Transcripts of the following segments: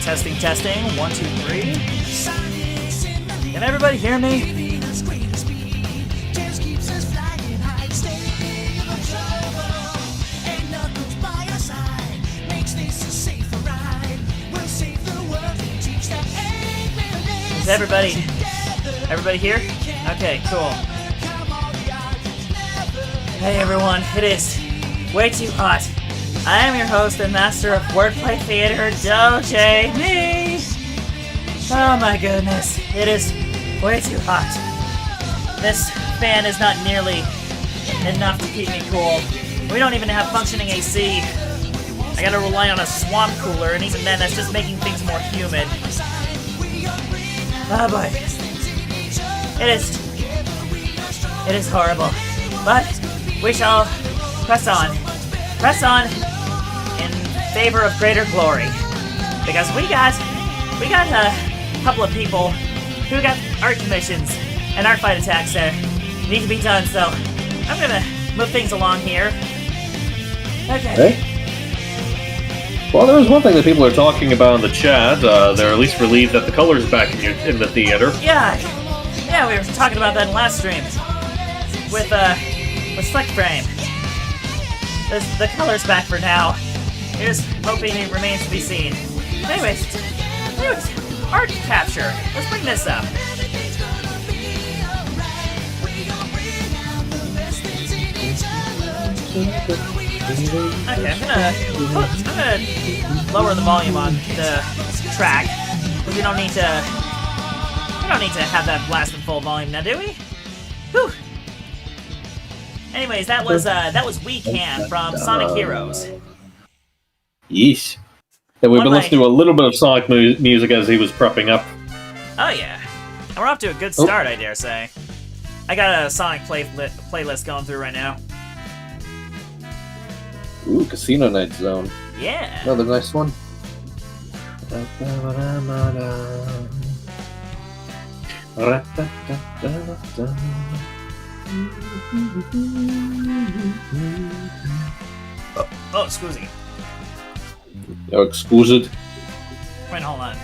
Testing, testing. 1, 2, 3. Can everybody hear me? Is everybody here? Okay, cool. Hey everyone, it is way too hot. I am your host and master of wordplay theater, Doje, me! Oh my goodness, it is way too hot. This fan is not nearly enough to keep me cool. We don't even have functioning AC. I gotta rely on a swamp cooler, and even then that's just making things more humid. Oh boy. It is horrible. But we shall press on. Press on in favor of greater glory. Because we got a couple of people who got art commissions and art fight attacks that need to be done, so I'm gonna move things along here. Okay. Hey. Well, there was one thing that people are talking about in the chat. They're at least relieved that the color's back in the theater. Yeah, we were talking about that in last stream with Slick Frame. The color's back for now. Here's hoping it remains to be seen. Anyways, art capture. Let's bring this up. Okay, I'm gonna lower the volume on the track, because we don't need to have that blast at full volume now, do we? Whew. Anyways, that was We Can from Sonic Heroes. Yeesh. Yeah, we've been listening to a little bit of Sonic music as he was prepping up. Oh yeah, and we're off to a good start, I dare say. I got a Sonic playlist going through right now. Ooh, Casino Night Zone. Yeah. Another nice one. Oh, excuse me. Oh, excused. Wait, hold on.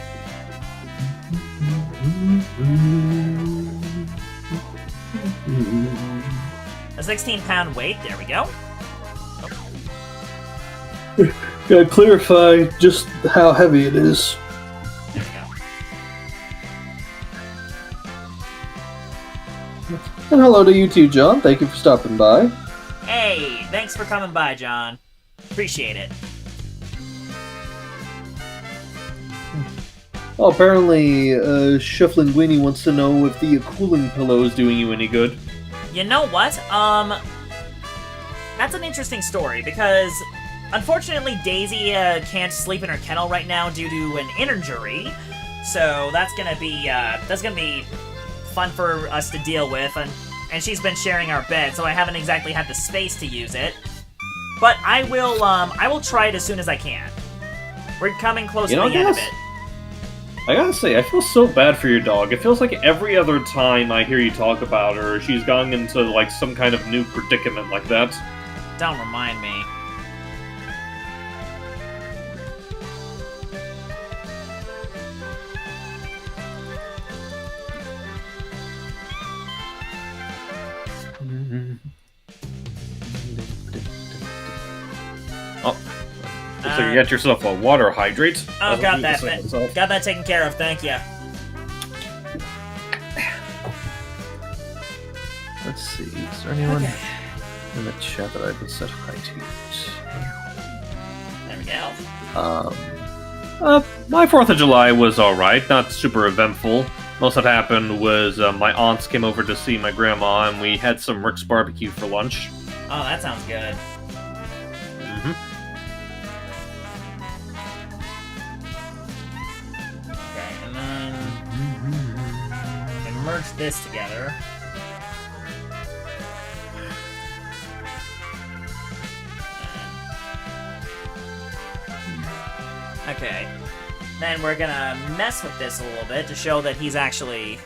A 16-pound weight, there we go. Gotta clarify just how heavy it is. There we go. And hello to you too, John. Thank you for stopping by. Hey, thanks for coming by, John. Appreciate it. Oh, apparently, Shuffling Guinea wants to know if the cooling pillow is doing you any good. You know what? That's an interesting story, because unfortunately Daisy can't sleep in her kennel right now due to an injury. So that's gonna be fun for us to deal with, and she's been sharing our bed, so I haven't exactly had the space to use it. But I will try it as soon as I can. We're coming close to the end of it. I gotta say, I feel so bad for your dog. It feels like every other time I hear you talk about her, she's gone into, like, some kind of new predicament like that. Don't remind me. Oh. Looks like you got yourself a water hydrate. Oh, got that taken care of, thank you. Let's see, is there anyone in the chat that I've been set hi to? There we go. My 4th of July was alright, not super eventful. Most that happened was my aunts came over to see my grandma, and we had some Rick's barbecue for lunch. Oh, that sounds good. Mm-hmm. And then we can merge this together. Okay. Then we're gonna mess with this a little bit to show that he's actually...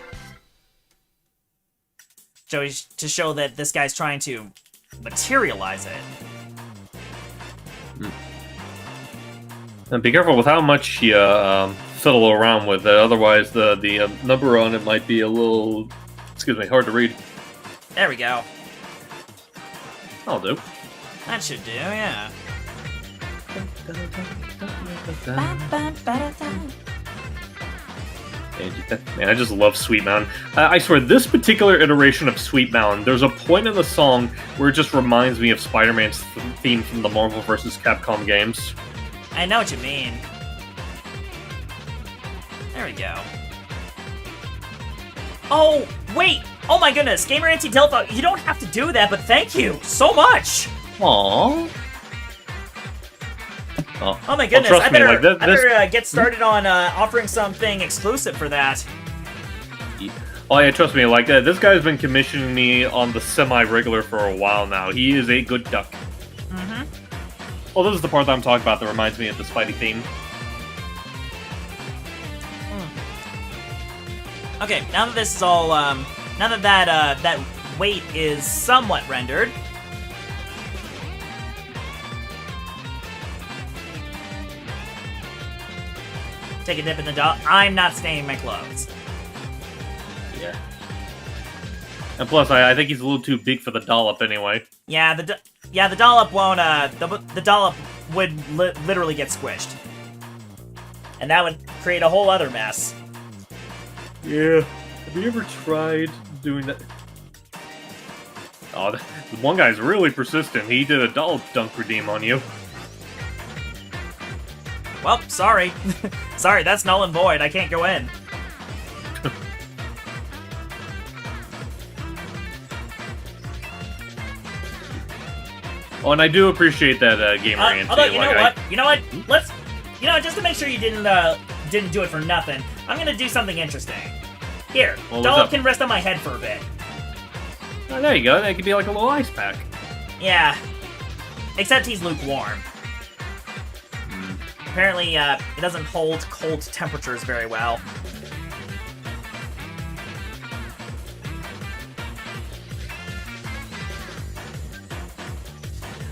to show that this guy's trying to materialize it. And be careful with how much you fiddle around with it, otherwise the number on it might be a little, excuse me, hard to read. There we go. That'll do. That should do, yeah. Man, I just love Sweet Mountain. I swear, this particular iteration of Sweet Mountain, there's a point in the song where it just reminds me of Spider-Man's theme from the Marvel vs. Capcom games. I know what you mean. There we go. Oh, wait! Oh my goodness, Gamer Anti-Delphi, you don't have to do that, but thank you so much! Aww. Oh my goodness, well, I better, me, like, I better get started on offering something exclusive for that. Oh yeah, trust me, like this guy's been commissioning me on the semi-regular for a while now. He is a good duck. Mm-hmm. Well, this is the part that I'm talking about that reminds me of the Spidey theme. Okay, now that this is all, now that that weight is somewhat rendered, take a dip in the dollop. I'm not staining my clothes. Yeah. And plus, I think he's a little too big for the dollop anyway. Yeah, the dollop won't. The dollop would literally get squished, and that would create a whole other mess. Yeah. Have you ever tried doing that? Oh, the one guy's really persistent. He did a dollop dunk redeem on you. Well, sorry. Sorry, that's null and void. I can't go in. Oh, and I do appreciate that, Gamer Anti. Although, you know what? You know what? Let's... You know, just to make sure you didn't do it for nothing, I'm gonna do something interesting. Here, Dollop can rest on my head for a bit. Oh, there you go. That could be like a little ice pack. Yeah. Except he's lukewarm. Apparently, it doesn't hold cold temperatures very well.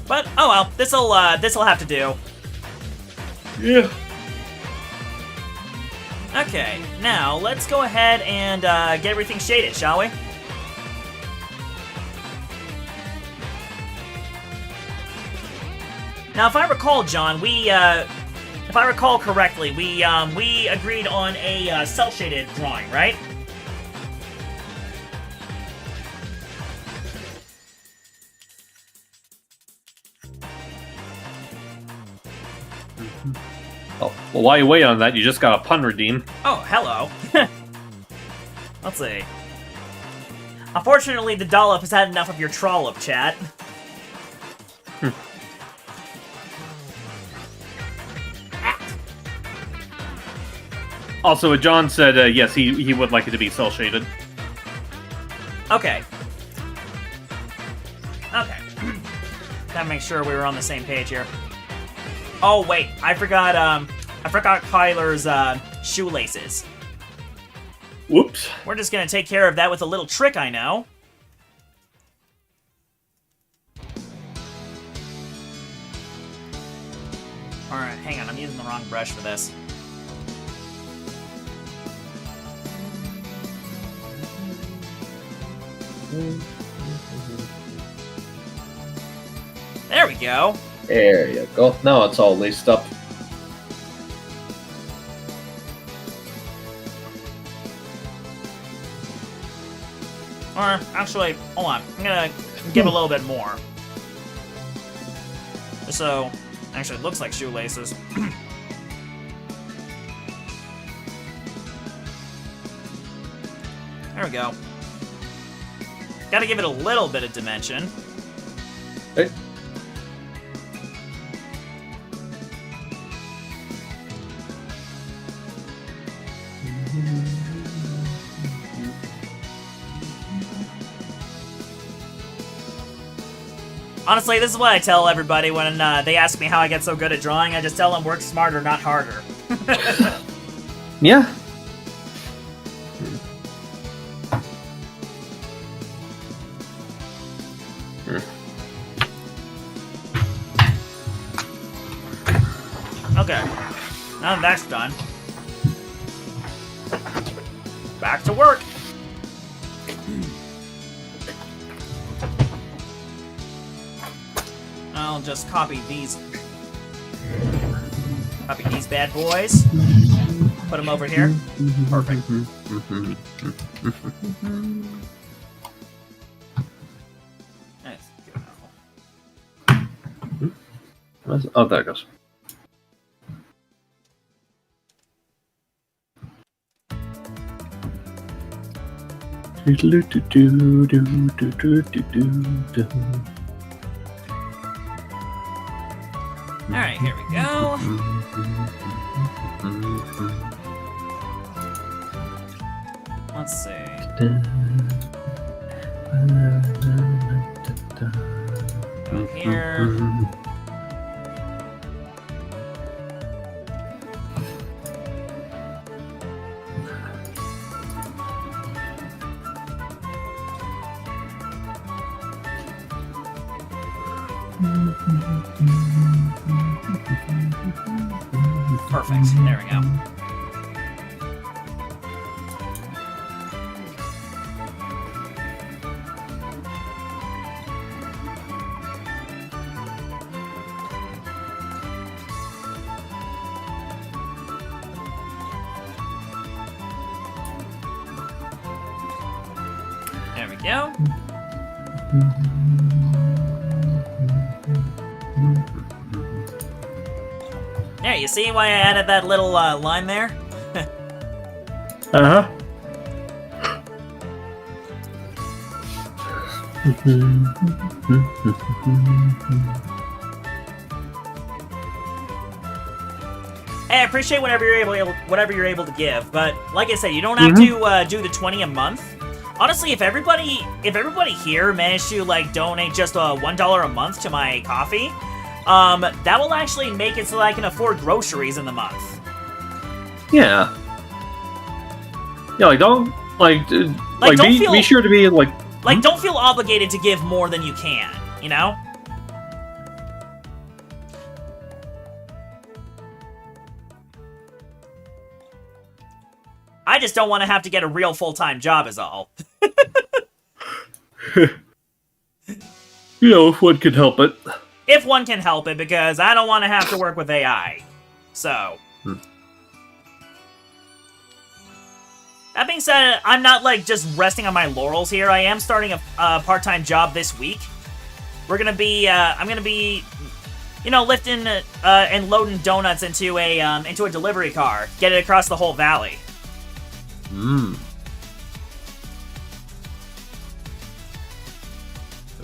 But, oh well, this'll have to do. Yeah. Okay, now let's go ahead and get everything shaded, shall we? Now, if I recall, John, if I recall correctly, we agreed on a cel-shaded drawing, right? Oh, well, while you wait on that, you just got a pun redeem. Oh, hello. Let's see. Unfortunately, the dollop has had enough of your trollop, chat. Also, John said, yes, he would like it to be cel-shaded. Okay. Okay. Gotta make sure we were on the same page here. Oh, wait. I forgot Kyler's, shoelaces. Whoops. We're just gonna take care of that with a little trick I know. Alright, hang on. I'm using the wrong brush for this. There we go. There you go. Now it's all laced up. Or, actually, hold on. I'm gonna give a little bit more. So, actually, it looks like shoelaces. There we go. Gotta give it a little bit of dimension. Hey. Honestly, this is what I tell everybody when they ask me how I get so good at drawing. I just tell them work smarter, not harder. Yeah. Okay. Now that's done. Back to work. I'll just copy these bad boys. Put them over here. Perfect. That's good. Oh, there it goes. Alright, here we go. Let's see. Go here. Perfect. There we go. There we go. There, you see why I added that little line there? Uh-huh. Hey, I appreciate whatever you're able to give, but like I said, you don't have to do the 20 a month. Honestly, if everybody here managed to like donate just $1 a month to my coffee, that will actually make it so that I can afford groceries in the month. Yeah. Yeah, like don't be sure to be like don't feel obligated to give more than you can, you know? I just don't want to have to get a real full-time job is all. You know, if one can help it. If one can help it, because I don't want to have to work with AI. So. That being said, I'm not, like, just resting on my laurels here. I am starting a part-time job this week. We're gonna be, I'm gonna be, you know, lifting and loading donuts into a delivery car. Get it across the whole valley.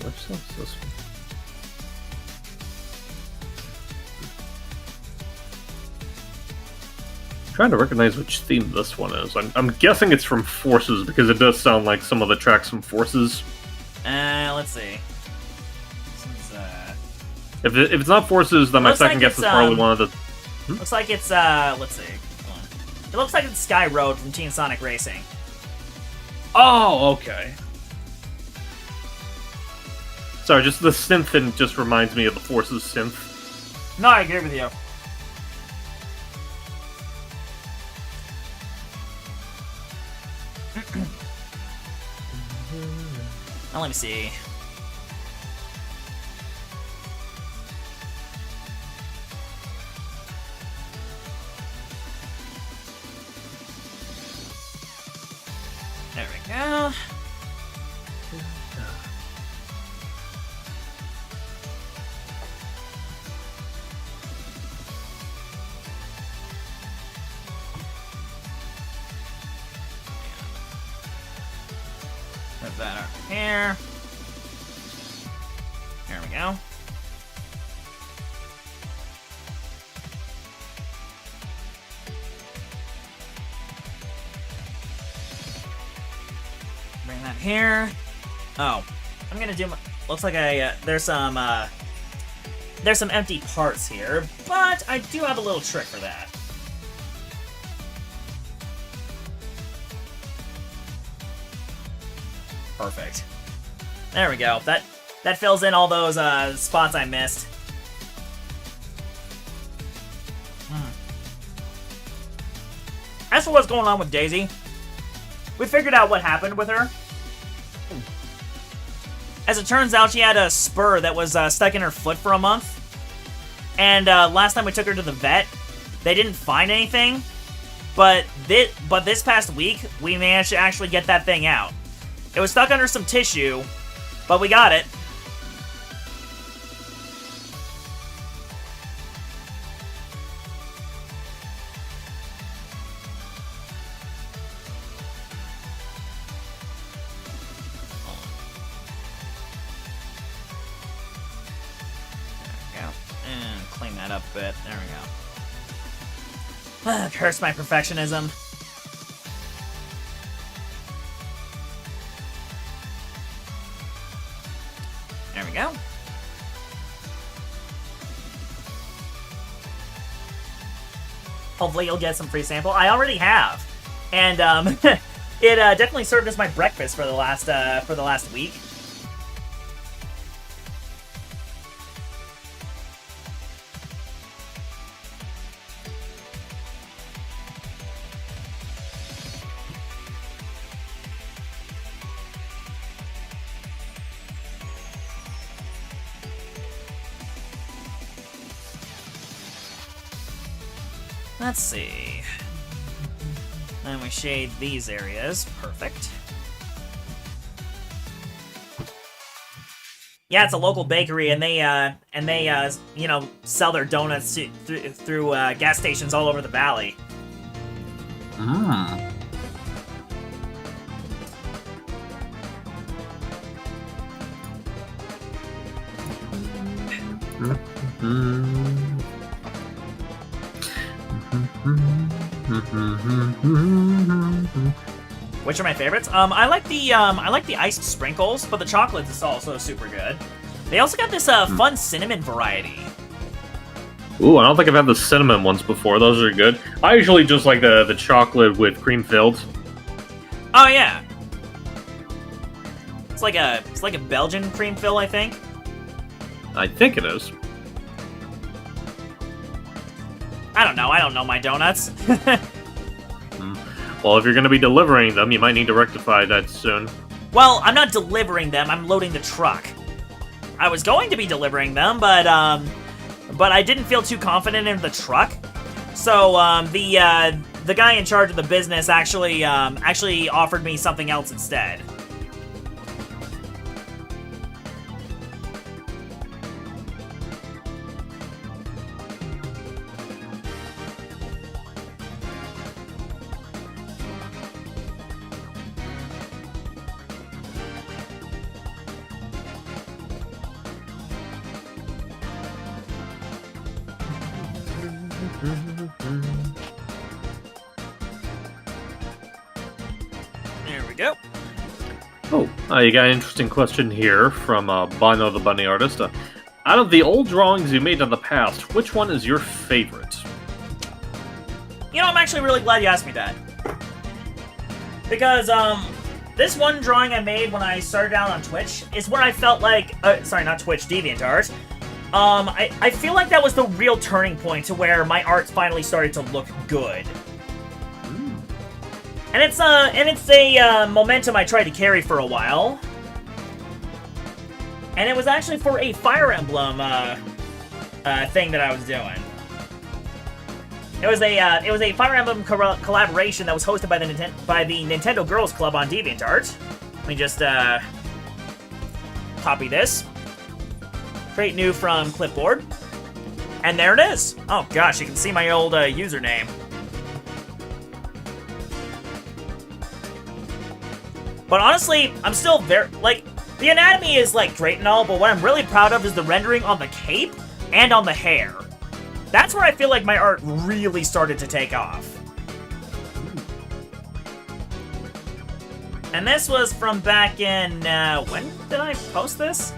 Which sense this one? I'm trying to recognize which theme this one is. I'm guessing it's from Forces because it does sound like some of the tracks from Forces. Let's see. If it's not Forces, then my second guess is probably one of the. Looks like it's let's see. Hold on. It looks like it's Sky Road from Teen Sonic Racing. Oh, okay. Sorry, just the synth thing just reminds me of the Forces synth. No, I agree with you. Now let me see. There we go. Put that over here. There we go. Bring that here. Oh, I'm gonna do my. Looks like there's some empty parts here, but I do have a little trick for that. Perfect. There we go. That fills in all those spots I missed. as for what's going on with Daisy, we figured out what happened with her. As it turns out, she had a spur that was stuck in her foot for a month. And last time we took her to the vet, they didn't find anything. But this past week, we managed to actually get that thing out. It was stuck under some tissue, but we got it. Clean that up a bit. There we go. Curse my perfectionism. There we go. Hopefully you'll get some free sample. I already have. And it definitely served as my breakfast for the last week. Let's see. And we shade these areas. Perfect. Yeah, it's a local bakery, and they sell their donuts through gas stations all over the valley. Mm. Which are my favorites? I like the iced sprinkles, but the chocolate is also super good. They also got this fun cinnamon variety. Ooh, I don't think I've had the cinnamon ones before. Those are good. I usually just like the chocolate with cream filled. Oh yeah. It's like a Belgian cream fill, I think. I think it is. I don't know my donuts. Well, if you're going to be delivering them, you might need to rectify that soon. Well, I'm not delivering them, I'm loading the truck. I was going to be delivering them, but I didn't feel too confident in the truck. So, the guy in charge of the business actually offered me something else instead. There we go. Oh, you got an interesting question here from Bono the Bunny Artist. Out of the old drawings you made in the past, which one is your favorite? You know, I'm actually really glad you asked me that. Because, this one drawing I made when I started out on Twitch is where I felt like... sorry, not Twitch, DeviantArt. I feel like that was the real turning point to where my art finally started to look good. And it's a momentum I tried to carry for a while. And it was actually for a Fire Emblem thing that I was doing. It was a Fire Emblem collaboration that was hosted by the Nintendo Girls Club on DeviantArt. Let me just copy this. Create new from clipboard. And there it is. Oh gosh, you can see my old username. But honestly, I'm still very, like, the anatomy is, like, great and all, but what I'm really proud of is the rendering on the cape and on the hair. That's where I feel like my art really started to take off. And this was from back in, when did I post this?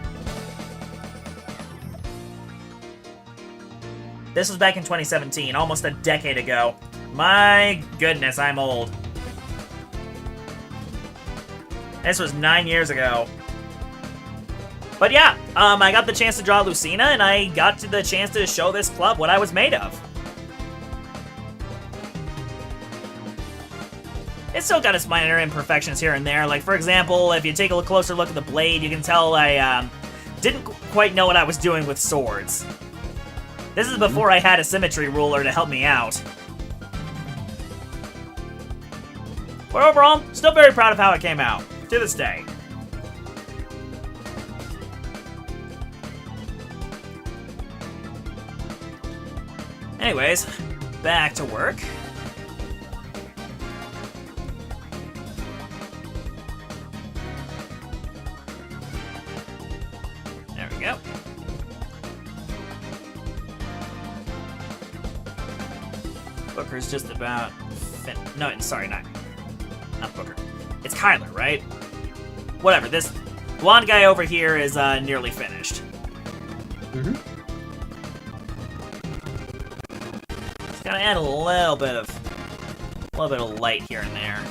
This was back in 2017, almost a decade ago. My goodness, I'm old. This was 9 years ago. But yeah, I got the chance to draw Lucina, and I got the chance to show this club what I was made of. it's still got its minor imperfections here and there. Like, for example, if you take a closer look at the blade, you can tell I didn't quite know what I was doing with swords. This is before I had a symmetry ruler to help me out. But overall, still very proud of how it came out, to this day. Anyways, back to work. There we go. Booker's just about no, sorry, not Booker. It's Kyler, right? Whatever, this blonde guy over here is nearly finished. Mm-hmm. Just gotta add a little bit of light here and there.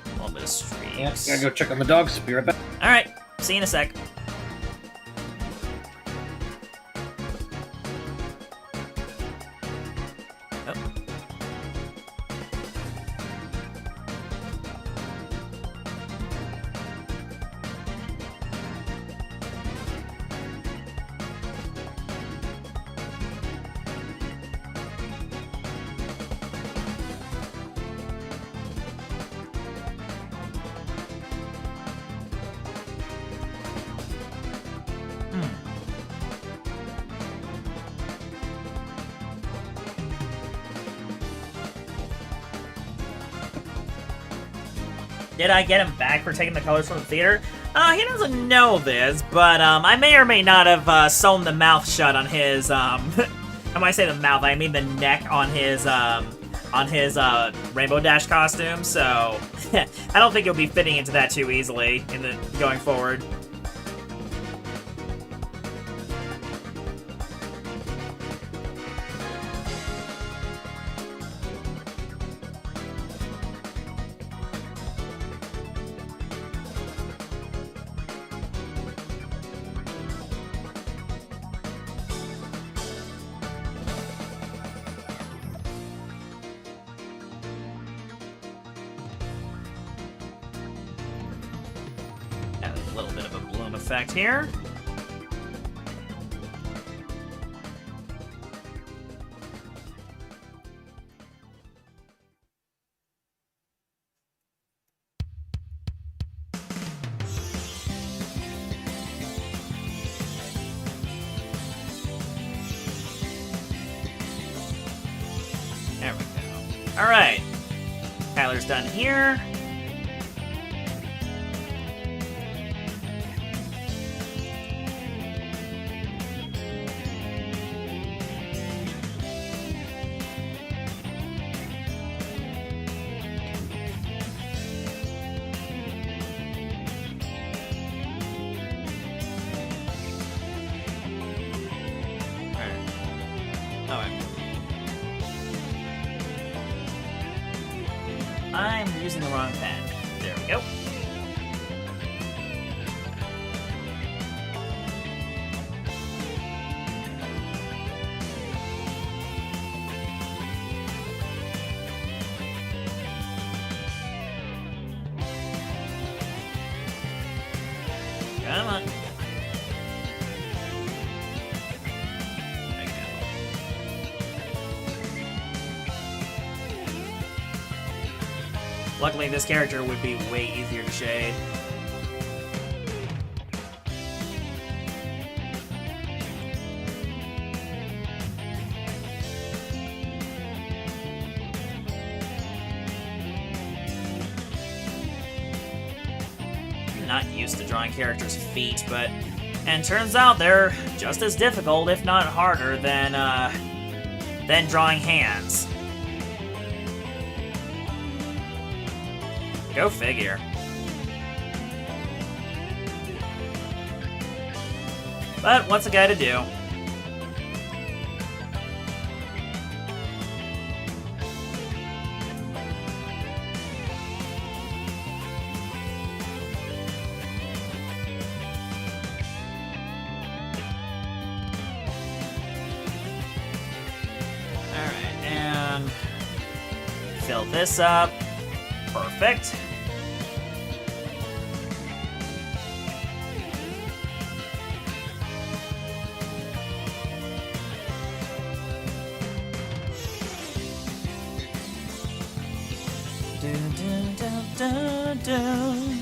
A little bit of streaks. Yeah, gotta go check on the dogs. Be right back. Alright, see you in a sec. Oh. Did I get him back for taking the colors from the theater? He doesn't know this, but I may or may not have sewn the mouth shut on his, when I say the mouth, I mean the neck on his Rainbow Dash costume, so I don't think he'll be fitting into that too easily going forward. Add a little bit of a bloom effect here. There we go. Alright. Kyler's done here. Alright. I'm using the wrong pen. There we go. Come on. Luckily, this character would be way easier to shade. I'm not used to drawing characters' feet, and turns out they're just as difficult, if not harder, than drawing hands. Go figure. But what's a guy to do? along. Fill this up. Perfect. Dun, dun, dun, dun, dun.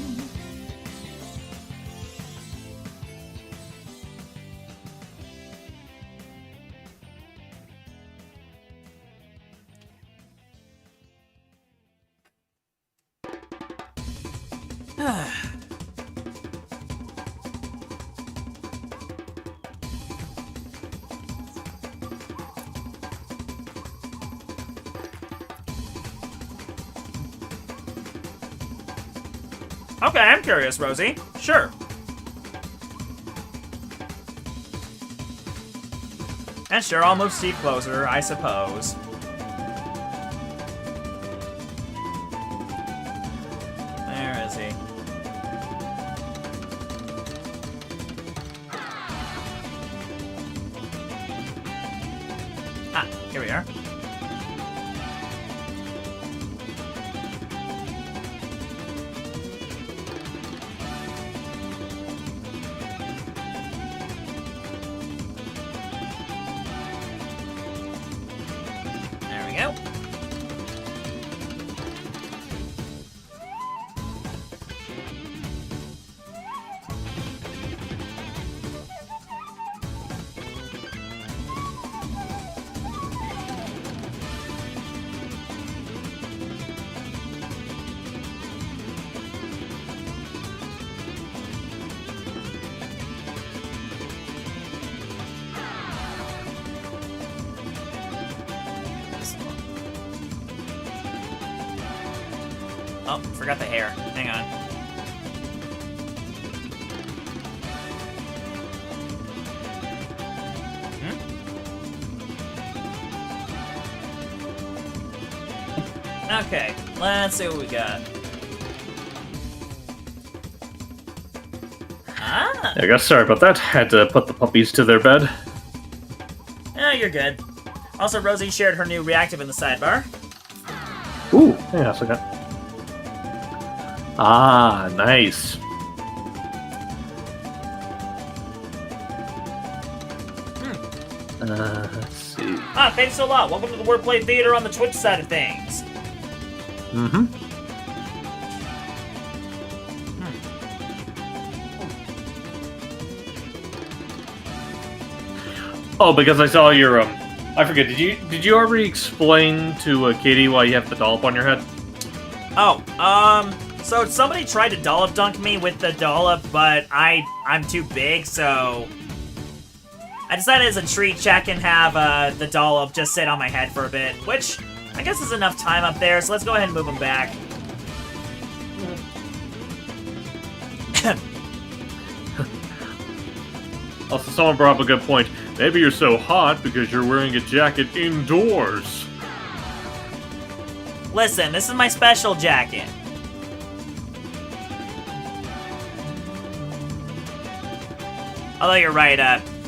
Okay, I'm curious, Rosie. Sure. And sure, I'll move Steve closer, I suppose. Where is he? Ah, here we are. There we go. Oh, forgot the hair. Hang on. Okay, let's see what we got. Ah! I guess sorry about that. Had to put the puppies to their bed. Oh, you're good. Also, Rosie shared her new reactive in the sidebar. Ooh, yeah, so got. Ah, nice. Let's see. Ah, thanks a lot. Welcome to the Wordplay Theater on the Twitch side of things. Mm-hmm. Oh, because I saw your I forget. Did you already explain to Katie why you have the dollop on your head? Oh, so somebody tried to dollop dunk me with the dollop, but I'm too big, so I decided as a treat, Jack can have the dollop just sit on my head for a bit, which I guess is enough time up there, so let's go ahead and move him back. Also, someone brought up a good point. Maybe you're so hot because you're wearing a jacket indoors. Listen, this is my special jacket. Although you're right,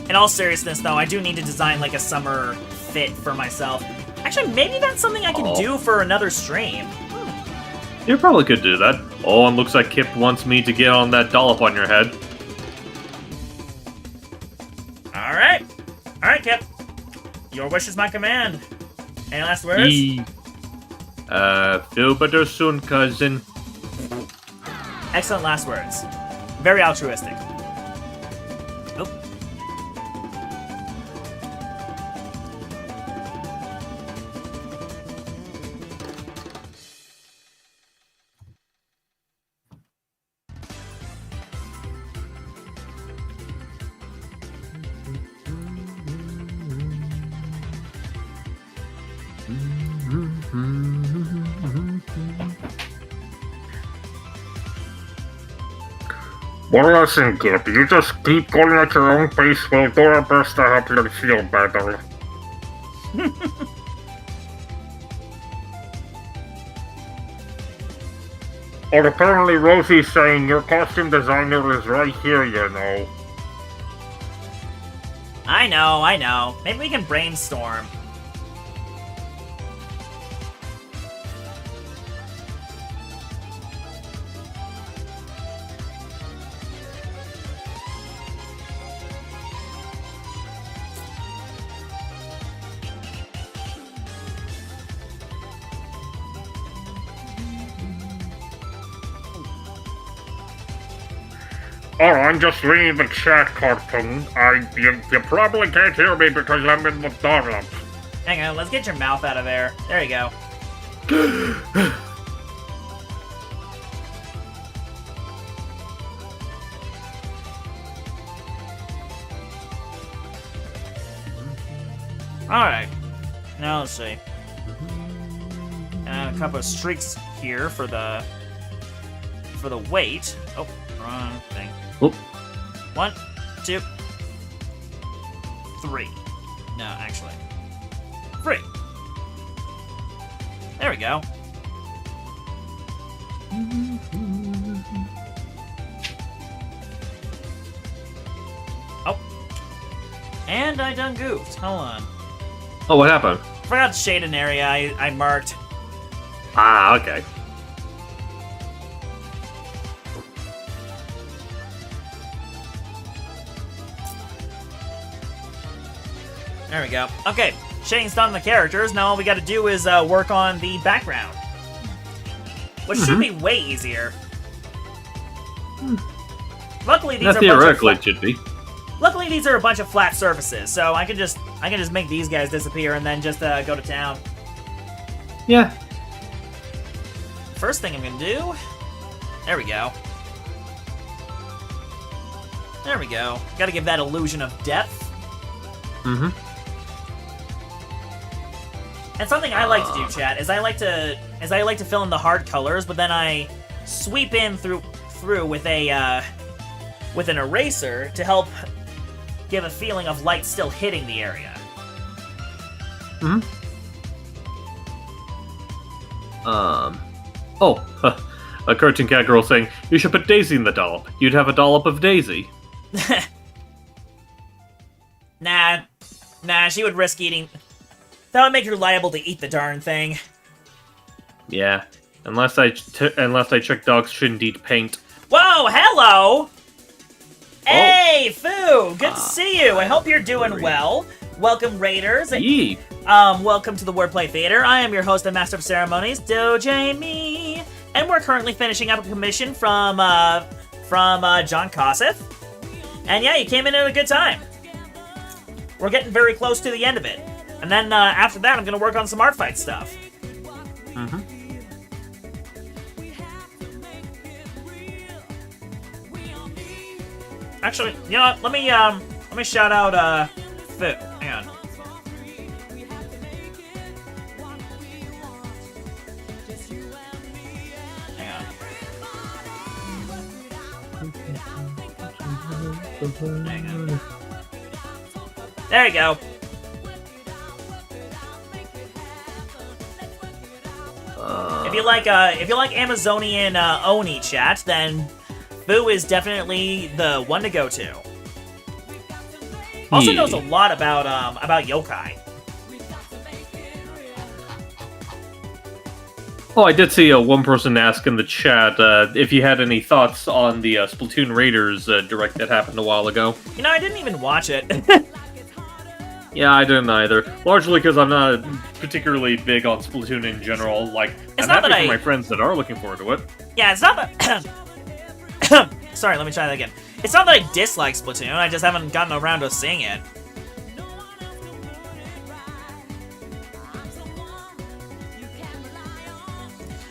in all seriousness though, I do need to design like a summer fit for myself. Actually, maybe that's something I can do for another stream. You probably could do that. Oh, and looks like Kip wants me to get on that dollop on your head. Alright. Alright, Kip. Your wish is my command. Any last words? Feel better soon, cousin. Excellent last words. Very altruistic. Oop. Well, listen, Kip, you just keep going at your own pace. We'll do our best to help you feel better. And apparently Rosie's saying your costume designer is right here, you know. I know. Maybe we can brainstorm. Oh, I'm just reading the chat cartoon. You probably can't hear me because I'm in McDonald's. Hang on, let's get your mouth out of there. There you go. Alright. Now let's see. And a couple of streaks here for the weight. Oh, wrong thing. Oop. 1, 2, 3. No, actually. 3. There we go. Oh. And I done goofed. Hold on. Oh, what happened? Forgot to shade an area I marked. Ah, okay. There we go. Okay, shading's done on the characters. Now all we gotta do is work on the background. Which should be way easier. Luckily, these are Theoretically, it should be. Luckily, these are a bunch of flat surfaces, so I can just make these guys disappear and then just go to town. Yeah. First thing I'm gonna do. There we go. There we go. Gotta give that illusion of depth. Mm-hmm. And something I like to do, chat, is I like to fill in the hard colors, but then I sweep in through with a with an eraser to help give a feeling of light still hitting the area. Hmm. A cartoon cat girl saying, "You should put Daisy in the dollop. You'd have a dollop of Daisy." Nah, she would risk eating. That would make her liable to eat the darn thing. Yeah, unless I check dogs shouldn't eat paint. Whoa, hello! Hey, Foo! Good to see you. I hope you're doing well. Welcome, Raiders. Yee. Welcome to the Wordplay Theater. I am your host and Master of Ceremonies, Doge Me. And we're currently finishing up a commission from John Koseth. And yeah, you came in at a good time. We're getting very close to the end of it. And then after that, I'm going to work on some art fight stuff. Mm-hmm. Actually, you know what? Let me shout out Foo. Hang on. Hang on. There you go. If you like Amazonian Oni chat, then Foo is definitely the one to go to. Also knows a lot about yokai. Oh, I did see one person ask in the chat if you had any thoughts on the Splatoon Raiders direct that happened a while ago. You know, I didn't even watch it. Yeah, I didn't either. Largely because I'm not particularly big on Splatoon in general. Like, It's I'm not happy that for I- my friends that are looking forward to it. Yeah, it's not that... Sorry, let me try that again. It's not that I dislike Splatoon, I just haven't gotten around to seeing it.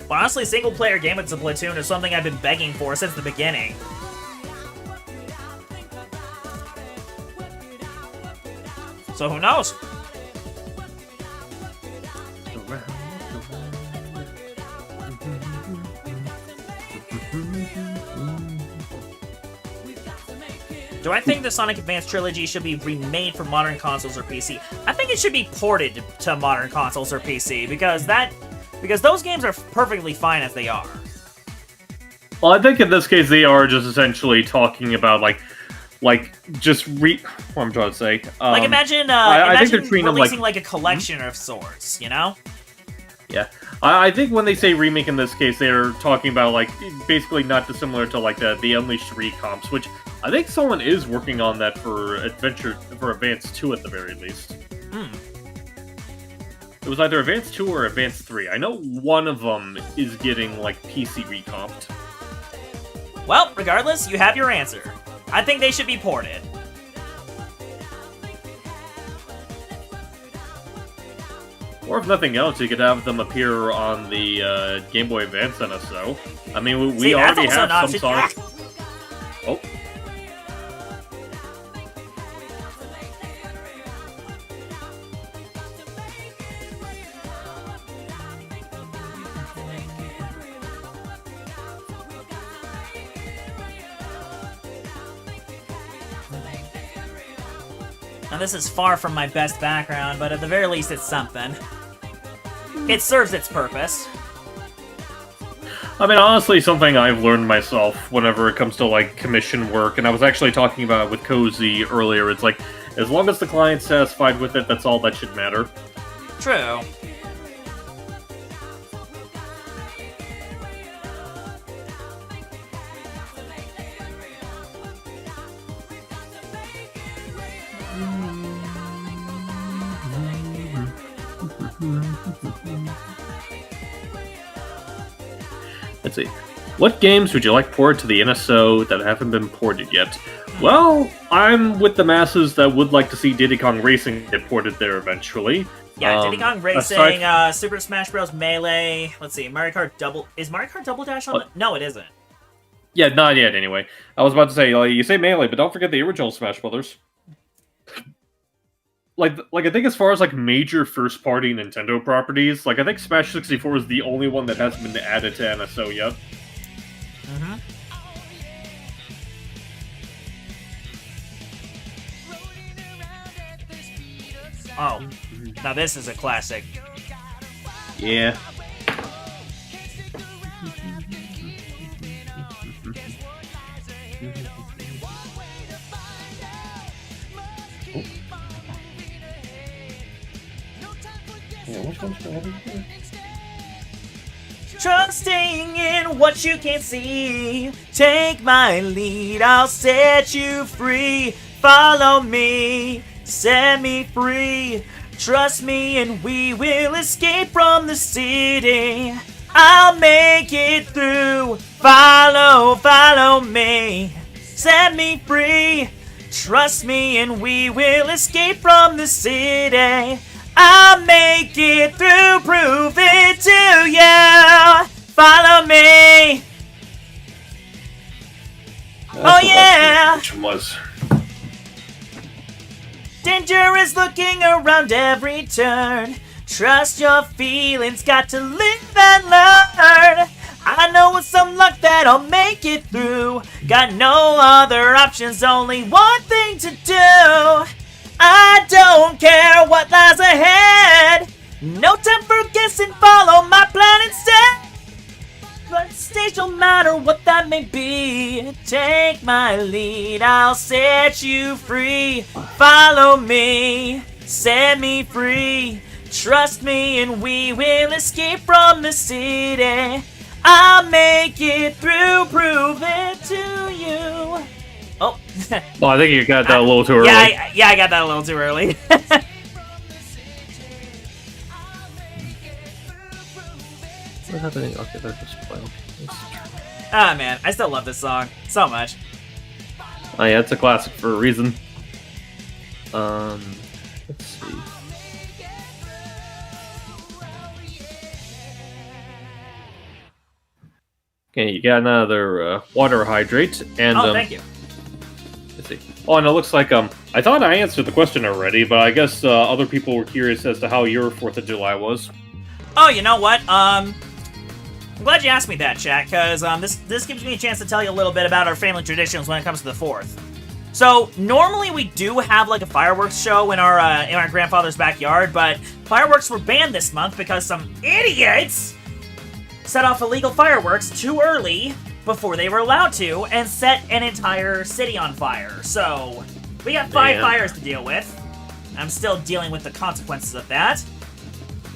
Well, honestly, single-player game with Splatoon is something I've been begging for since the beginning. So who knows? Do I think the Sonic Advance trilogy should be remade for modern consoles or PC? I think it should be ported to modern consoles or PC because those games are perfectly fine as they are. Well, I think in this case they are just essentially talking about what I'm trying to say. Like imagine I think they're imagine treating them releasing like a collection of sorts, you know? Yeah, I think when they say remake in this case, they're talking about basically not dissimilar to the Unleashed recomps, which I think someone is working on that for Advance 2 at the very least. It was either Advance 2 or Advance 3. I know one of them is getting PC recomped. Well, regardless, you have your answer. I think they should be ported. Or if nothing else, you could have them appear on the Game Boy Advance NSO. I mean, we See, that's already also an have some option. Sonic... Oh. Now this is far from my best background, but at the very least it's something. It serves its purpose. I mean, honestly, something I've learned myself whenever it comes to, like, commission work, and I was actually talking about it with Cozy earlier, it's like, as long as the client's satisfied with it, that's all that should matter. True. Let's see. What games would you like ported to the NSO that haven't been ported yet? Well, I'm with the masses that would like to see Diddy Kong Racing get ported there eventually. Yeah, Diddy Kong Racing, aside- Super Smash Bros. Melee. Let's see, Mario Kart Double... Is Mario Kart Double Dash on the... No, it isn't. Yeah, not yet anyway. I was about to say, you say Melee, but don't forget the original Smash Brothers. Like I think as far as, like, major first-party Nintendo properties, like, I think Smash 64 is the only one that hasn't been added to NSO yet. Mm-hmm. Oh, now this is a classic. Yeah. Trusting in what you can't see. Take my lead, I'll set you free. Follow me, set me free. Trust me and we will escape from the city. I'll make it through. Follow me. Set me free. Trust me and we will escape from the city. I'll make it through, prove it to you. Follow me. Oh yeah. Which was. Danger is looking around every turn. Trust your feelings, got to live and learn. I know with some luck that I'll make it through. Got no other options, only one thing to do. I don't care what lies ahead. No time for guessing, follow my plan instead. But stage no matter what that may be. Take my lead, I'll set you free. Follow me, set me free. Trust me and we will escape from the city. I'll make it through, prove it to you. Oh. Well, I think you got that a little too early. Yeah, I got that a little too early. What's happening? Okay, they're just playing. Ah, man, I still love this song so much. Oh yeah, it's a classic for a reason. Let's see. Okay, you got another water hydrate, and Oh, thank you. let's see. Oh, and it looks like I thought I answered the question already, but I guess other people were curious as to how your 4th of July was. Oh, you know what? I'm glad you asked me that, chat, because this gives me a chance to tell you a little bit about our family traditions when it comes to the 4th. So normally we do have like a fireworks show in our grandfather's backyard, but fireworks were banned this month because some idiots set off illegal fireworks too early before they were allowed to and set an entire city on fire. So we got 5 Damn. fires to deal with. I'm still dealing with the consequences of that.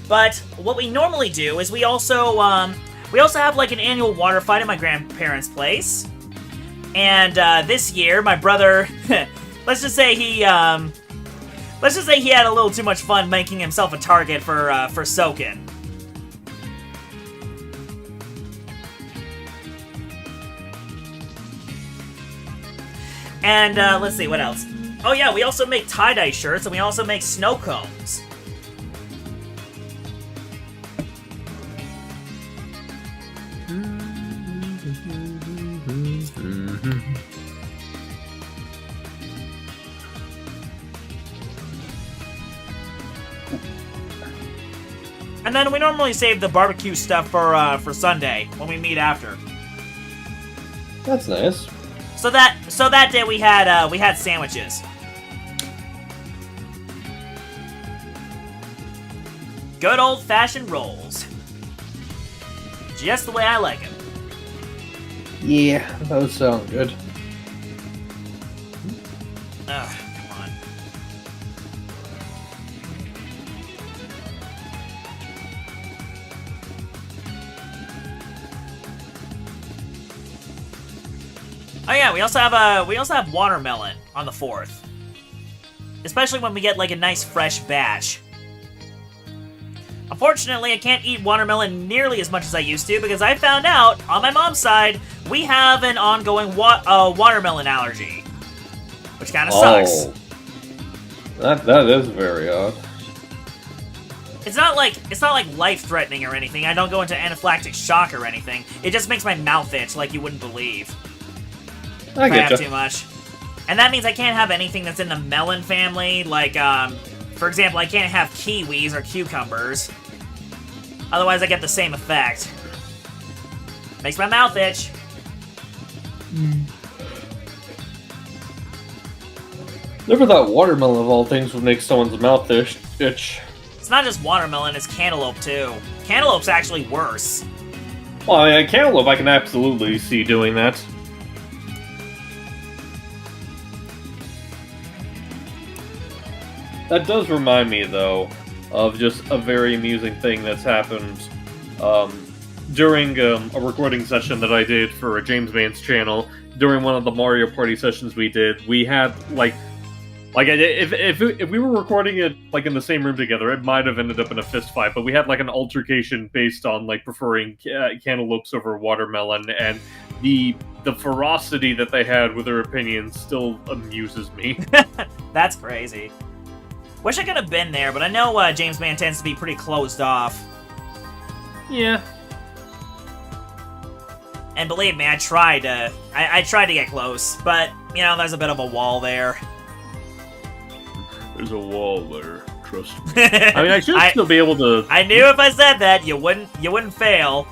But what we normally do is we also have like an annual water fight at my grandparents' place. And this year, my brother, let's just say he had a little too much fun making himself a target for Soken. And let's see, what else? Oh yeah, we also make tie-dye shirts, and we also make snow cones. And then we normally save the barbecue stuff for Sunday when we meet after. That's nice. So that day we had sandwiches. Good old-fashioned rolls. Just the way I like them. Yeah, those sound good. Ugh, come on. Oh yeah, we also have watermelon on the 4th. Especially when we get like a nice fresh batch. Unfortunately, I can't eat watermelon nearly as much as I used to because I found out, on my mom's side, we have an ongoing watermelon allergy. Which kind of sucks. That is very odd. It's not like life-threatening or anything. I don't go into anaphylactic shock or anything. It just makes my mouth itch like you wouldn't believe. I If I have get too much. And that means I can't have anything that's in the melon family, like, for example, I can't have kiwis or cucumbers. Otherwise, I get the same effect. Makes my mouth itch. Never thought watermelon of all things would make someone's mouth itch. It's not just watermelon, it's cantaloupe, too. Cantaloupe's actually worse. Well, I mean, cantaloupe, I can absolutely see doing that. That does remind me, though, of just a very amusing thing that's happened during a recording session that I did for James Man's channel. During one of the Mario Party sessions we did, we had, if we were recording it, like, in the same room together, it might have ended up in a fist fight, but we had, like, an altercation based on, like, preferring cantaloupes over watermelon, and the ferocity that they had with their opinions still amuses me. That's crazy. Wish I could have been there, but I know James Man tends to be pretty closed off. Yeah. And believe me, I tried to get close, but, you know, there's a bit of a wall there. There's a wall there, trust me. I mean, I should still be able to... I knew if I said that, you wouldn't fail.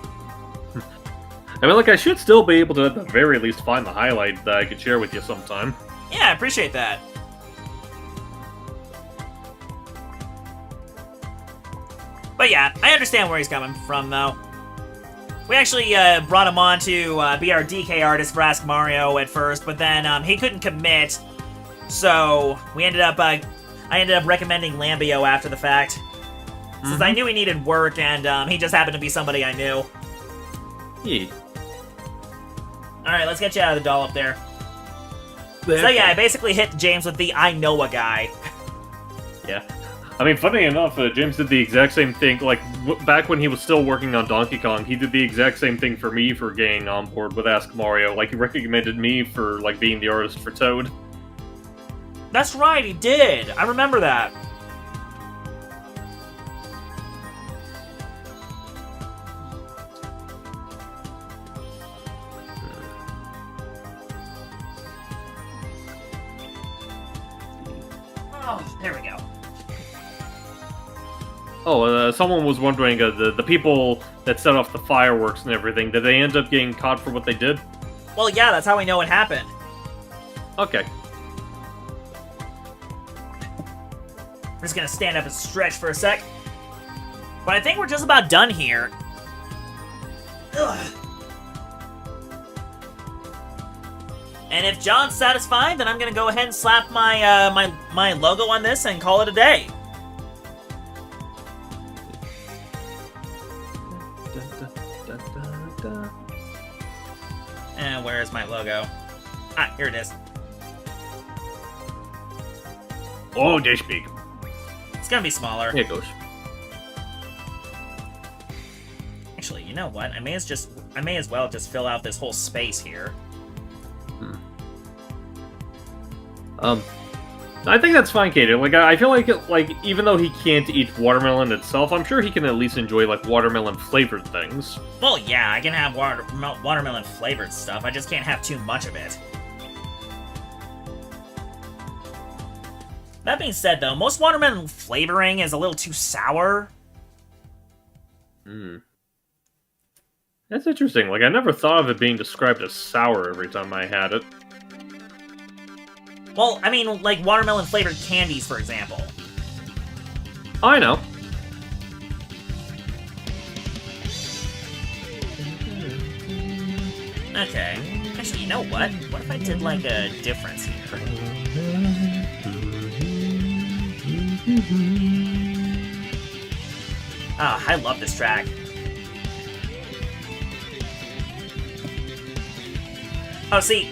I mean, like, I should still be able to, at the very least, find the highlight that I could share with you sometime. Yeah, I appreciate that. But yeah, I understand where he's coming from, though. We actually brought him on to be our DK artist for Ask Mario at first, but then he couldn't commit, so we ended up. I ended up recommending Lambio after the fact, since I knew he needed work, and he just happened to be somebody I knew. Yeah. All right, let's get you out of the doll up there. So yeah, I basically hit James with the I know a guy. Yeah. I mean, funny enough, James did the exact same thing, like, back when he was still working on Donkey Kong, he did the exact same thing for me for getting on board with Ask Mario. Like, he recommended me for, like, being the artist for Toad. That's right, he did. I remember that. Oh, there we go. Oh, someone was wondering, the people that set off the fireworks and everything, did they end up getting caught for what they did? Well, yeah, that's how we know it happened. Okay. I'm just gonna stand up and stretch for a sec. But I think we're just about done here. Ugh. And if John's satisfied, then I'm gonna go ahead and slap my my logo on this and call it a day. And where's my logo? Ah, here it is. Oh, this big. It's gonna be smaller. Here it goes. Actually, you know what? I may as well just fill out this whole space here. I think that's fine, Katie. Like, I feel like even though he can't eat watermelon itself, I'm sure he can at least enjoy like watermelon flavored things. Well, yeah, I can have watermelon flavored stuff. I just can't have too much of it. That being said, though, most watermelon flavoring is a little too sour. That's interesting. Like, I never thought of it being described as sour every time I had it. Well, I mean, like watermelon flavored candies, for example. I know. Okay. Actually, you know what? What if I did like a difference here? Ah, I love this track. Oh, see,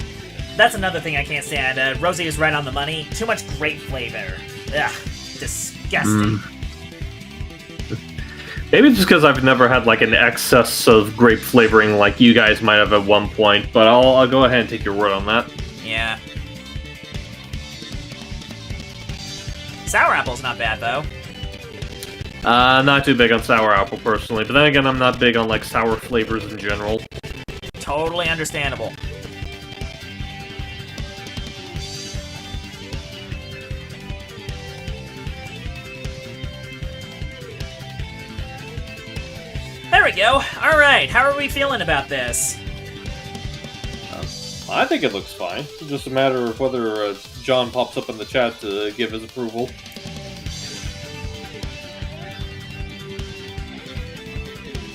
that's another thing I can't stand. Rosie is right on the money. Too much grape flavor. Ugh, disgusting. Maybe it's just because I've never had like an excess of grape flavoring like you guys might have at one point, but I'll go ahead and take your word on that. Yeah. Sour apple's not bad, though. Not too big on sour apple personally, but then again, I'm not big on like sour flavors in general. Totally understandable. There we go. Alright, how are we feeling about this? I think it looks fine. It's just a matter of whether John pops up in the chat to give his approval.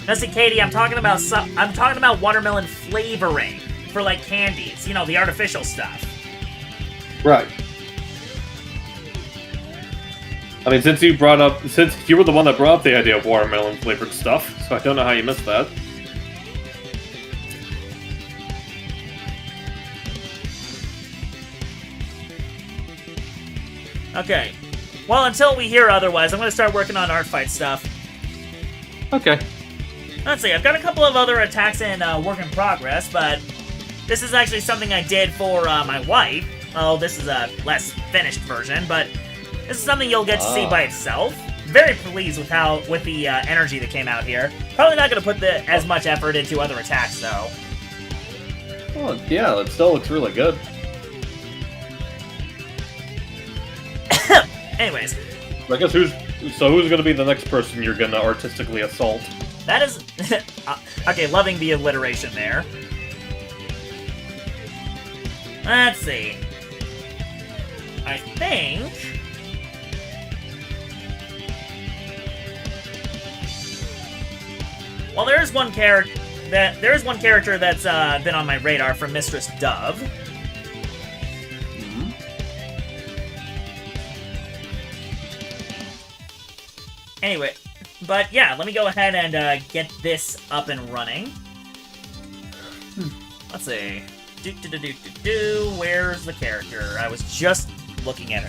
Now see, Katie, I'm talking about watermelon flavoring for like candies. You know, the artificial stuff. Right. I mean, since you were the one that brought up the idea of watermelon flavored stuff, so I don't know how you missed that. Okay. Well, until we hear otherwise, I'm going to start working on art fight stuff. Okay. Let's see, I've got a couple of other attacks in work in progress, but this is actually something I did for my wife. Well, this is a less finished version, but this is something you'll get to see by itself. Very pleased with the energy that came out here. Probably not going to put as much effort into other attacks, though. Oh, yeah, it still looks really good. Anyways. I guess who's going to be the next person you're going to artistically assault? That is... okay, loving the alliteration there. Let's see. I think... Well, there is one character that's been on my radar from Mistress Dove. Anyway, but yeah, let me go ahead and get this up and running. Let's see. Where's the character? I was just looking at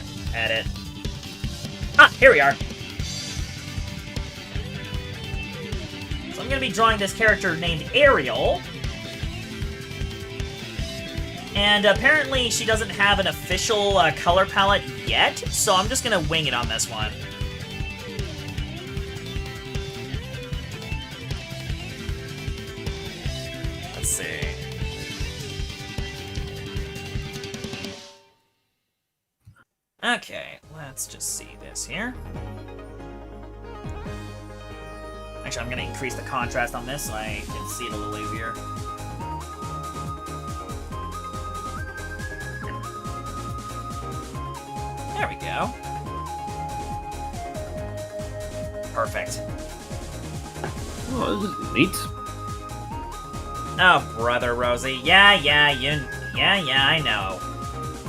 it. Ah, here we are. So I'm going to be drawing this character named Ariel. And apparently she doesn't have an official color palette yet, so I'm just going to wing it on this one. Let's see. Okay, let's just see this here. Actually, I'm going to increase the contrast on this so I can see it a little easier. There we go. Perfect. Oh, this is neat. Oh, brother Rosie. Yeah, I know.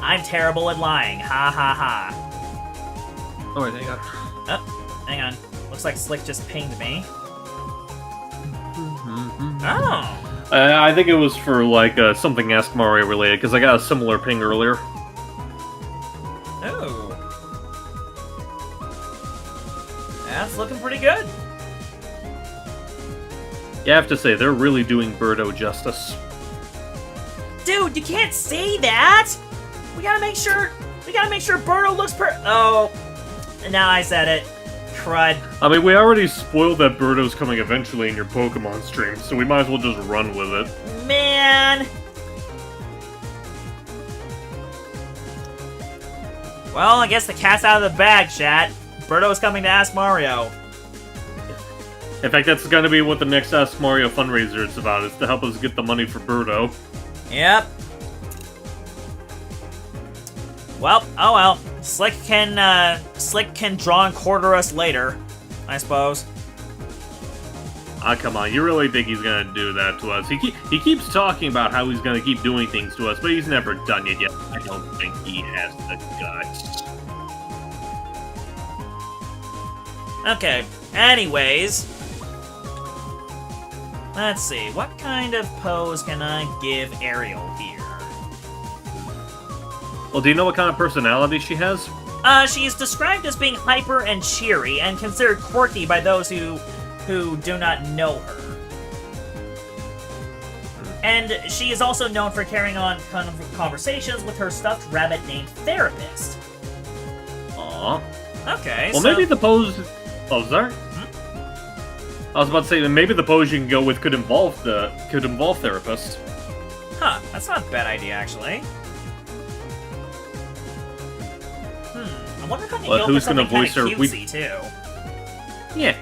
I'm terrible at lying. Ha ha ha. Oh, wait, hang on. Oh, hang on. Looks like Slick just pinged me. Oh. I think it was for, like, something Ask Mario related, because I got a similar ping earlier. Oh. That's looking pretty good. You have to say, they're really doing Birdo justice. Dude, you can't say that! We gotta make sure... We gotta make sure Birdo looks Oh, now I said it. Crud. I mean, we already spoiled that Birdo's coming eventually in your Pokemon stream, so we might as well just run with it. Man. Well, I guess the cat's out of the bag, chat. Birdo's coming to Ask Mario. In fact, that's gonna be what the next Ask Mario fundraiser is about, is to help us get the money for Birdo. Yep. Well, oh well. Slick can draw and quarter us later, I suppose. Ah, come on, you really think he's gonna do that to us? He keeps talking about how he's gonna keep doing things to us, but he's never done it yet. I don't think he has the guts. Okay, anyways. Let's see, what kind of pose can I give Ariel here? Well, do you know what kind of personality she has? She is described as being hyper and cheery, and considered quirky by those who do not know her. And she is also known for carrying on conversations with her stuffed rabbit named Therapist. Aww. Okay, well, so... maybe the pose... Oh, sorry? I was about to say that maybe the pose you can go with could involve Therapist. Huh, that's not a bad idea, actually. I wonder if I can But go who's for something gonna voice her? cutesy, too. Yeah.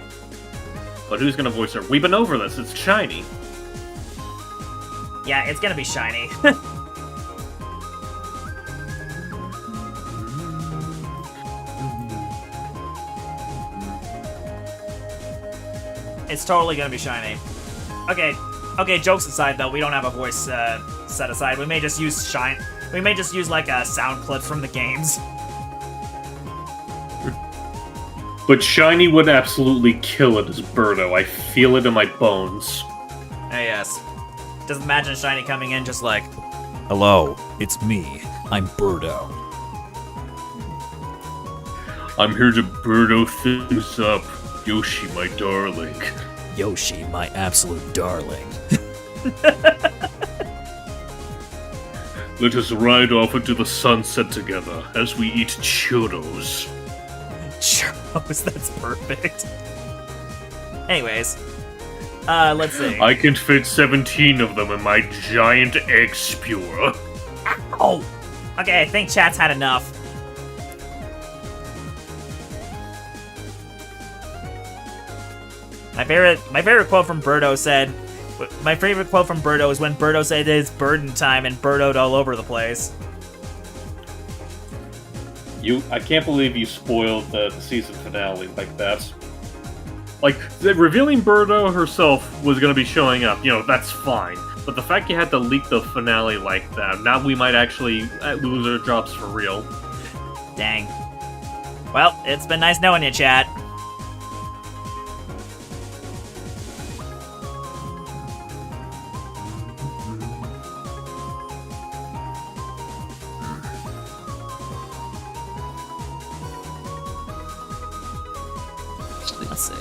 But who's gonna voice her? We've been over this. It's Shiny. Yeah, it's gonna be Shiny. It's totally gonna be Shiny. Okay, jokes aside though, we don't have a voice set aside. We may just use We may just use like sound clips from the games. But Shiny would absolutely kill it as Birdo. I feel it in my bones. Yes. Just imagine Shiny coming in just like, Hello, it's me. I'm Birdo. I'm here to Birdo things up. Yoshi, my darling. Yoshi, my absolute darling. Let us ride off into the sunset together as we eat churros. Churros, that's perfect. Anyways, let's see. I can fit 17 of them in my giant egg spewer. Oh! Okay, I think chat's had enough. My favorite quote from Birdo said, my favorite quote from Birdo is when Birdo said it's burden time and Birdoed all over the place. I can't believe you spoiled the season finale like that. Like, revealing Birdo herself was gonna be showing up, that's fine. But the fact you had to leak the finale like that, now we might actually lose our jobs for real. Dang. Well, it's been nice knowing you, chat. Let's see.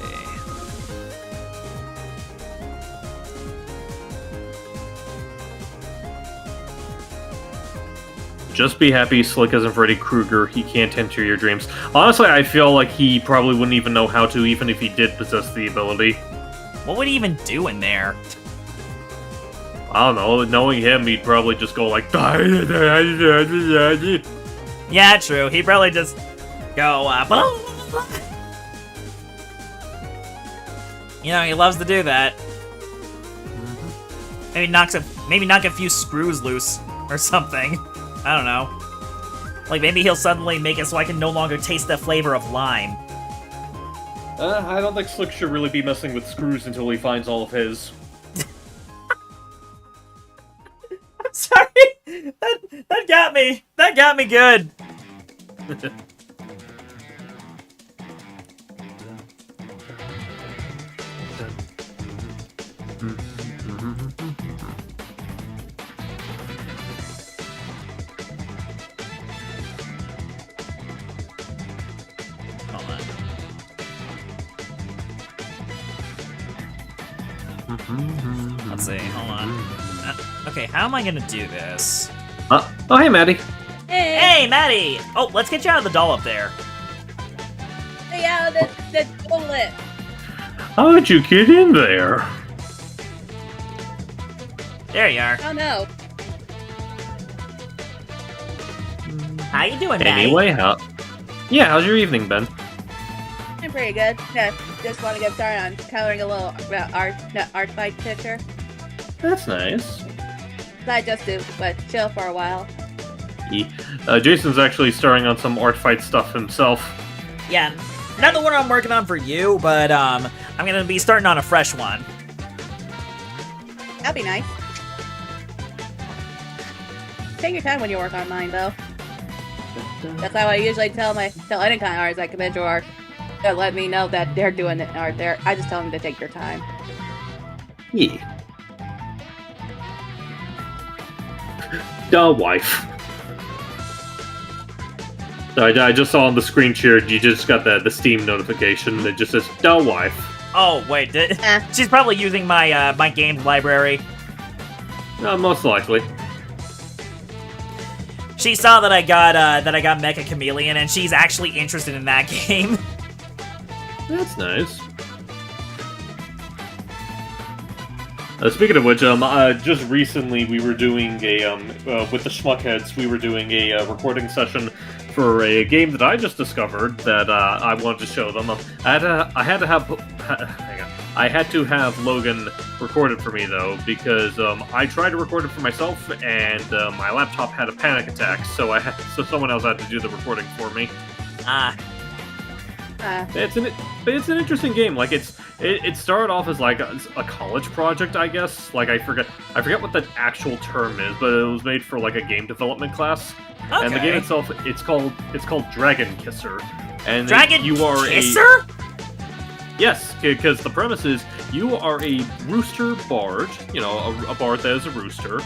Just be happy Slick isn't Freddy Krueger. He can't enter your dreams. Honestly, I feel like he probably wouldn't even know how to, even if he did possess the ability. What would he even do in there? I don't know. Knowing him, he'd probably just go like... Yeah, true. He'd probably just go, he loves to do that. Maybe knock a few screws loose or something. I don't know. Like maybe he'll suddenly make it so I can no longer taste the flavor of lime. I don't think Slick should really be messing with screws until he finds all of his. I'm sorry. That got me. That got me good. Let's see, hold on. Okay, how am I gonna do this? Oh, hey, Maddie. Hey, Maddie! Oh, let's get you out of the doll up there. Yeah, the bullet. How did you get in there? There you are. Oh no. How you doing, Maddie? Anyway, how's your evening been? I'm pretty good. Yeah, just want to get started on coloring a little art fight picture. That's nice. I just do, but chill for a while. Jason's actually starting on some art fight stuff himself. Yeah, not the one I'm working on for you, but I'm gonna be starting on a fresh one. That'd be nice. Take your time when you work on mine, though. That's how I usually tell any kind of artists I come into or that let me know that they're doing the art there. I just tell them to take their time. Yeah. The wife. So I just saw on the screen share, you just got the Steam notification that just says, the wife. Oh, wait, she's probably using my my games library. Most likely. She saw that I got Mecha Chameleon, and she's actually interested in that game. That's nice. Speaking of which, just recently we were doing a, with the Schmuckheads, we were doing a recording session for a game that I just discovered that I wanted to show them. I had to have Logan record it for me though, because I tried to record it for myself and my laptop had a panic attack, so someone else had to do the recording for me. It's an interesting game. Like it started off as like a college project, I guess. Like I forget what the actual term is, but it was made for like a game development class. Okay. And the game itself, it's called Dragon Kisser. And Dragon you are Kisser? Yes, because the premise is you are a rooster bard, a bard that is a rooster,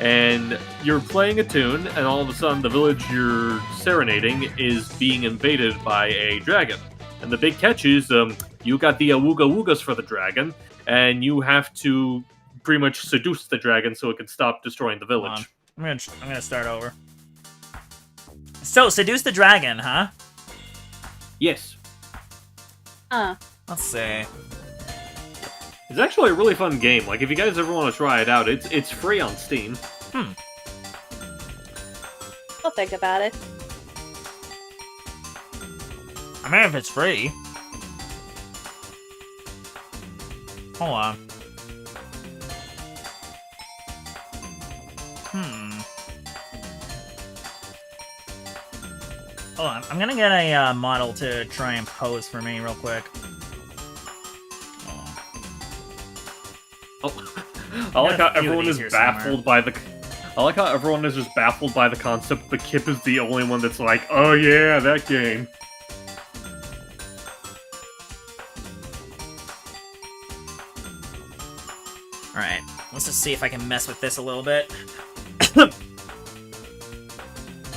and you're playing a tune, and all of a sudden the village you're serenading is being invaded by a dragon. And the big catch is you got the awooga woogas for the dragon, and you have to pretty much seduce the dragon so it can stop destroying the village. I'm gonna start over. So, seduce the dragon, huh? Yes. Let's see. It's actually a really fun game. Like, if you guys ever want to try it out, it's free on Steam. I'll think about it. I mean, if it's free. Hold on. Hold on. I'm gonna get a model to try and pose for me real quick. I like how everyone is baffled by the. I like how everyone is just baffled by the concept. But Kip is the only one that's like, "Oh yeah, that game." All right. Let's just see if I can mess with this a little bit.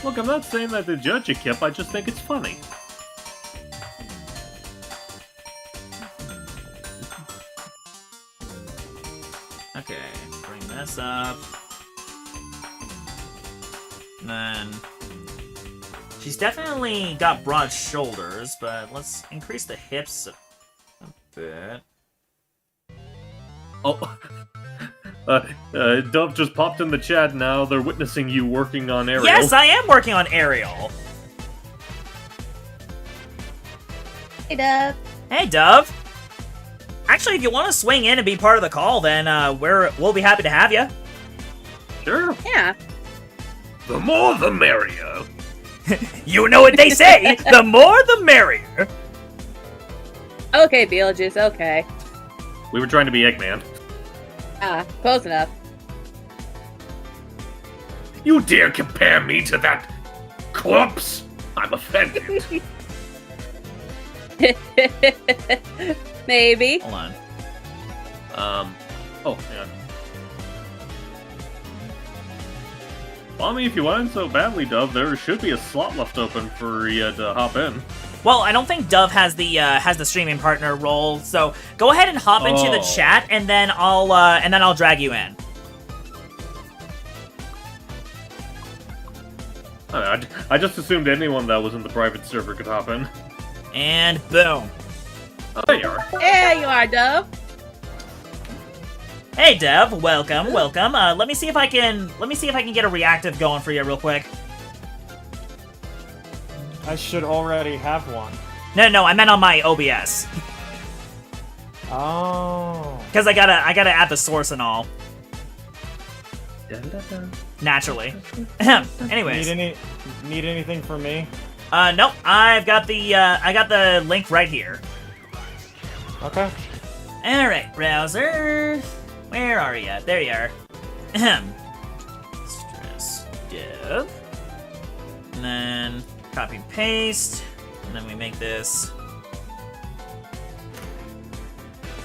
Look, I'm not saying that to judge you, Kip. I just think it's funny. Okay, bring this up. And then she's definitely got broad shoulders, but let's increase the hips a bit. Oh, Dove just popped in the chat now. They're witnessing you working on Ariel. Yes, I am working on Ariel. Hey, Dove. Hey, Dove. Actually, if you want to swing in and be part of the call, then we'll be happy to have you. Sure. Yeah. The more the merrier. You know what they say, the more the merrier. Okay, Beetlejuice, okay. We were trying to be Eggman. Close enough. You dare compare me to that corpse? I'm offended. Maybe. Hold on. Oh, yeah. Well, I mean, if you want in so badly, Dove, there should be a slot left open for you to hop in. Well, I don't think Dove has the streaming partner role, so go ahead and hop into the chat, and then I'll drag you in. I just assumed anyone that was in the private server could hop in. And boom. Oh, there you are. There you are, Dove. Hey, Dev. Welcome, welcome. Let me see if I can get a reactive going for you real quick. I should already have one. No, I meant on my OBS. Oh. Because I gotta add the source and all. Naturally. Anyways. Need anything from me? Nope. I got the link right here. Okay. Alright, browser. Where are you? There you are. Stress dev. And then copy and paste. And then we make this.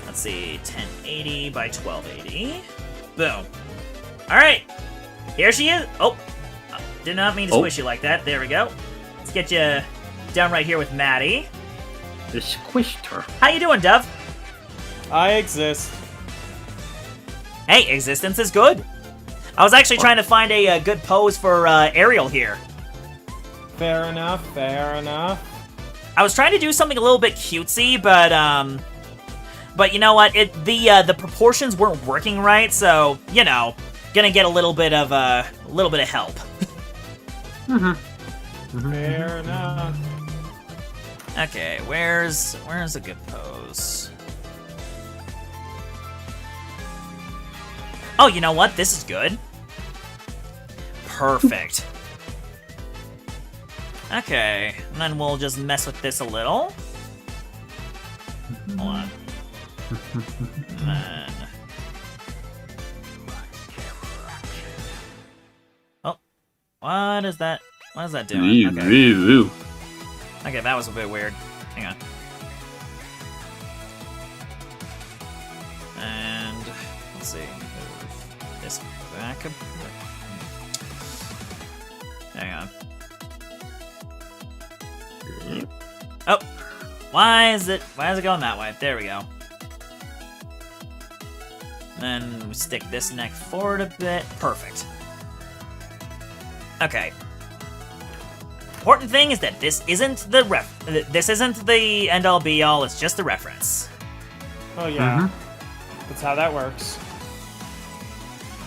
Let's see, 1080 by 1280. Boom. Alright. Here she is. Oh. Did not mean to squish you like that. There we go. Let's get you down right here with Maddie. You squished her. How you doing, Dove? I exist. Hey, existence is good. I was actually trying to find a good pose for Ariel here. Fair enough, fair enough. I was trying to do something a little bit cutesy, but you know what? The proportions weren't working right, so you know, gonna get a little bit of help. Fair enough. Okay, where's a good pose? Oh, you know what? This is good. Perfect. Okay, and then we'll just mess with this a little. Hold on. And then... Oh, what is that? What is that doing? Okay. Okay, that was a bit weird. Hang on. And let's see. Move this back a bit. Hang on. Oh, why is it going that way? There we go. Then we stick this neck forward a bit. Perfect. Okay. Important thing is that this isn't the end all be all. It's just the reference. Oh yeah. That's how that works.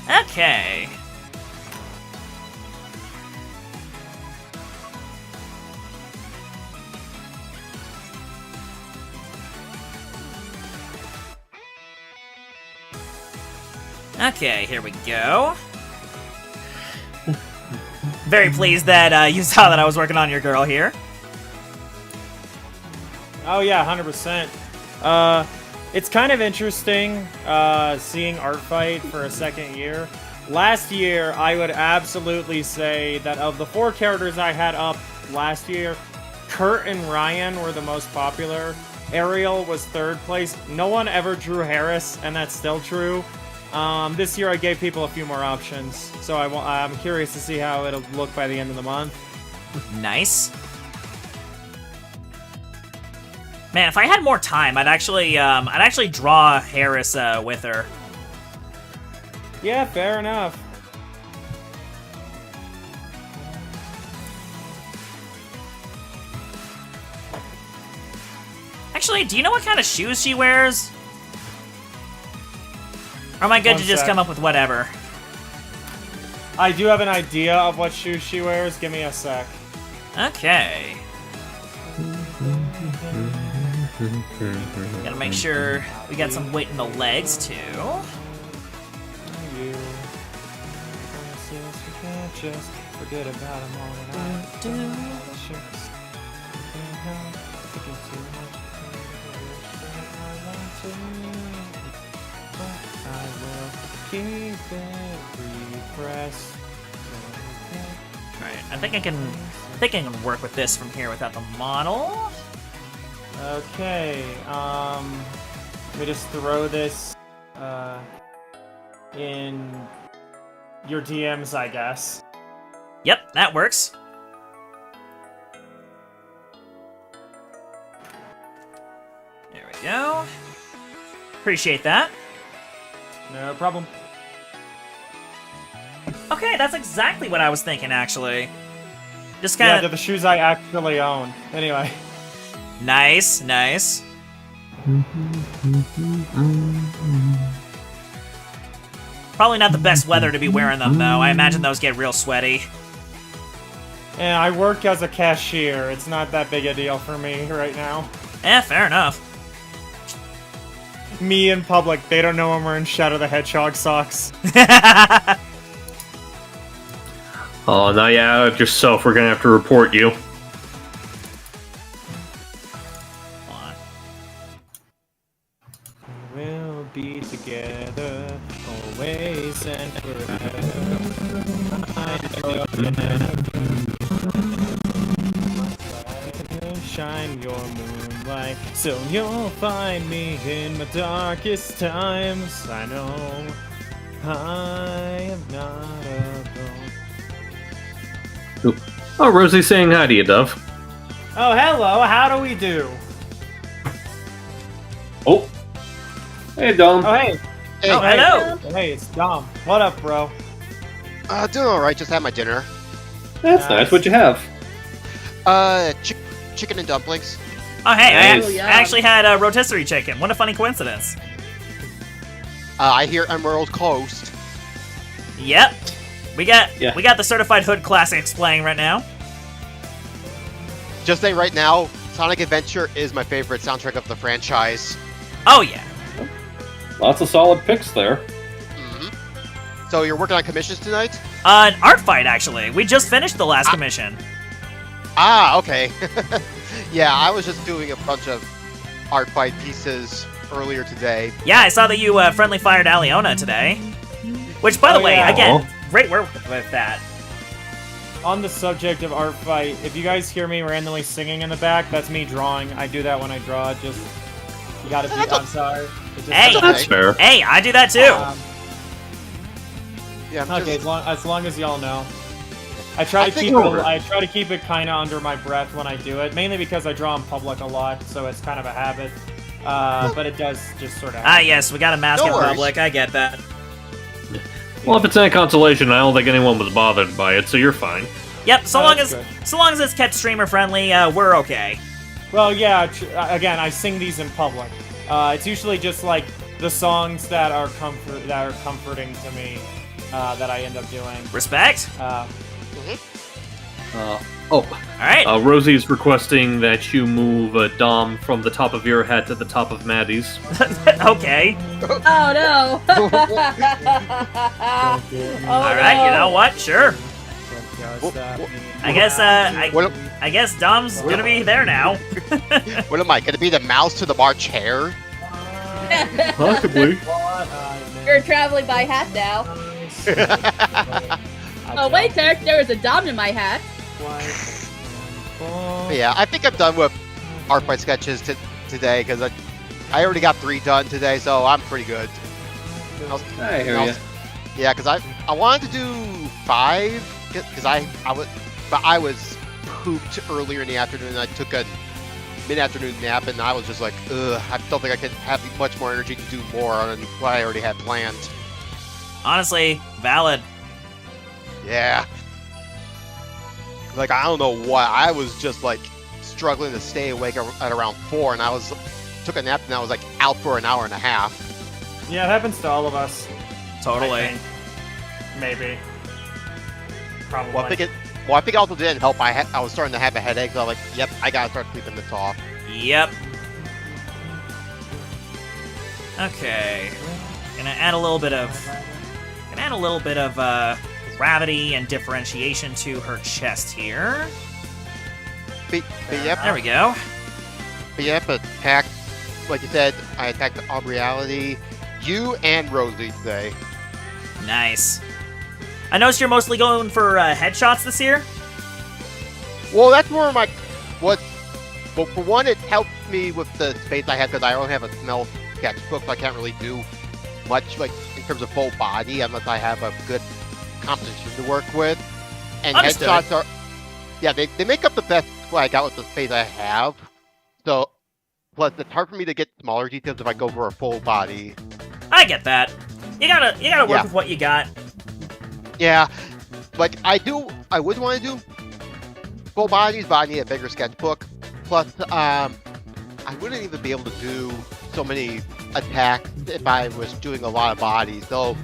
Okay. Okay, here we go. Very pleased that you saw that I was working on your girl here. Oh yeah, 100%. It's kind of interesting seeing Art Fight for a second year. Last year, I would absolutely say that of the 4 characters I had up last year, Kurt and Ryan were the most popular. Ariel was 3rd place. No one ever drew Harris, and that's still true. This year I gave people a few more options, so I'm curious to see how it'll look by the end of the month. Nice. Man, if I had more time, I'd actually draw Harris with her. Yeah, fair enough. Actually, do you know what kind of shoes she wears? Or am I good One to just sec. come up with whatever? I do have an idea of what shoes she wears. Give me a sec. Okay. Gotta make sure we got some weight in the legs, too. You can't just forget about them all. I will keep it refreshed. Alright, I think I can work with this from here without the model. Okay, let me just throw this in your DMs, I guess. Yep, that works. There we go. Appreciate that. No problem. Okay, that's exactly what I was thinking, actually. Just Yeah, kind they're of the shoes I actually own. Anyway. nice, nice. Probably not the best weather to be wearing them, though. I imagine those get real sweaty. And I work as a cashier. It's not that big a deal for me right now. Fair enough. Me in public, they don't know I'm wearing Shadow the Hedgehog socks. Oh, now you out yourself. We're gonna have to report you. We'll be together, always and forever. Shine your moonlight, so you'll find me in my darkest times. I know I am not alone. Oh, Rosie's saying hi to you, Dove. Oh, hello, how do we do? Oh. Hey, Dom. Oh, hey. Hey, Oh, hello. Hey, it's Dom. What up, bro? Doing alright, just had my dinner. That's nice. What'd you have? Chicken and dumplings. Oh, hey, Nice. I actually had a rotisserie chicken. What a funny coincidence. I hear Emerald Coast. Yep. We got Yeah. the Certified Hood Classics playing right now. Just say right now, Sonic Adventure is my favorite soundtrack of the franchise. Oh, yeah. Lots of solid picks there. hmm So you're working on commissions tonight? An art fight, actually. We just finished the last commission. Ah, okay. Yeah, I was just doing a bunch of art fight pieces earlier today. Yeah, I saw that you friendly fired Aliona today. Which, by the Oh, way, yeah. again, great work with that. On the subject of art fight, if you guys hear me randomly singing in the back, that's me drawing. I do that when I draw. Just you gotta be. I'm sorry. It's just- Hey. That's fair. Hey, I do that too. Yeah, I'm Okay, just, as long as y'all know. I try to keep it kind of under my breath when I do it, mainly because I draw in public a lot, so it's kind of a habit. But it does just sort of. Ah, yes, we got a mask No in worries. public. I get that. Well, if it's any consolation, I don't think anyone was bothered by it, so you're fine. Yep, so Oh, long that's as good. so long as it's kept streamer friendly, we're okay. Well, yeah. Again, I sing these in public. It's usually just like the songs that are comforting to me that I end up doing. Respect. Oh, Alright. Rosie's requesting that you move Dom from the top of your head to the top of Maddie's. Okay. Oh no! Oh, Alright, you know what? Sure. Just that me. I guess what, I guess Dom's gonna be there now. what am I, gonna be the mouse to the March Hare? Possibly. You're traveling by hat now. Oh wait, there was a Dom in my hat. But yeah, I think I'm done with art fight sketches today, because I already got 3 done today, so I'm pretty good. I hear you. Yeah, because I wanted to do 5, because I was pooped earlier in the afternoon, and I took a mid-afternoon nap, and I was just like, ugh, I don't think I could have much more energy to do more than what I already had planned. Honestly, valid. Yeah. Like, I don't know what, I was just like struggling to stay awake at around 4, and took a nap, and I was like out for an hour and a half. Yeah, it happens to all of us. Totally. I think. Maybe. Probably. Well, I think it also didn't help. I was starting to have a headache, so I was like, yep, I gotta start sleeping this off. Yep. Okay. Gonna add a little bit of gravity and differentiation to her chest here. But yep, There we go. attacked, like you said, I attacked Aureality, you and Rosie today. Nice. I noticed you're mostly going for headshots this year. Well, that's more of my, well, for one, it helped me with the space I had, because I only have a small sketchbook, so I can't really do much, like, in terms of full body, unless I have a good composition to work with. And Understood. headshots are, yeah, they make up the best what I got with the space I have. So, plus it's hard for me to get smaller details if I go for a full body. I get that. You gotta work Yeah. with what you got. Yeah, like I would want to do full bodies, but I need a bigger sketchbook. Plus, I wouldn't even be able to do so many attacks if I was doing a lot of bodies. So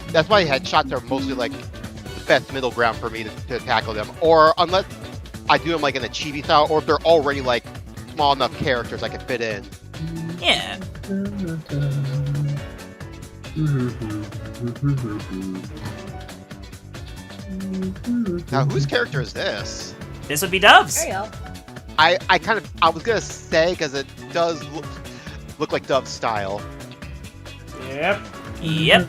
that's why headshots are mostly like the best middle ground for me to tackle them. Or unless I do them like in a chibi style, or if they're already like small enough characters I can fit in. Yeah. Now, whose character is this? This would be Dove's. There you go. I was gonna say because it does look like Dove's style. Yep. Yep.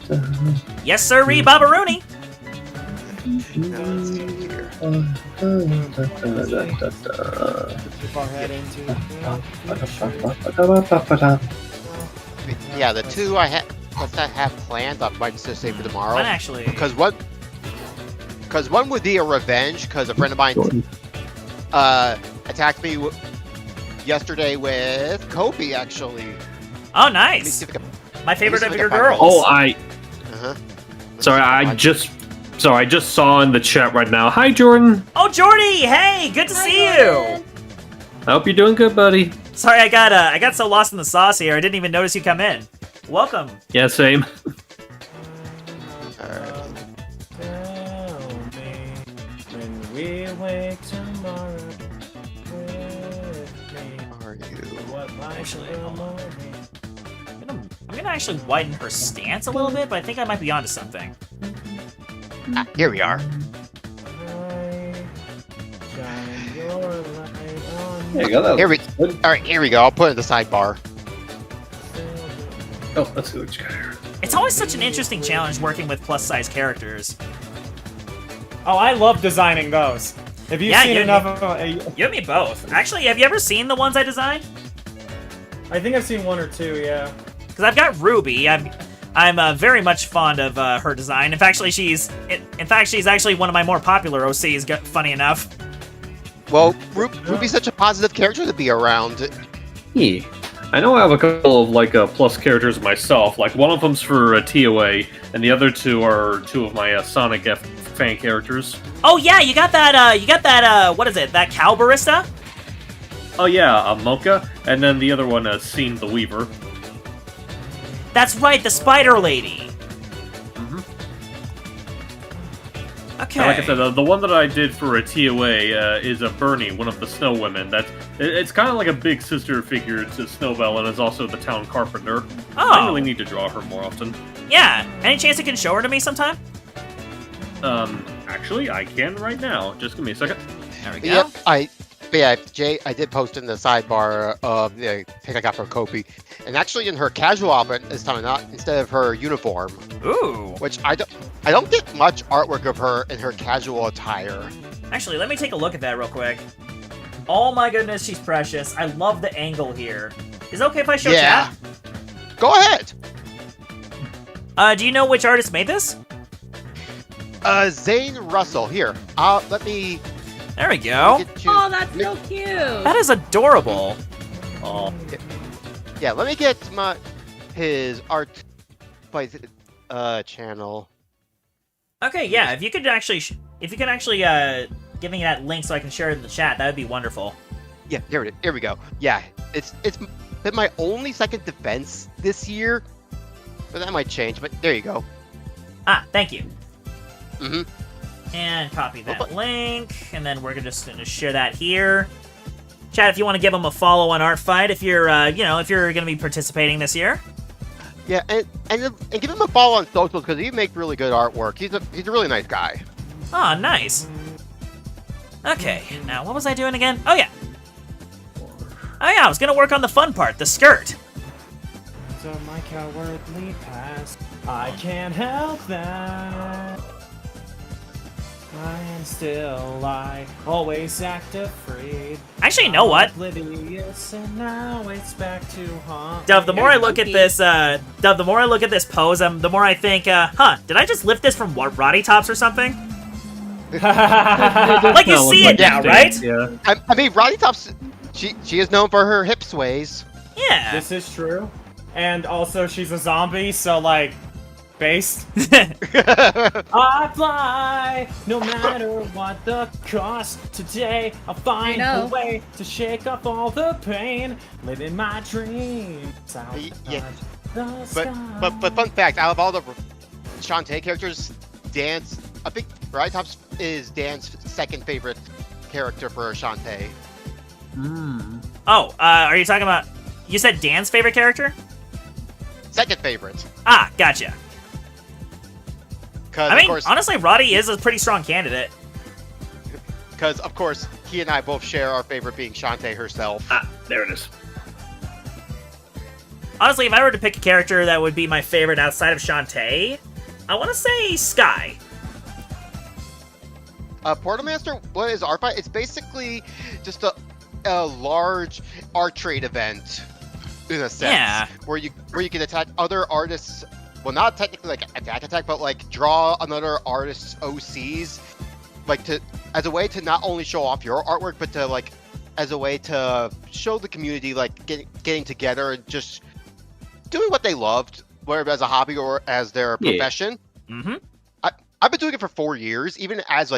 Yes, sir, Babaroonie. Let's get here. Keep our head into Yeah, the two I have planned, I might just save for tomorrow. One actually. Because one would be a revenge, because a friend of mine attacked me yesterday with Kobe, actually. Oh, Let me nice. see if I can- My favorite let of me see your if I can girls. find Oh, I just saw in the chat right now. Hi, Jordan. Oh, Jordy! Hey, good to see you. I hope you're doing good, buddy. Sorry, I got so lost in the sauce here. I didn't even notice you come in. Welcome. Yeah, same. Tell me when we wake tomorrow with me. Are you? What might Actually, feel hold on. lonely. I'm gonna actually widen her stance a little bit, but I think I might be onto something. Ah, here we are. Shine your light on There you go. That Here we. good. All right, here we go. I'll put it in the sidebar. Oh, let's see what you got here. It's always such an interesting challenge working with plus-size characters. Oh, I love designing those. If you've Yeah, seen you- enough of You and me both. Actually, have you ever seen the ones I designed? I think I've seen one or two, yeah. Because I've got Ruby. I'm very much fond of her design. In fact, she's actually one of my more popular OCs. Funny enough. Well, Ruby's such a positive character to be around. Yeah. I know I have a couple of plus characters myself. Like one of them's for TOA, and the other two are two of my Sonic F fan characters. Oh yeah, you got that. What is it? That cow barista? Oh yeah, Mocha, and then the other one, Scene the Weaver. That's right, the spider lady. Mhm. Okay. And like I said, the one that I did for a TOA is a Bernie, one of the Snow Women. It's kind of like a big sister figure to Snowbell, and is also the town carpenter. I Oh, really need to draw her more often. yeah. Any chance you can show her to me sometime? Actually, I can right now. Just give me a second. There we go. Yep, Jay, I did post in the sidebar of the pic I got from Kobe, and actually in her casual outfit this time, not instead of her uniform, Ooh. which I don't get much artwork of her in her casual attire. Actually, let me take a look at that real quick. Oh my goodness, she's precious. I love the angle here. Is it okay if I show Yeah. chat? Go ahead. Do you know which artist made this? Zane Russell. Here, let me There we go. get you. Oh, that's so cute. That is adorable. Oh, Yeah, let me get his art channel. Okay, yeah. If you could actually, give me that link so I can share it in the chat, that would be wonderful. Yeah, here we go. Yeah, it's been my only second defense this year, but that might change. But there you go. Ah, thank you. Mhm. And copy that link, and then we're just gonna share that here. Chat, if you want to give him a follow on Artfight, if you're, if you're gonna be participating this year. Yeah, and give him a follow on socials because he makes really good artwork. He's a really nice guy. Ah, nice. Okay, now what was I doing again? Oh yeah. Oh yeah, I was gonna work on the fun part, the skirt. So my cowardly past, I can't help that. I am still always act afraid. Actually, you know what? Oblivious, and now it's back to haunt. Dove, the more I You're look at funky. this, Dove, the more I look at this pose, the more I think, did I just lift this from what, Roddy Tops or something? Like you see it now, right? Yeah. I mean, Roddy Tops, she is known for her hip sways. Yeah. This is true. And also, she's a zombie, so, like, based. I fly, no matter what the cost. Today I'll find I a know. way to shake off all the pain, living my dreams. Yeah. The But fun fact, out of all the Shantae characters, Dan's, I think Raitops is Dan's second favorite character for Shantae. Oh, are you talking about? You said Dan's favorite character? Second favorite. Ah, gotcha. Because I mean, of course, honestly, Roddy is a pretty strong candidate. he and I both share our favorite being Shantae herself. Ah, there it is. Honestly, if I were to pick a character that would be my favorite outside of Shantae, I want to say Sky. Portal Master, what is art fight? It's basically just a large art trade event, in a sense. Yeah. Where you can attack other artists. Well, not technically like attack, but like draw another artist's OCs, like as a way to not only show off your artwork, but to like as a way to show the community like getting together and just doing what they loved, whether as a hobby or as their profession. Mm-hmm. I've been doing it for 4 years, even as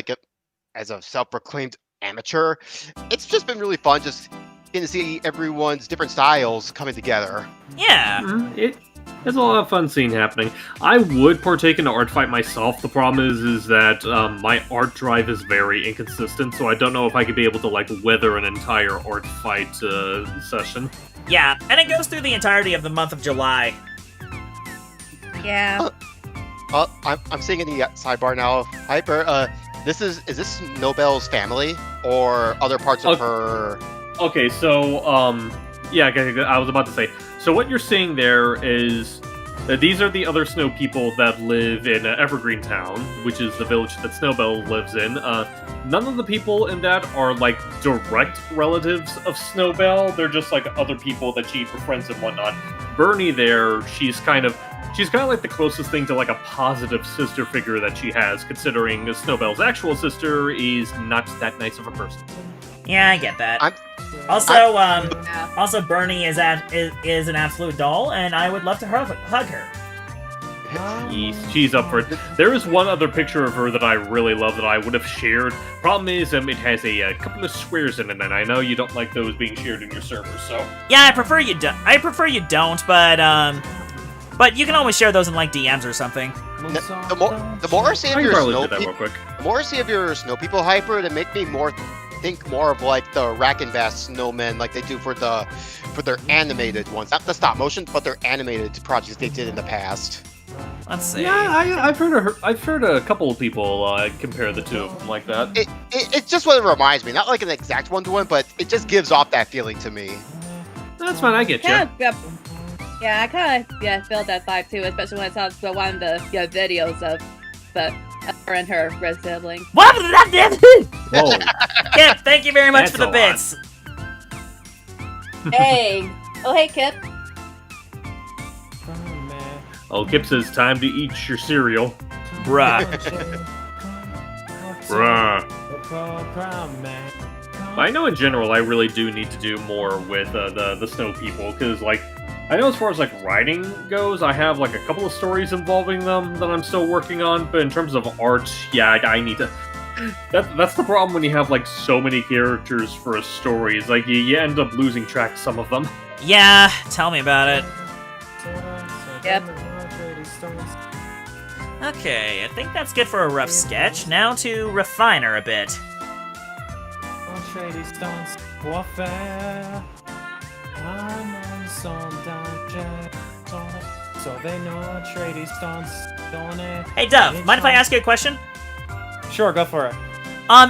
as a self-proclaimed amateur. It's just been really fun just getting to see everyone's different styles coming together. Yeah. It's a lot of fun seeing happening. I would partake in an art fight myself. The problem is that my art drive is very inconsistent, so I don't know if I could be able to like weather an entire art fight session. Yeah, and it goes through the entirety of the month of July. Yeah. I'm seeing in the sidebar now. Hyper, is this Nobel's family or other parts of her? Okay, so yeah, I was about to say. So what you're seeing there is that these are the other snow people that live in Evergreen Town, which is the village that Snowbell lives in. None of the people in that are like direct relatives of Snowbell. They're just like other people that she befriends and whatnot. Bernie there, she's kind of like the closest thing to like a positive sister figure that she has, considering Snowbell's actual sister is not that nice of a person. Yeah, I get that. Also, Bernie is an absolute doll, and I would love to hug her. She's up for it. There is one other picture of her that I really love that I would have shared. Problem is, it has a couple of squares in it, and I know you don't like those being shared in your server. So Yeah, I prefer you don't, but you can always share those in like DMs or something. The more I see of I can your probably snow do that real people, quick. the more I see of your snow people hyper, to make me think more of like the Rack and Bass snowmen, like they do for their animated ones, not the stop motion, but their animated projects they did in the past. Let's see. Yeah, I've heard a couple of people compare the two of them like that. It's just what it reminds me, not like an exact one-to-one, but it just gives off that feeling to me. That's fine, I get you. Yeah, I kind of felt that vibe too, especially when I saw one of the videos of her and her red sibling. What? Whoa. Kip, thank you very much That's for the a bits. Hey. Oh, hey, Kip. Oh, Kip says time to eat your cereal. Bruh. But I know in general I really do need to do more with the snow people, because like I know as far as like writing goes, I have like a couple of stories involving them that I'm still working on, but in terms of art, yeah, I need to. That's the problem when you have like so many characters for a story. It's like you end up losing track of some of them. Yeah, tell me about it. Yep. Okay, I think that's good for a rough sketch. Now to refine her a bit. Hey Dove, mind if I ask you a question? Sure, go for it.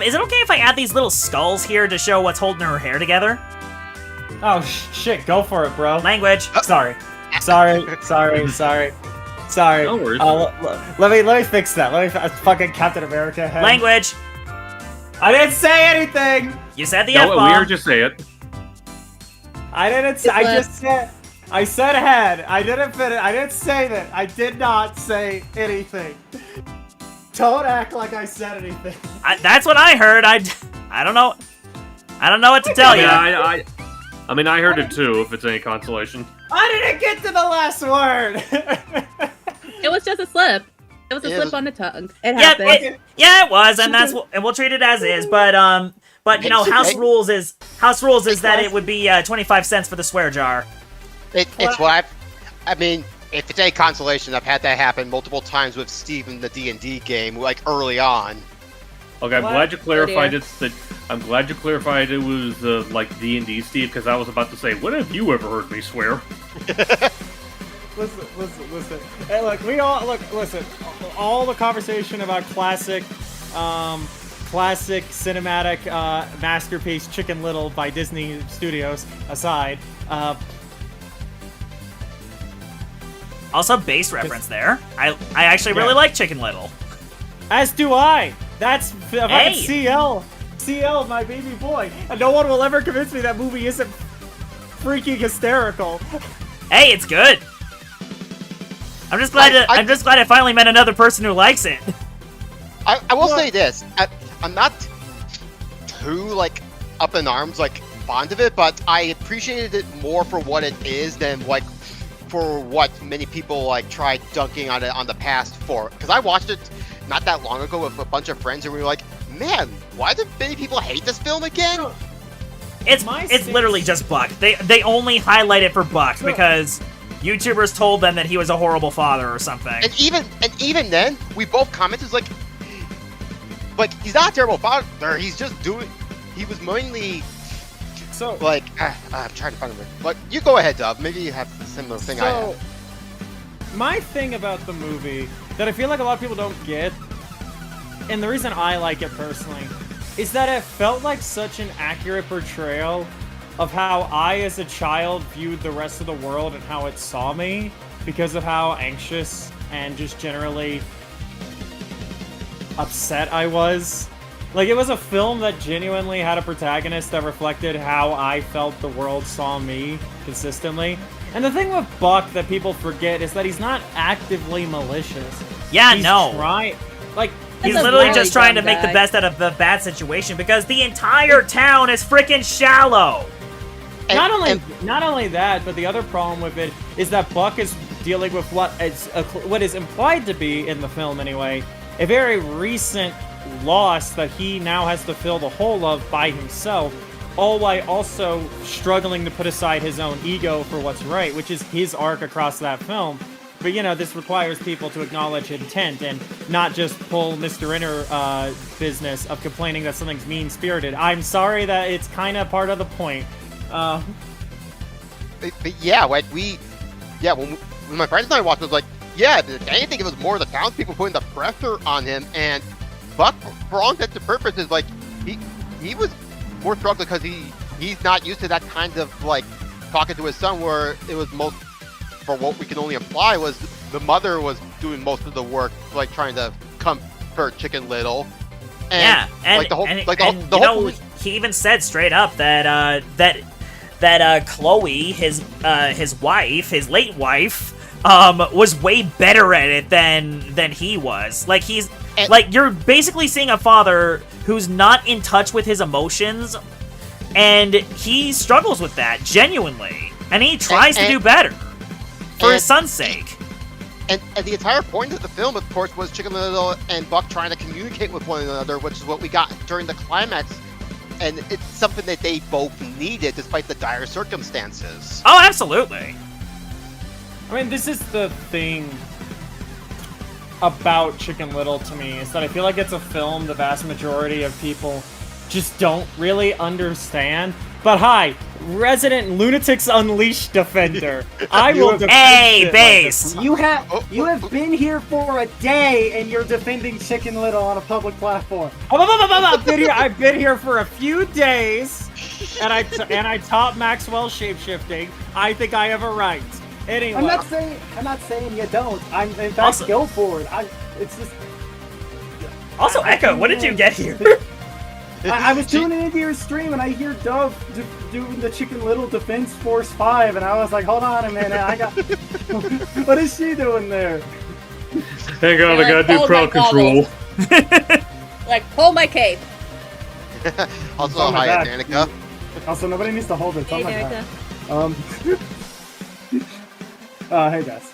Is it okay if I add these little skulls here to show what's holding her hair together? Oh shit, go for it, bro. Language. Sorry. No worries. Let me fix that. Let me fucking Captain America head. Language. I didn't say anything. You said the No, F-bomb. we heard you say it. I didn't. I said head. I didn't finish. I didn't say that. I did not say anything. Don't act like I said anything. That's what I heard. I don't know. I don't know what to tell you. Yeah, I mean, I heard it too. If it's any consolation. I didn't get to the last word. It was just a slip. It was a Yeah, slip on the tongue. It Yeah, happened. it was, and and we'll treat it as is. But you know, house rules is that it would be 25 cents for the swear jar. It's what I mean, if it's any consolation, I've had that happen multiple times with Steve in the D&D game, like early on. Okay, I'm What? glad you clarified dear. I'm glad you clarified it was like D&D, Steve, because I was about to say, when have you ever heard me swear? Listen. Hey, look, listen. All the conversation about classic cinematic masterpiece Chicken Little by Disney Studios aside, Also, base reference there. I actually really like Chicken Little. as do I. That's Hey. CL, my baby boy, and no one will ever convince me that movie isn't freaking hysterical. Hey, it's good. I'm just glad. I'm just glad I finally met another person who likes it. I will say this. I'm not too, like, up in arms, like, fond of it, but I appreciated it more for what it is than, like, for what many people, like, tried dunking on it on the past for. Because I watched it not that long ago with a bunch of friends, and we were like, man, why do many people hate this film again? It's literally just Buck. They only highlight it for Buck because YouTubers told them that he was a horrible father or something. And even then, we both commented like he's not a terrible father. He's just doing. He was mainly So like I'm trying to find a word. But you go ahead, Dove. Maybe you have a similar thing I have. my thing about the movie that I feel like a lot of people don't get, and the reason I like it personally, is that it felt like such an accurate portrayal of how I, as a child, viewed the rest of the world and how it saw me, because of how anxious and just generally upset I was. Like, it was a film that genuinely had a protagonist that reflected how I felt the world saw me consistently. And the thing with Buck that people forget is that he's not actively malicious. Yeah, He's no. He's That's a literally really just trying to dumb make the guy. best out of the bad situation because the entire town is freaking shallow. And- Not only that, but the other problem with it is that Buck is dealing with what is implied to be in the film anyway, a very recent loss that he now has to fill the hole of by himself, all while also struggling to put aside his own ego for what's right, which is his arc across that film. But, you know, this requires people to acknowledge intent and not just pull Mr. Inner business of complaining that something's mean-spirited. I'm sorry that it's kind of part of the point. But yeah, when my friends and I watched, it was like, yeah, if anything, it was more the townspeople putting the pressure on him, and Buck, for all intents and purposes, like, he was more struggling because he's not used to that kind of, like, talking to his son, where it was most, for what we can only imply, was the mother was doing most of the work, like, trying to comfort Chicken Little. And, Yeah, and like, the whole, and, like, and, the you whole know, he even said straight up that Chloe, his wife, his late wife, was way better at it than he was. Like, like, you're basically seeing a father who's not in touch with his emotions, and he struggles with that genuinely, and he tries to do better for his son's sake. And the entire point of the film, of course, was Chicken Little and Buck trying to communicate with one another, which is what we got during the climax. And it's something that they both needed, despite the dire circumstances. Oh, absolutely. I mean, this is the thing about Chicken Little to me, is that I feel like it's a film the vast majority of people just don't really understand. But hi, resident Lunatics Unleashed defender. I will defend Hey, shit like base! this. You have been here for a day and you're defending Chicken Little on a public platform. I've been here for a few days, and I taught Maxwell shapeshifting. I think I have a right. Anyway, I'm not saying you don't. I'm in fact Also- go for it. It's just Also, Echo, what did you get here? I was tuning into your stream and I hear Dove doing the Chicken Little Defense Force 5 and I was like, hold on a minute, I got what is she doing there? Hang on, I gotta do Hold crowd my control. Like, pull my cape. Also, Oh my hi, God. Danica. Also, nobody needs to hold it. It's Hey, on my Danica. back. Hey guys.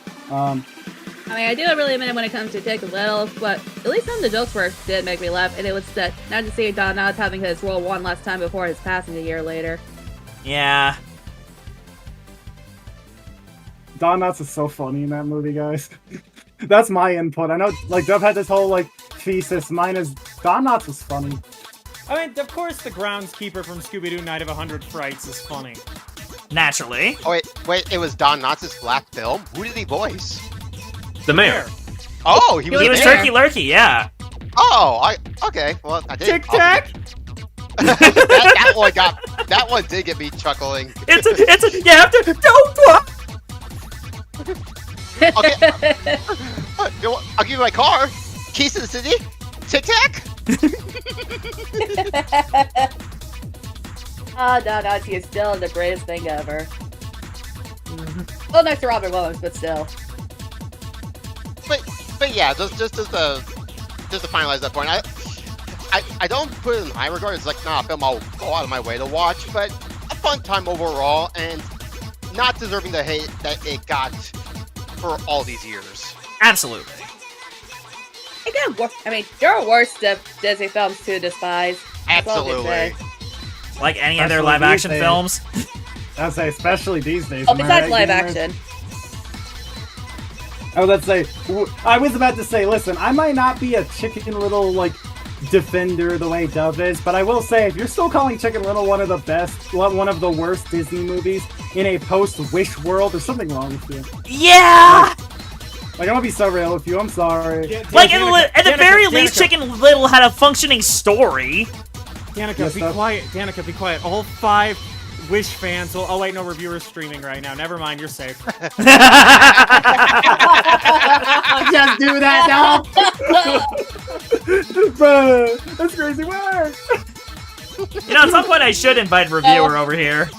I mean, I do really admit it when it comes to Chicken Little, but at least some of the jokes did make me laugh, and it was that not to see Don Knotts having his role one last time before his passing a year later. Yeah. Don Knotts is so funny in that movie, guys. That's my input. I know, like, Dove had this whole, like, thesis. Mine is Don Knotts was funny. I mean, of course, the groundskeeper from Scooby-Doo Night of 100 Frights is funny. Naturally. Oh wait, it was Don Knotts' last film? Who did he voice? The mayor. Oh, he was He was there. Turkey Lurkey, yeah. Oh, okay. Well, I did. Tic Tac. that one did get me chuckling. You have to don't walk. Okay, I'll give you my car. Keys to the city. Tic Tac. Don Knotts is still the greatest thing ever. Well, next to Robin Williams, but still. But yeah, just to finalize that point, I don't put it in high regard. It's like not a film I'll go out of my way to watch, but a fun time overall, and not deserving the hate that it got for all these years. Absolutely. I mean, there are worse Disney films to despise. That's all I can Absolutely. say. Like any other Especially live-action these days. films. I'd say, especially these days. Oh, am I besides right, live gamers? action. Oh, let's say, I was about to say, listen, I might not be a Chicken Little, like, defender the way Dove is, but I will say, if you're still calling Chicken Little one of the best, one of the worst Disney movies in a post-Wish world, there's something wrong with you. Yeah! Like, I'm gonna be so real with you, I'm sorry. Like, at the very least, Chicken Little had a functioning story. Danica, Yes, be Dove? quiet. Danica, be quiet. All 5 Wish fans will. Oh wait, no, reviewers streaming right now. Never mind, you're safe. Just do that, Dove! Bro, that's crazy work! You know, at some point I should invite a reviewer over here.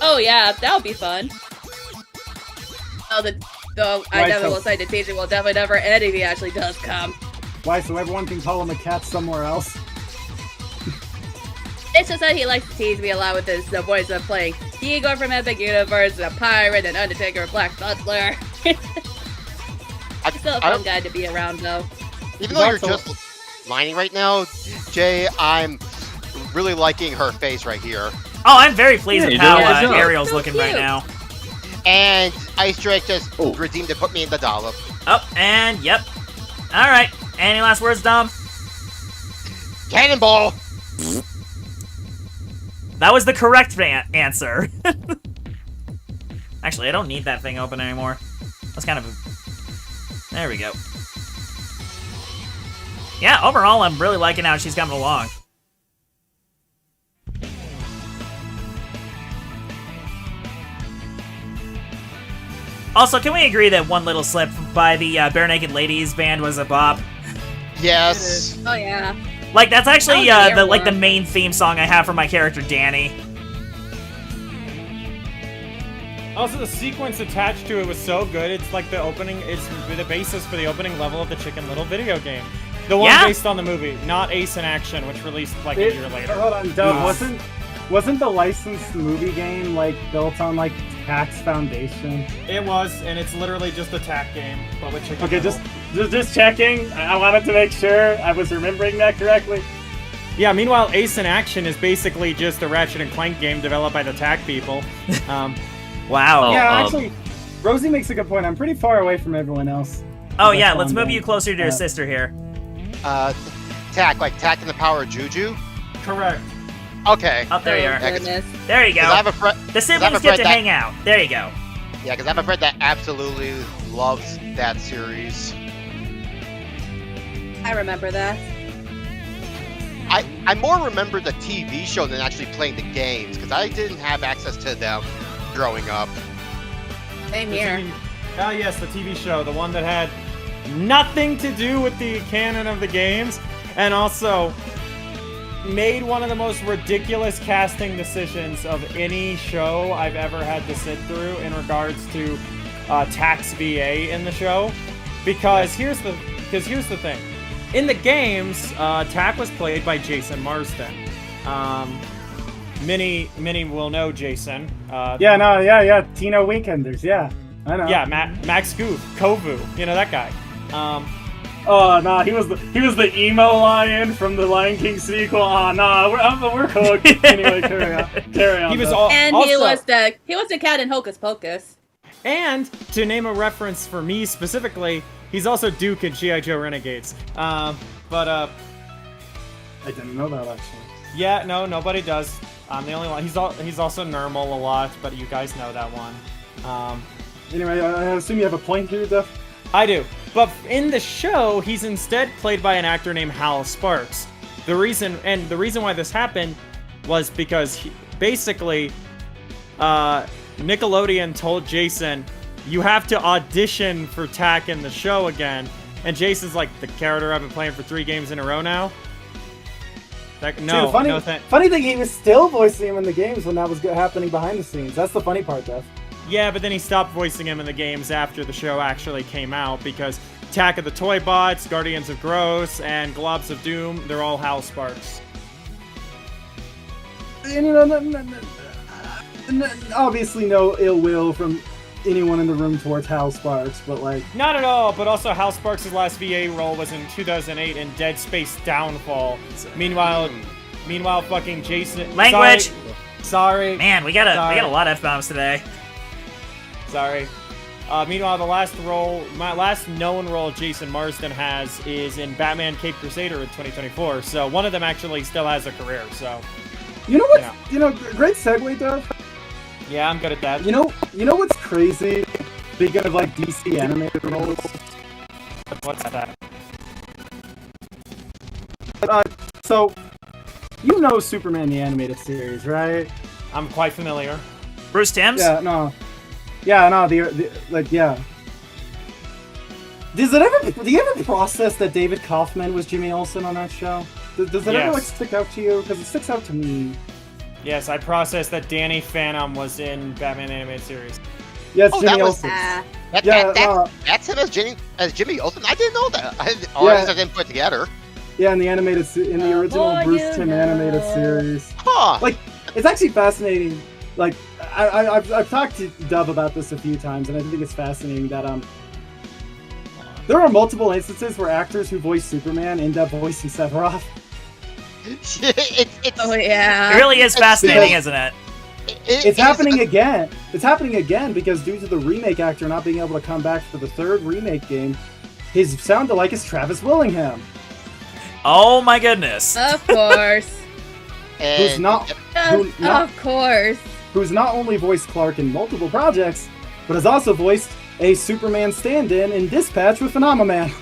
Oh yeah, that would be fun. Oh, I Right, definitely so- will say the teaser will definitely never end if he actually does come. Why, so everyone can call him a cat somewhere else? It's just that he likes to tease me a lot with the voice of playing Igor from Epic Universe, and a pirate, and Undertaker, and Black Butler. He's still a fun guy to be around, though. Even though you're Also- just lining right now, Jay, I'm really liking her face right here. Oh, I'm very pleased Yeah, with you how did a good job. Ariel's So looking right cute. now. And Ice Drake just Oh. redeemed to put me in the dollop. Oh, and yep. Alright. Any last words, Dom? Cannonball! That was the correct answer. Actually, I don't need that thing open anymore. That's kind of... There we go. Yeah, overall, I'm really liking how she's coming along. Also, can we agree that One Little Slip by the Bare Naked Ladies band was a bop? Yes. Oh yeah. Like, that's actually That was an the earworm. main theme song I have for my character, Danny. Also, the sequence attached to it was so good. It's like the opening. It's the basis for the opening level of the Chicken Little video game. The one Yeah? based on the movie, not Ace in Action, which released like a year later. Hold on, Dove, Yes. wasn't the licensed movie game, like, built on, like, Tax Foundation? It was, and it's literally just a tack game, but with Chicken Okay, Little. just checking. I wanted to make sure I was remembering that correctly. Yeah, meanwhile, Ace in Action is basically just a Ratchet and Clank game developed by the Tack people. Wow. Oh, Yeah, actually, Rosie makes a good point. I'm pretty far away from everyone else. Oh, That's yeah, on let's move them. you closer to your sister here. Tack, like Tack and the Power of Juju? Correct. Okay. Oh, there you Oh, are. goodness. There you go. 'Cause I have a friend. The siblings get to hang out. There you go. Yeah, because I have a friend that absolutely loves that series. I remember that. I more remember the TV show than actually playing the games, because I didn't have access to them growing up. Same here. Oh yes, the TV show, the one that had nothing to do with the canon of the games, and also made one of the most ridiculous casting decisions of any show I've ever had to sit through in regards to tax VA in the show. Because here's the thing. In the games, Tack was played by Jason Marsden. Many will know Jason. Yeah, Tino Weekenders, yeah. I know. Yeah, Max Goof, Kovu, you know that guy. Oh nah, he was the emo lion from the Lion King sequel. Oh nah, we're cooked. Anyway, carry on. He was though. And also, he was the cat in Hocus Pocus. And to name a reference for me specifically, he's also Duke in G.I. Joe Renegades. I didn't know that actually. Yeah, no, nobody does. I'm the only one. He's also Nermal a lot, but you guys know that one. Anyway, I assume you have a point here, Duff. I do. But in the show, he's instead played by an actor named Hal Sparks. The reason why this happened was because basically, Nickelodeon told Jason, you have to audition for Tak in the show again. And Jason's like, the character I've been playing for 3 games in a row now? Like, no, Dude, funny thing, he was still voicing him in the games when that was happening behind the scenes. That's the funny part, Duff. Yeah, but then he stopped voicing him in the games after the show actually came out because Attack of the Toy Bots, Guardians of Gross, and Globs of Doom, they're all Hal Sparks. And you know, obviously no ill will from anyone in the room towards Hal Sparks, but like... Not at all, but also Hal Sparks' last VA role was in 2008 in Dead Space Downfall. Meanwhile, fucking Jason... Language! Sorry. Man, we got a lot of F-bombs today. Sorry. Meanwhile, my last known role Jason Marsden has is in Batman Cape Crusader in 2024. So one of them actually still has a career. So you know what? Yeah. You know, great segue, Duff. Yeah, I'm good at that. You know what's crazy? Speaking of like DC animated roles. What's that? So you know Superman the animated series, right? I'm quite familiar. Bruce Timms? Yeah, no. Yeah, no, yeah. Do you ever process that David Kaufman was Jimmy Olsen on that show? Does that ever like stick out to you? Because it sticks out to me. Yes, I processed that Danny Phantom was in Batman animated series. Yes, Jimmy Olsen. That's him as Jimmy Olsen. I didn't know that. I didn't put it together. Yeah, in the original Bruce Timm animated series. Huh. Like, it's actually fascinating. Like, I've talked to Dove about this a few times, and I think it's fascinating that there are multiple instances where actors who voice Superman end up voicing Sephiroth. Oh yeah, it really is fascinating, isn't it? It's happening again. It's happening again because due to the remake actor not being able to come back for the 3rd remake game, his sound alike is Travis Willingham. Oh my goodness! Of course. Who's not only voiced Clark in multiple projects, but has also voiced a Superman stand-in in Dispatch with Phenomenon.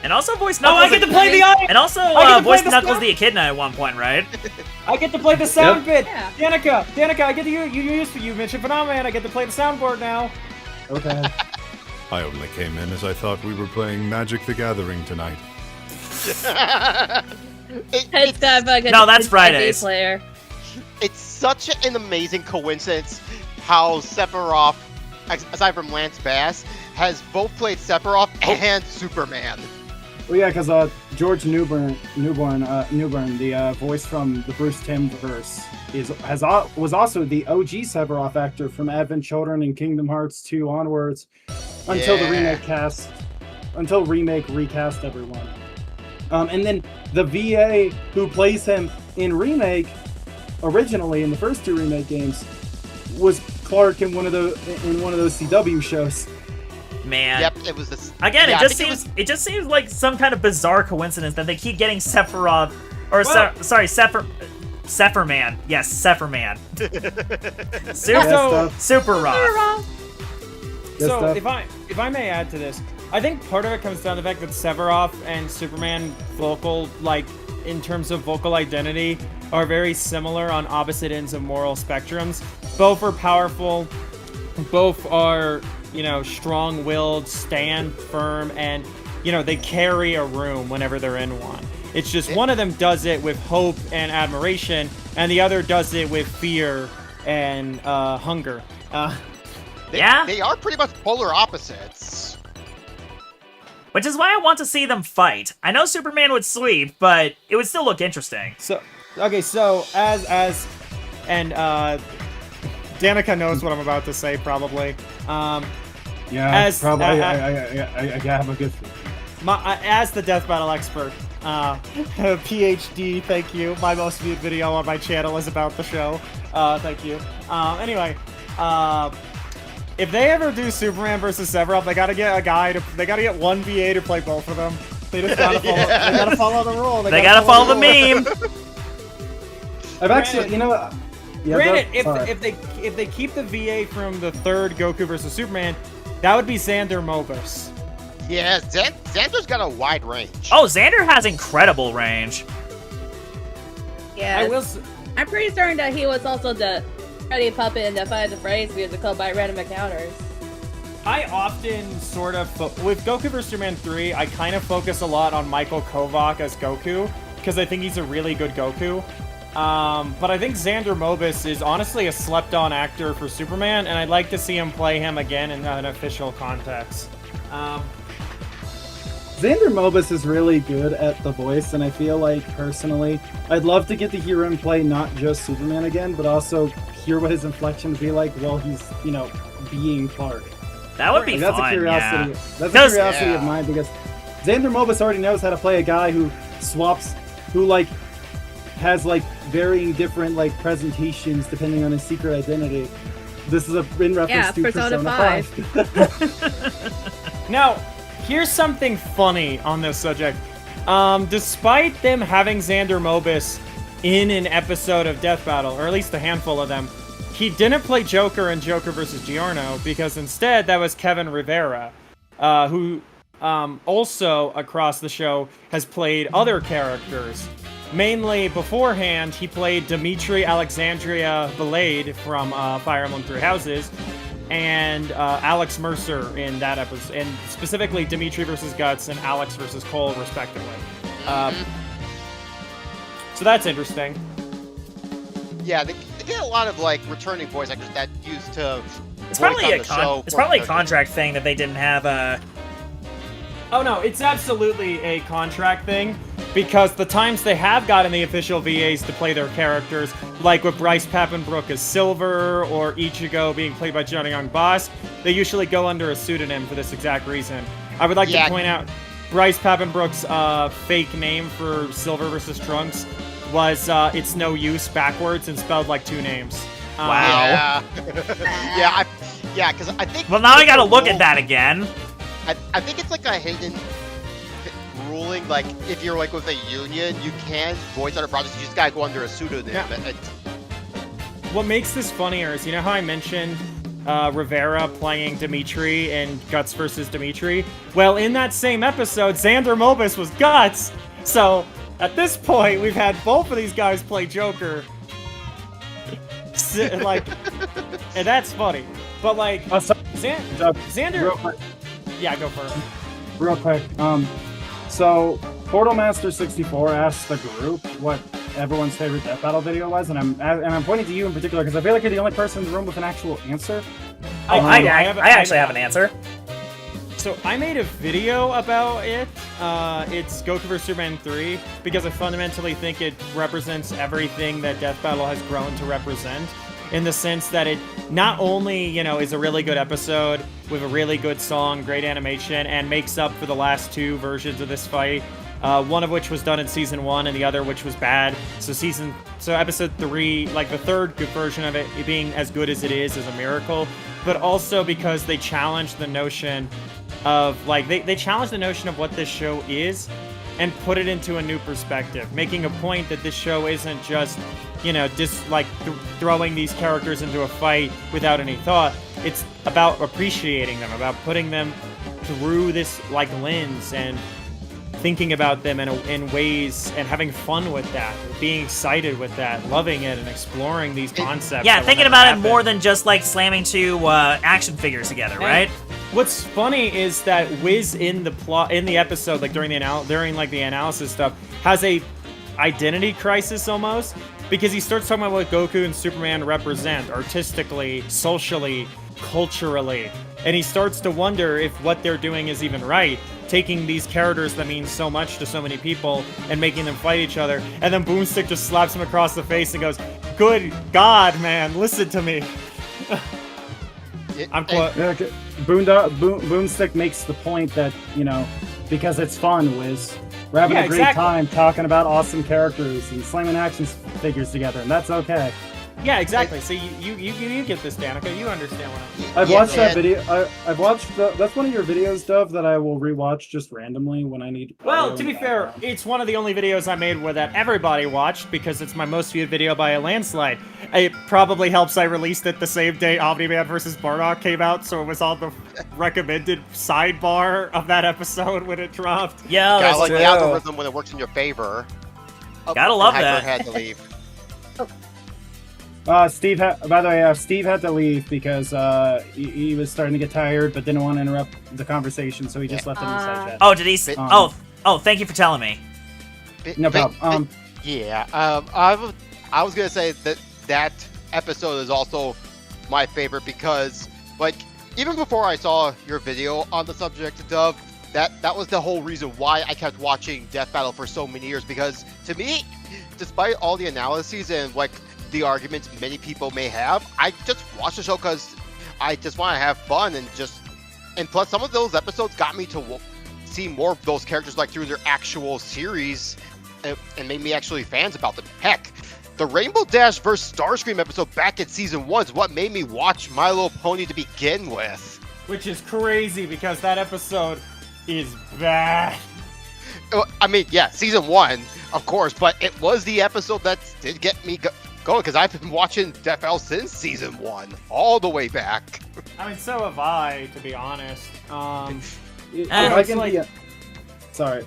And also voiced Knuckles. I get to play the audio. And also voiced Knuckles the Echidna at one point, right? I get to play the sound bit. Yeah. Danica, I get to you mentioned Phenomenon. I get to play the soundboard now. Okay. I only came in as I thought we were playing Magic the Gathering tonight. No, that's Fridays. Player. It's such an amazing coincidence how Sephiroth, aside from Lance Bass, has both played Sephiroth and Superman. Well, yeah, because George Newbern, the voice from the Bruce Timm verse, was also the OG Sephiroth actor from Advent Children and Kingdom Hearts 2 onwards, until the remake recast everyone. And then the VA who plays him in remake, originally in the first 2 remake games, was Clark in one of those CW shows. Man. Yep, it was this. Again, it just seems like some kind of bizarre coincidence that they keep getting Sephiroth, or Sephiroth. Yes, Sephiroth. Super Roth. So if I may add to this, I think part of it comes down to the fact that Sephiroth and Superman in terms of vocal identity, are very similar on opposite ends of moral spectrums. Both are powerful. Both are, strong-willed, stand firm, and, they carry a room whenever they're in one. It's just one of them does it with hope and admiration, and the other does it with fear and hunger. They are pretty much polar opposites. Which is why I want to see them fight. I know Superman would sleep, but it would still look interesting. So as Danica knows what I'm about to say, probably. Yeah, As- probably. I have a good feeling. As the death battle expert, PhD, thank you. My most viewed video on my channel is about the show. Thank you. Anyway, if they ever do Superman versus Sephiroth, they gotta get a guy they gotta get one VA to play both of them. They just gotta follow. Yeah. They gotta follow the rule. They gotta follow the meme. I've actually, you know what? Yeah, Granted, sorry. if they keep the VA from the third Goku versus Superman, that would be Xander Mobus. Yeah, Xander's got a wide range. Oh, Xander has incredible range. Yeah. I will. I'm pretty certain that he was also the Freddy puppet in the Fight the Phrase musical by Random Encounters. I often sort of with Goku vs Superman 3, I kind of focus a lot on Michael Kovac as Goku because I think he's a really good Goku. But I think Xander Mobus is honestly a slept-on actor for Superman, and I'd like to see him play him again in an official context. Xander Mobus is really good at the voice, and I feel like, personally, I'd love to get to hear him play not just Superman again, but also hear what his inflection would be like while he's, being Clark. That would be Like, that's fun, a curiosity. yeah. That's a curiosity of mine, because Xander Mobus already knows how to play a guy who has, varying different, presentations depending on his secret identity. This is in reference to Persona 5. Now, here's something funny on this subject. Despite them having Xander Mobus in an episode of Death Battle, or at least a handful of them, he didn't play Joker in Joker vs. Giorno, because instead that was Kevin Rivera, who also, across the show, has played other characters. Mainly, beforehand, he played Dimitri Alexandria Belade from Fire Emblem Three Houses, and Alex Mercer in that episode, and specifically Dimitri versus Guts and Alex versus Cole, respectively. So that's interesting. Yeah, they get a lot of returning voice actors that used to. It's probably voice on the show it's for probably a the- contract thing that they didn't have. Oh no, it's absolutely a contract thing, because the times they have gotten the official VAs to play their characters, like with Bryce Papenbrook as Silver, or Ichigo being played by Johnny Young Boss, they usually go under a pseudonym for this exact reason. I would like to point out, Bryce Papenbrook's fake name for Silver versus Trunks was It's No Use backwards and spelled like two names. Wow. Yeah, because I think. Well, now I gotta look at that again. I think it's a hidden ruling. If you're with a union, you can voice other projects. You just gotta go under a pseudonym. Yeah. What makes this funnier is, how I mentioned Rivera playing Dimitri in Guts versus Dimitri? Well, in that same episode, Xander Mobus was Guts. So, at this point, we've had both of these guys play Joker. And that's funny. But, Xander... Real quick. Yeah, go for it. Real quick. So Portal Master 64 asked the group what everyone's favorite Death Battle video was, and I'm pointing to you in particular because I feel like you're the only person in the room with an actual answer. I actually have an answer. So I made a video about it. It's Goku vs Superman 3 because I fundamentally think it represents everything that Death Battle has grown to represent. In the sense that it not only, is a really good episode with a really good song, great animation, and makes up for the last two versions of this fight, one of which was done in Season 1 and the other which was bad. So Episode 3, the third good version of it being as good as it is a miracle, but also because they challenged the notion of, they challenged the notion of what this show is and put it into a new perspective, making a point that this show isn't just throwing these characters into a fight without any thought. It's about appreciating them, about putting them through this lens and thinking about them in ways and having fun with that, being excited with that, loving it, and exploring these concepts. Yeah, thinking about it more than just slamming two action figures together, right? What's funny is that Wiz in the episode, during the analysis stuff, has a identity crisis almost. Because he starts talking about what Goku and Superman represent artistically, socially, culturally. And he starts to wonder if what they're doing is even right. Taking these characters that mean so much to so many people and making them fight each other. And then Boomstick just slaps him across the face and goes, "Good God, man, listen to me." Boomstick makes the point that, because it's fun, Wiz. We're having a great time talking about awesome characters and slamming action figures together, and that's okay. Yeah, exactly. So you get this, Danica. You understand what I'm. I've watched that video. I've watched that's one of your videos, Dove, that I will rewatch just randomly when I need. Well, to be fair, it's one of the only videos I made where that everybody watched because it's my most viewed video by a landslide. It probably helps I released it the same day Omni-Man vs. Bardock came out, so it was on the recommended sidebar of that episode when it dropped. Yeah, I like the algorithm when it works in your favor. Gotta love Hyper that. had to leave. Steve, by the way, Steve had to leave because he was starting to get tired, but didn't want to interrupt the conversation, so he just left it in the side chat. Oh, did he? Oh, thank you for telling me. No problem. I was gonna say that episode is also my favorite because, like, even before I saw your video on the subject, Dove, that was the whole reason why I kept watching Death Battle for so many years. Because to me, despite all the analyses and like the arguments many people may have, I just watch the show because I just want to have fun and plus some of those episodes got me to see more of those characters like through their actual series and made me actually fans about them. Heck, the Rainbow Dash vs. Starscream episode back in season 1 is what made me watch My Little Pony to begin with. Which is crazy because that episode is bad. I mean, yeah, season 1, of course, but it was the episode that did get me going because I've been watching Death Battle since season 1, all the way back. I mean, so have I, to be honest. Sorry,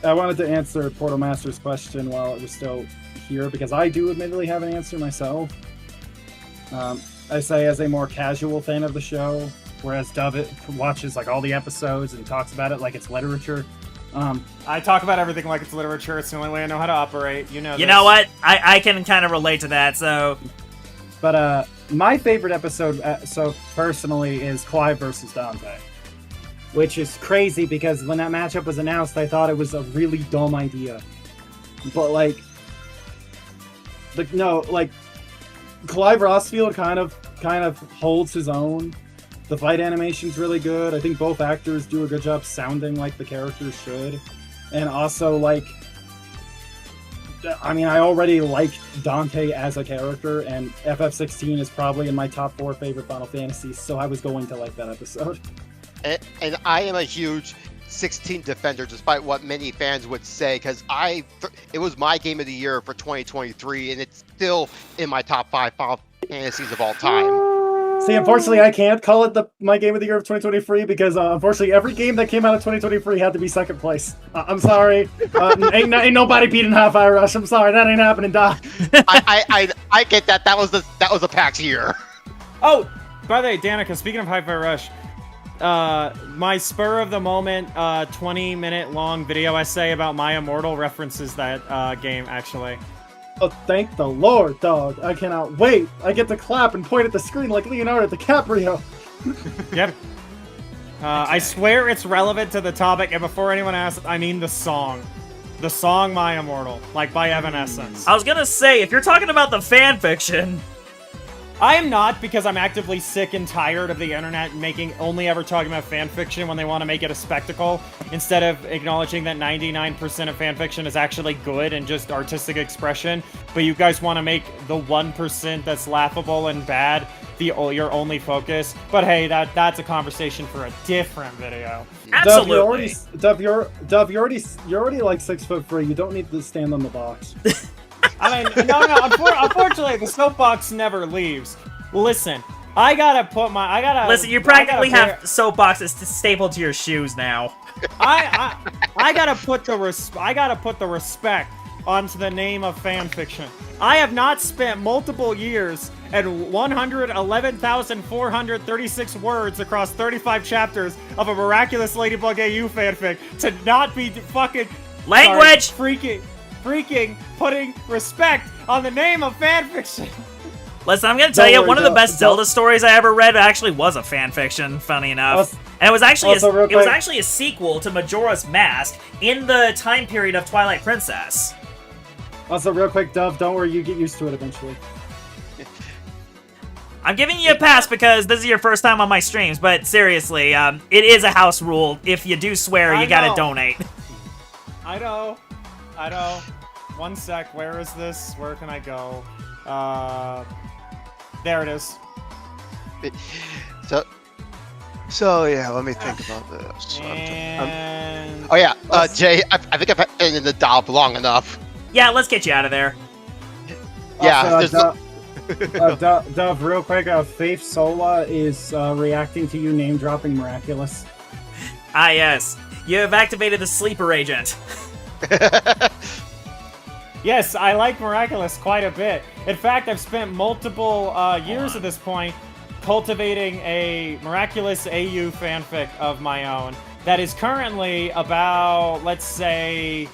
I wanted to answer Portal Master's question while it was still here because I do admittedly have an answer myself. I say as a more casual fan of the show, whereas Dove watches like all the episodes and talks about it like it's literature. I talk about everything like it's literature. It's the only way I know how to operate. You know what? I can kind of relate to that. So, but my favorite episode, so personally, is Clive versus Dante, which is crazy because when that matchup was announced, I thought it was a really dumb idea. But Clive Rossfield kind of holds his own. The fight animation's really good. I think both actors do a good job sounding like the characters should. And also, I already like Dante as a character, and FF16 is probably in my top 4 favorite Final Fantasies, so I was going to like that episode. And I am a huge 16 defender, despite what many fans would say, because it was my game of the year for 2023, and it's still in my top 5 Final Fantasies of all time. See, unfortunately, I can't call it my game of the year of 2023 because, unfortunately, every game that came out of 2023 had to be second place. I'm sorry. Ain't nobody beating Hi-Fi Rush. I'm sorry. That ain't happening, Doc. I get that. That was the PAX year. Oh, by the way, Danica, speaking of Hi-Fi Rush, my spur of the moment 20-minute long video essay about My Immortal references that game, actually. Oh, thank the Lord, dog. I cannot wait. I get to clap and point at the screen like Leonardo DiCaprio. Yep. I swear it's relevant to the topic, and before anyone asks, I mean the song. The song My Immortal, like by Evanescence. I was gonna say, if you're talking about the fanfiction... I am not, because I'm actively sick and tired of the internet only ever talking about fanfiction when they want to make it a spectacle, instead of acknowledging that 99% of fanfiction is actually good and just artistic expression, but you guys want to make the 1% that's laughable and bad your only focus. But hey, that's a conversation for a different video. Absolutely. Dove, you're already like 6'3". You don't need to stand on the box. I mean, no. Unfortunately, the soapbox never leaves. Listen, Listen, you practically have soapboxes stapled to your shoes now. I gotta put the respect onto the name of fanfiction. I have not spent multiple years and 111,436 words across 35 chapters of a Miraculous Ladybug AU fanfic to not be fucking language freaking putting respect on the name of fanfiction. Listen, I'm gonna tell you, one of the best Zelda stories I ever read actually was a fanfiction, funny enough. And it was actually a sequel to Majora's Mask in the time period of Twilight Princess. Also, real quick, Dove, don't worry, you get used to it eventually. I'm giving you a pass because this is your first time on my streams, but seriously, it is a house rule. If you do swear, you gotta donate. I know. One sec, where is this? Where can I go? There it is. So yeah, let me think about this. And... Oh yeah, Jay, I think I've been in the Dove long enough. Yeah, let's get you out of there. Yeah, Also, Dove, real quick, Faith Sola is reacting to you name dropping Miraculous. Ah, yes. You have activated the sleeper agent. Yes, I like Miraculous quite a bit. In fact, I've spent multiple years at this point cultivating a Miraculous AU fanfic of my own that is currently about, let's just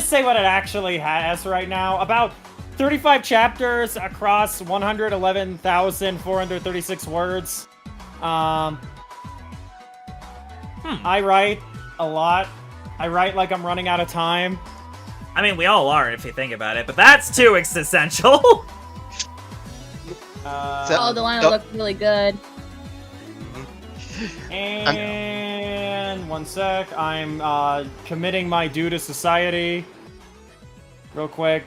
say what it actually has right now. About 35 chapters across 111,436 words. I write a lot. I write like I'm running out of time. I mean, we all are if you think about it, but that's too existential. Oh, the one that looks really good. And one sec, I'm committing my due to society. Real quick.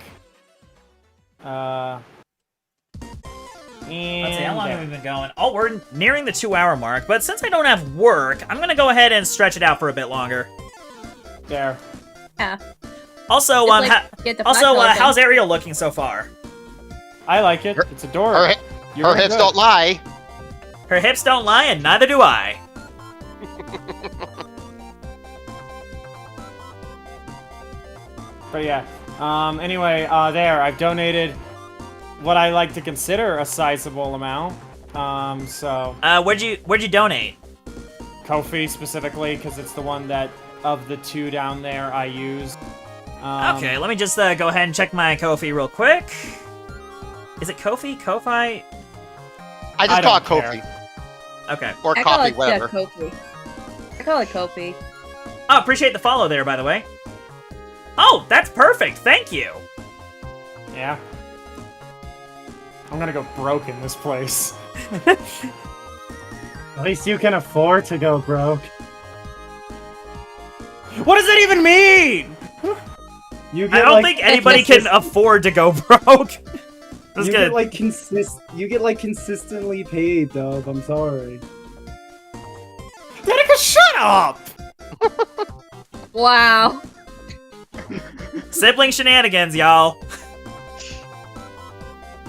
Let's see, how long have we been going? Oh, we're nearing the 2-hour mark, but since I don't have work, I'm gonna go ahead and stretch it out for a bit longer. There. Yeah. Also, Just, like, get the flash open. how's Ariel looking so far? I like it. It's adorable. Her hips don't lie. Her hips don't lie, and neither do I. But yeah. Anyway, there. I've donated what I like to consider a sizable amount. Where'd you donate? Ko-fi specifically, because it's the one that of the two down there I use. Okay, let me just go ahead and check my Ko-fi real quick. Is it Ko-fi? Ko-fi? I just call it Ko-fi. Okay. Or I call coffee, it whatever. Ko-fi. I call it Ko-fi. Oh, appreciate the follow there, by the way. Oh, that's perfect. Thank you. Yeah. I'm gonna go broke in this place. At least you can afford to go broke. What does that even mean? You I don't think anybody can afford to go broke. You get like consistently paid, Dub. I'm sorry. Danica, shut up! Wow. Sibling shenanigans, y'all.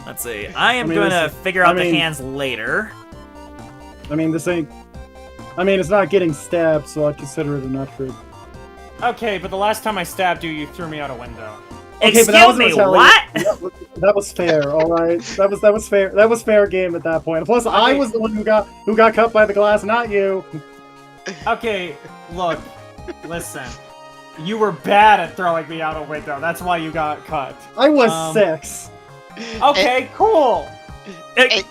Let's see. I am gonna figure out the hands later. I mean, this ain't. I mean, it's not getting stabbed, so I'd consider it an upgrade. Okay, but the last time I stabbed you, you threw me out a window. Okay, excuse me, what? That was fair, all right. That was fair. That was fair game at that point. Plus, I was the one who got cut by the glass, not you. Okay, look, listen. You were bad at throwing me out a window. That's why you got cut. I was 6. Okay, cool. Am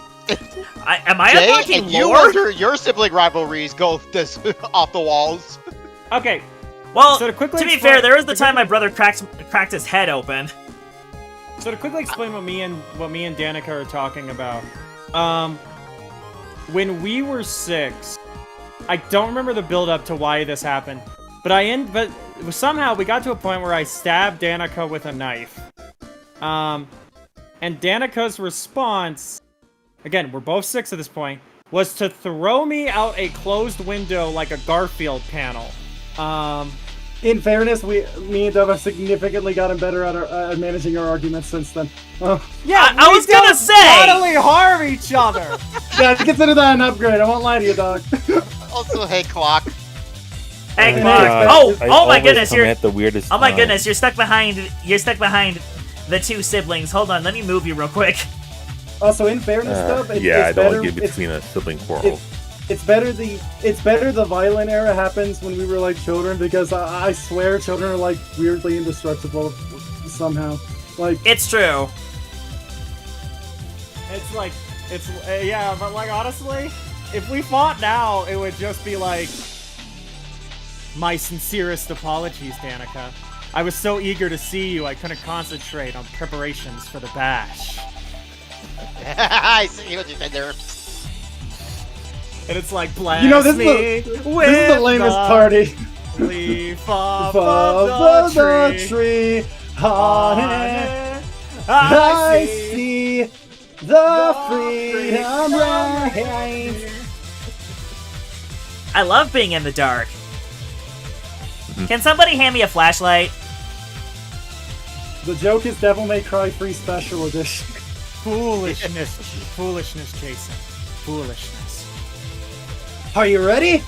I Jay, unlocking and you lore? wonder your sibling rivalries go this off the walls. Okay. Well, so to be fair, there was the time my brother cracked his head open. So to quickly explain what me and Danica are talking about, when we were 6, I don't remember the build up to why this happened, but somehow we got to a point where I stabbed Danica with a knife, and Danica's response, again, we're both 6 at this point, was to throw me out a closed window like a Garfield panel. In fairness, me and Dove have significantly gotten better at managing our arguments since then. Yeah, I was gonna say bodily harm each other. Yeah, I consider that an upgrade. I won't lie to you, dog. Also, hey, Clock. Hey, Clock. Oh my goodness, you're at the weirdest. Oh my goodness, you're stuck behind the 2 siblings. Hold on, let me move you real quick. Also, in fairness, Dove, I don't better, want to get between a sibling quarrel. It's better the violent era happens when we were like children, because I swear children are like weirdly indestructible somehow. Like, it's true. It's like, yeah, but like honestly, if we fought now, it would just be like, my sincerest apologies, Danica. I was so eager to see you, I couldn't concentrate on preparations for the bash. I see what you said there. And it's like, bless You know, this me is the with lamest the party. leaf of Above the the tree. tree, on it, I see the freedom reigns. I love being in the dark. Can somebody hand me a flashlight? The joke is Devil May Cry Free Special Edition. Foolishness. Foolishness, Jason. Foolishness. Are you ready?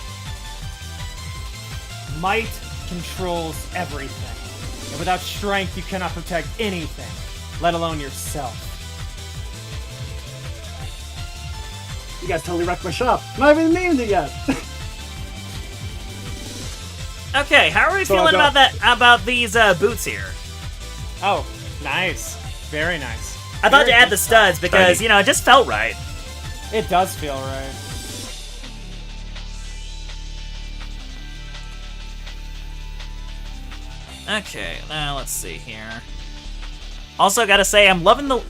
Might controls everything. And without strength, you cannot protect anything, let alone yourself. You guys totally wrecked my shop. Not even named it yet. Okay, how are we So feeling I got- about these boots here? Oh, nice. Very nice. I thought Very to add good the studs because, Shiny. you know, it just felt right. stuff. It does feel right. Okay, now let's see here. Also, gotta say, I'm loving the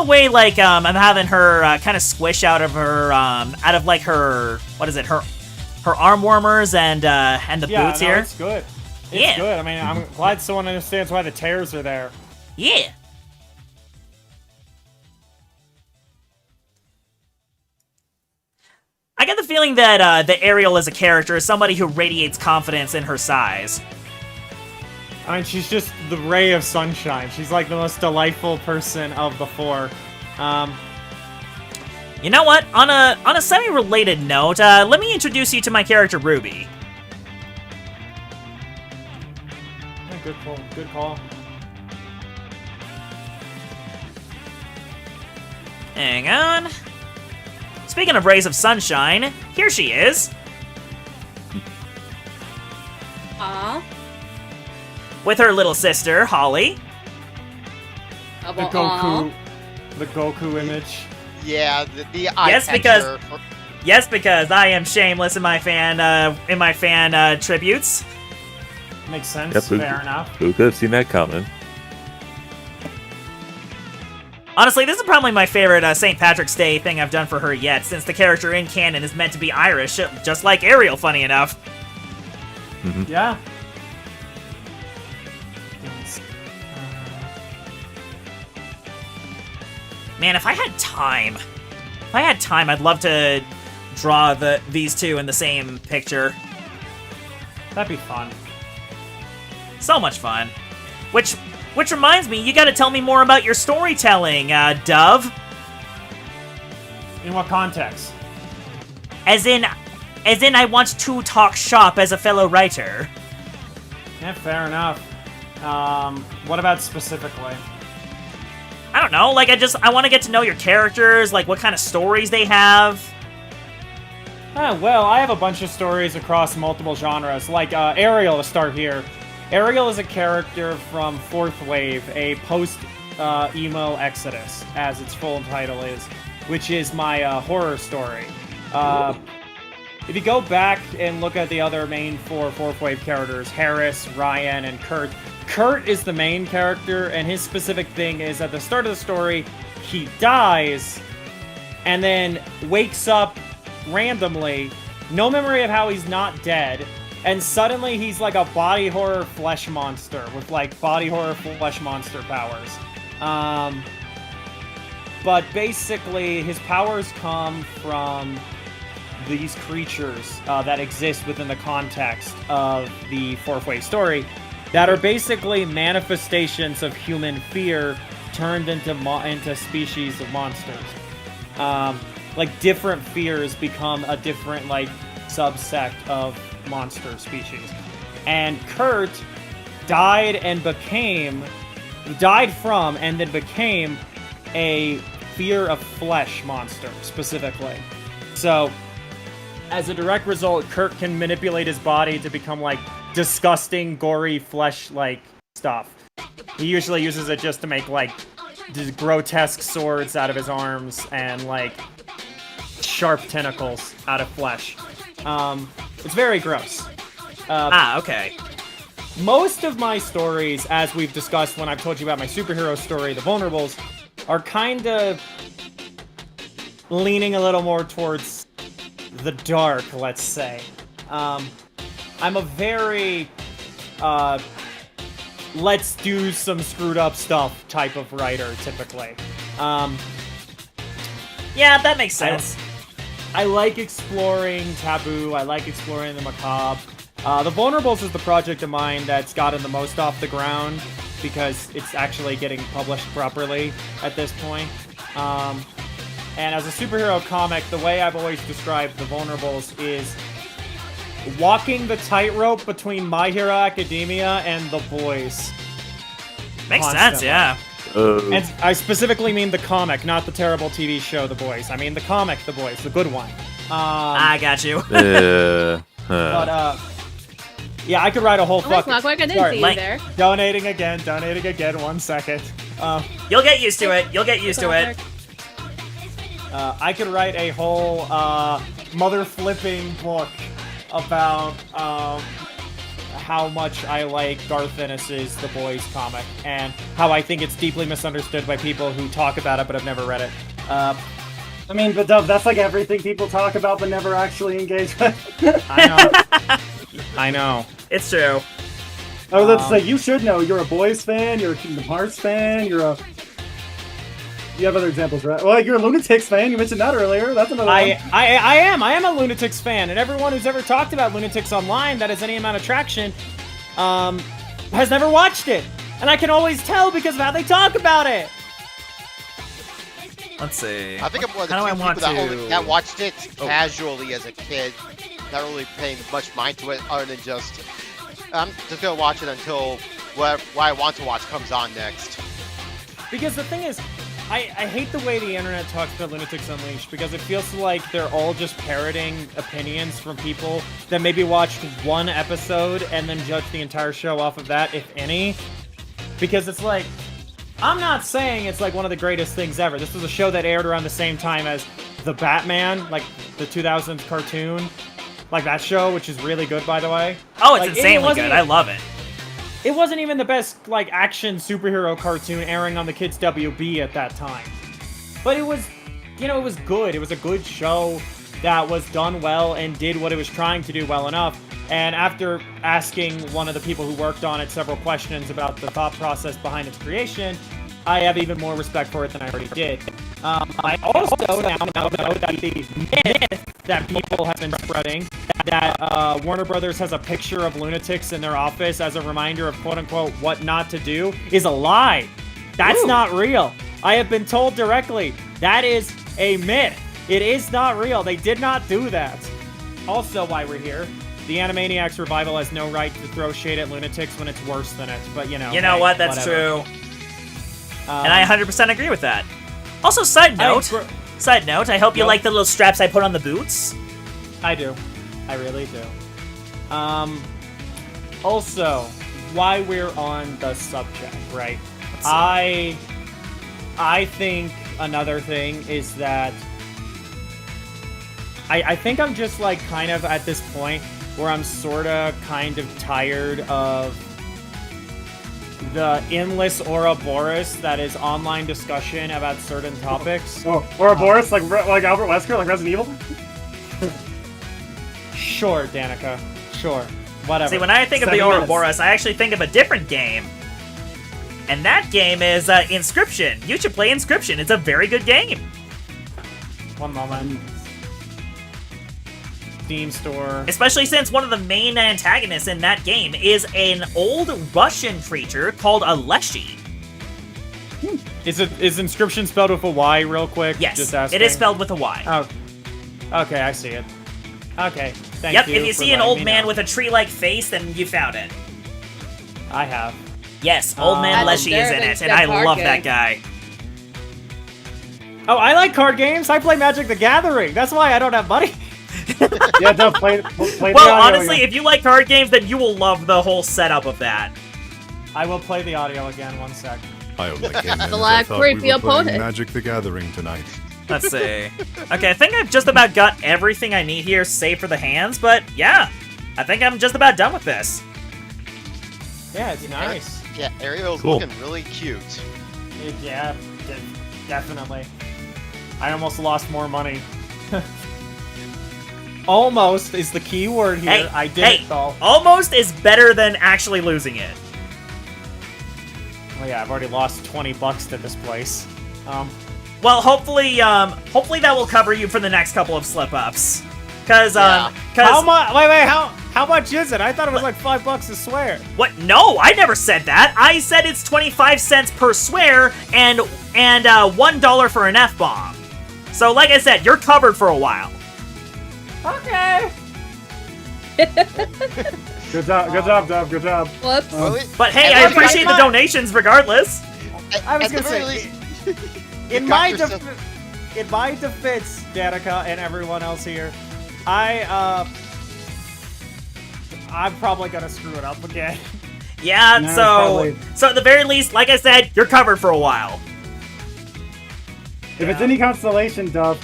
way, like, I'm having her kind of squish out of her, out of like her, what is it, her arm warmers and the Yeah, boots no, here. it's good. It's Yeah. good. I mean, I'm glad someone understands why the tears are there. Yeah. I get the feeling that the Ariel as a character is somebody who radiates confidence in her size. I mean, she's just the ray of sunshine. She's like the most delightful person of the four. You know what? On a semi-related note, let me introduce you to my character Ruby. Yeah, good call. Good call. Hang on. Speaking of rays of sunshine, here she is, Aw. with her little sister, Holly. How The about Goku. The Goku image. Yeah, the eye Yes, catcher because- for- Yes, because I am shameless in my fan tributes. Makes sense. Yep, Fair enough. Who could have seen that coming? Honestly, this is probably my favorite St. Patrick's Day thing I've done for her yet, since the character in canon is meant to be Irish, just like Ariel, funny enough. Yeah. Man, if I had time, I'd love to draw these two in the same picture. That'd be fun. So much fun. Which reminds me, you gotta tell me more about your storytelling, Dove. In what context? As in I want to talk shop as a fellow writer. Yeah, fair enough. What about specifically? I don't know, like I want to get to know your characters, like what kind of stories they have. Well, I have a bunch of stories across multiple genres. Like, Ariel to start here. Ariel is a character from Fourth Wave, a post-emo exodus, as its full title is, which is my horror story. If you go back and look at the other main four Fourth Wave characters, Harris, Ryan, and Kurt, Kurt is the main character, and his specific thing is at the start of the story, he dies, and then wakes up randomly, no memory of how he's not dead, and suddenly he's like a body horror flesh monster with like body horror flesh monster powers. But basically his powers come from these creatures that exist within the context of the Fourth Wave story that are basically manifestations of human fear turned into species of monsters. Like different fears become a different like subsect of monster species. And Kurt died from and then became a fear of flesh monster specifically. So as a direct result, Kurt can manipulate his body to become like disgusting, gory flesh like stuff. He usually uses it just to make like grotesque swords out of his arms and like sharp tentacles out of flesh. It's very gross. Okay. Most of my stories, as we've discussed when I've told you about my superhero story, The Vulnerables, are kind of leaning a little more towards the dark, let's say. I'm a very let's do some screwed up stuff type of writer, typically. Yeah, that makes sense. I like exploring taboo, I like exploring the macabre. The Vulnerables is the project of mine that's gotten the most off the ground because it's actually getting published properly at this point. And as a superhero comic, the way I've always described the Vulnerables is walking the tightrope between My Hero Academia and The Boys. Makes sense, Constantly. yeah. And I specifically mean the comic, not the terrible TV show The Boys. I mean the comic The Boys, the good one. I got you. But, yeah, I could write a whole Oh, fucking... Clockwork, I didn't Sorry, see you there. Donating again, 1 second. You'll get used to it. You'll get used to it. I could write a whole, mother-flipping book about, how much I like Garth Ennis's The Boys comic, and how I think it's deeply misunderstood by people who talk about it but have never read it. I mean, but Dove, that's like everything people talk about but never actually engage with. I know. It's true. Oh, let's say you should know. You're a Boys fan. You're a Kingdom Hearts fan. You have other examples, right? Well, you're a Lunatics fan. You mentioned that earlier. That's another one. I am a Lunatics fan, and everyone who's ever talked about Lunatics online that has any amount of traction, has never watched it. And I can always tell because of how they talk about it. Let's see. I think I'm one of the How do I few want people to- that watched it casually as a kid, not really paying much mind to it, other than just I'm just gonna watch it until what I want to watch comes on next. Because the thing is, I hate the way the internet talks about Lunatics Unleashed, because it feels like they're all just parroting opinions from people that maybe watched one episode and then judged the entire show off of that, if any. Because it's like, I'm not saying it's like one of the greatest things ever. This was a show that aired around the same time as The Batman, like the 2000s cartoon. Like that show, which is really good, by the way. Oh, it's Like, insanely good. I love it. It wasn't even the best, like, action superhero cartoon airing on the Kids WB at that time. But it was, you know, it was good. It was a good show that was done well and did what it was trying to do well enough. And after asking one of the people who worked on it several questions about the thought process behind its creation, I have even more respect for it than I already did. I also now know that the myth that people have been spreading, that Warner Brothers has a picture of Lunatics in their office as a reminder of quote-unquote what not to do, is a lie. That's not real. I have been told directly, that is a myth. It is not real. They did not do that. Also, why we're here, the Animaniacs revival has no right to throw shade at Lunatics when it's worse than it, but you know. You know hey, what? That's whatever. true. And I 100% agree with that. Also, side note, I hope you like the little straps I put on the boots. I do. I really do. Also, why we're on the subject, right? I think another thing is that I think I'm just like kind of at this point where I'm sorta kind of tired of the endless Ouroboros that is online discussion about certain topics. Or a Boris, like Albert Wesker, like Resident Evil? Sure, Danica. Sure. Whatever. See, when I think of the 7 minutes. Ouroboros, I actually think of a different game. And that game is Inscription. You should play Inscription. It's a very good game. One moment. Steam store. Especially since one of the main antagonists in that game is an old Russian creature called a Leshy. Is Inscription spelled with a Y real quick? Yes, Just asking. it is spelled with a Y. Oh. Okay, I see it. Okay, thank Yep, you. if you for see an letting old me man know. with a tree-like face, then you found it. I have. Yes, Old Man That's Leshy is in it, and I love that guy. Oh, I like card games. I play Magic the Gathering. That's why I don't have money. Yeah, don't play the Well, audio honestly, again. if you like card games, then you will love the whole setup of that. I will play the audio again. 1 sec. I only came in as The I thought creepy we were playing opponent. Magic the Gathering tonight. Let's see. Okay, I think I've just about got everything I need here, save for the hands, but yeah, I think I'm just about done with this. Yeah, it's nice. Yeah, Ariel's Cool. looking really cute. Yeah. definitely. I almost lost more money. Almost is the key word here. Hey, I did it though. Almost is better than actually losing it. Well, yeah, I've already lost $20 to this place. Well, hopefully that will cover you for the next couple of slip-ups. Cause how much? Wait, how much is it? I thought it was like $5 to swear. What? No, I never said that. I said it's 25 cents per swear and $1 for an F-bomb. So, like I said, you're covered for a while. Okay. Good job, Dub. Good job. Whoops. But hey, I appreciate the donations regardless. I was At the gonna very say, least, in you my got yourself- defense, Danica and everyone else here, I'm probably gonna screw it up again. Yeah, No, so probably. at the very least, like I said, you're covered for a while. If it's any consolation, Dub,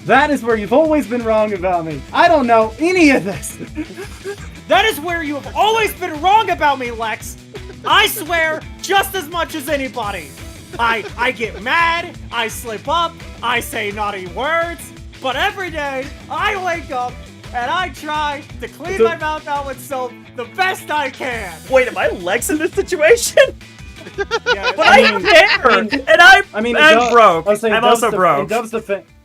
that is where you've always been wrong about me. I don't know any of this. That is where you have always been wrong about me, Lex. I swear just as much as anybody. I get mad, I slip up, I say naughty words, but every day I wake up and I try to clean my mouth out with soap the best I can. Wait, am I Lex in this situation? Yeah, But I am there, and I'm broke. I'll say I'm also broke.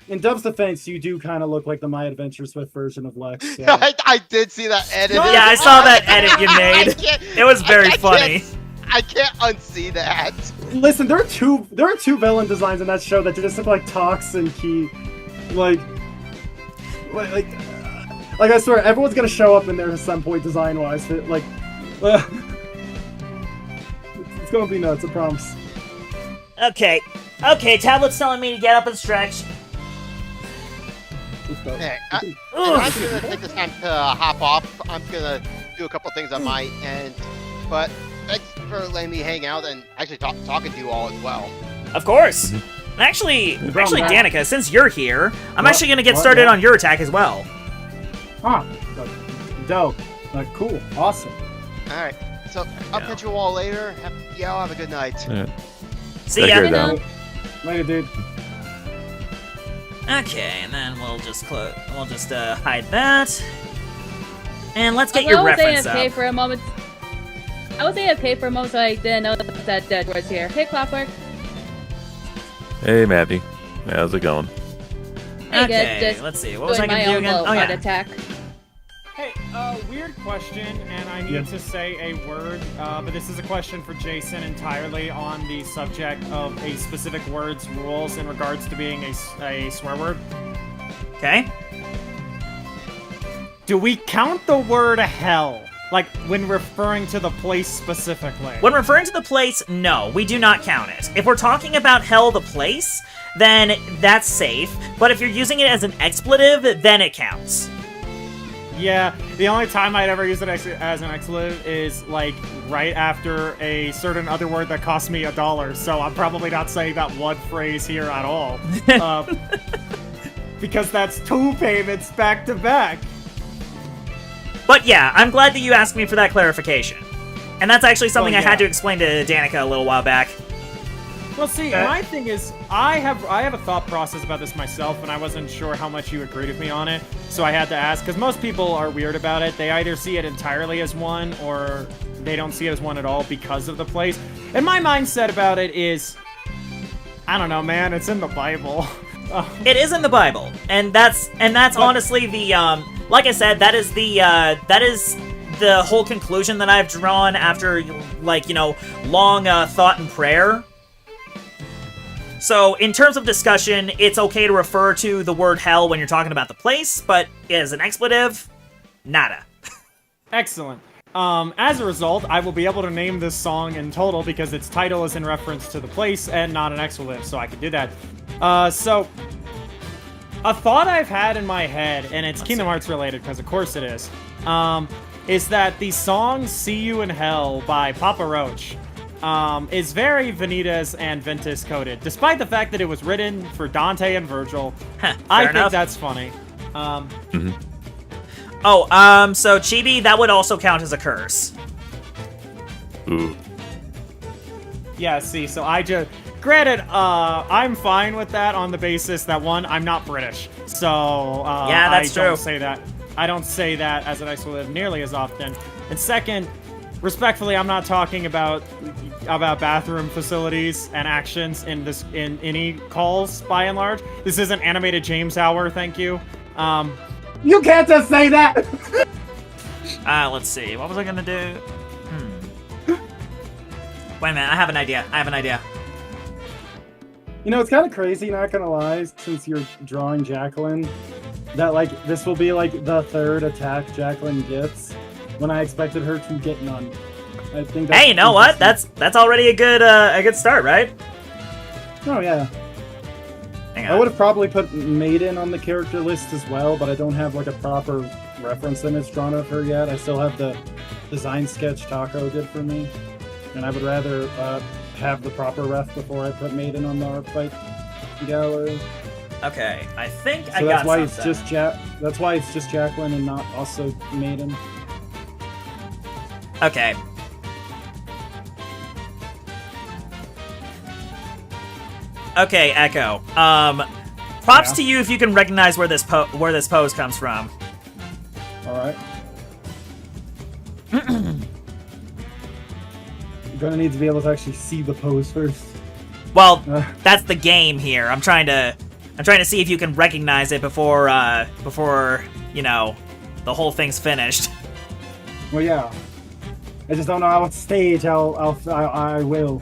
In Dub's defense, you do kind of look like the My Adventure Swift version of Lex. So. I did see that edit. Yeah, I saw that edit you made. It was very funny. I can't unsee that. Listen, there are two villain designs in that show that just look like Tox and Key. Like I swear, everyone's gonna show up in there at some point design-wise. Like, it's gonna be nuts, I promise. Okay, Tablet's telling me to get up and stretch. Okay, I'm gonna take this time to hop off. I'm gonna do a couple things on my end, but thanks for letting me hang out and actually talking to you all as well. Of course. And actually, Danica, since you're here, I'm actually gonna get What? started Yeah. on your attack as well. Huh. Dope. Cool. Awesome. All right, so I'll catch you all later. Y'all have a good night. See ya. Later, dude. Okay, and then we'll just hide that. And let's get your reference up. I was AFK for a moment, so I didn't know that Dead was here. Hey, Clockwork. Hey, Maddie. How's it going? Hey, Okay, good. Just let's see. What was I doing gonna my do own again? little Oh heart yeah. attack. Hey, weird question, and I need to say a word, but this is a question for Jason entirely on the subject of a specific word's rules in regards to being a swear word. Okay. Do we count the word hell? Like, when referring to the place specifically? When referring to the place, no, we do not count it. If we're talking about hell the place, then that's safe. But if you're using it as an expletive, then it counts. Yeah, the only time I'd ever use it as an expletive is, like, right after a certain other word that cost me $1, so I'm probably not saying that one phrase here at all. Because that's 2 payments back to back. But yeah, I'm glad that you asked me for that clarification. And that's actually something Well, I had yeah. to explain to Danica a little while back. Well, see, my thing is, I have a thought process about this myself, and I wasn't sure how much you agreed with me on it, so I had to ask, because most people are weird about it. They either see it entirely as one, or they don't see it as one at all because of the place. And my mindset about it is, I don't know, man, it's in the Bible. It is in the Bible, and that's honestly the like I said, that is the whole conclusion that I've drawn after long thought and prayer. So in terms of discussion, it's okay to refer to the word hell when you're talking about the place, but as an expletive, nada. Excellent. As a result, I will be able to name this song in total because its title is in reference to the place and not an expletive, so I can do that. So, a thought I've had in my head, and it's Kingdom Hearts related because of course it is that the song See You in Hell by Papa Roach is very Vanitas and Ventus coded, despite the fact that it was written for Dante and Virgil. I think that's funny. So Chibi, that would also count as a curse. Ooh. Yeah, see, so I just... Granted, I'm fine with that on the basis that, one, I'm not British. So, yeah, that's I don't true. say that. I don't say that as an expletive nearly as often. And second, respectfully, I'm not talking about bathroom facilities and actions in any calls, by and large. This isn't animated James Hour, thank you. You can't just say that! Let's see. What was I gonna do? Wait a minute, I have an idea. You know, it's kind of crazy, not gonna lie, since you're drawing Jacqueline, that, like, this will be, like, the third attack Jacqueline gets, when I expected her to get none. I think that's Hey, you know what? That's already a good start, right? Oh, yeah. Hang I on. would have probably put Maiden on the character list as well, but I don't have, like, a proper reference image drawn of her yet. I still have the design sketch Taco did for me, and I would rather have the proper ref before I put Maiden on the art fight gallery. Okay, I think I So got that's why something. it's just that's why it's just Jacqueline and not also Maiden. Okay. Okay, Echo. Props to you if you can recognize where this pose comes from. All right. You're gonna need to be able to actually see the pose first. Well, that's the game here. I'm trying to see if you can recognize it before you know the whole thing's finished. Well, yeah. I just don't know how what stage I will.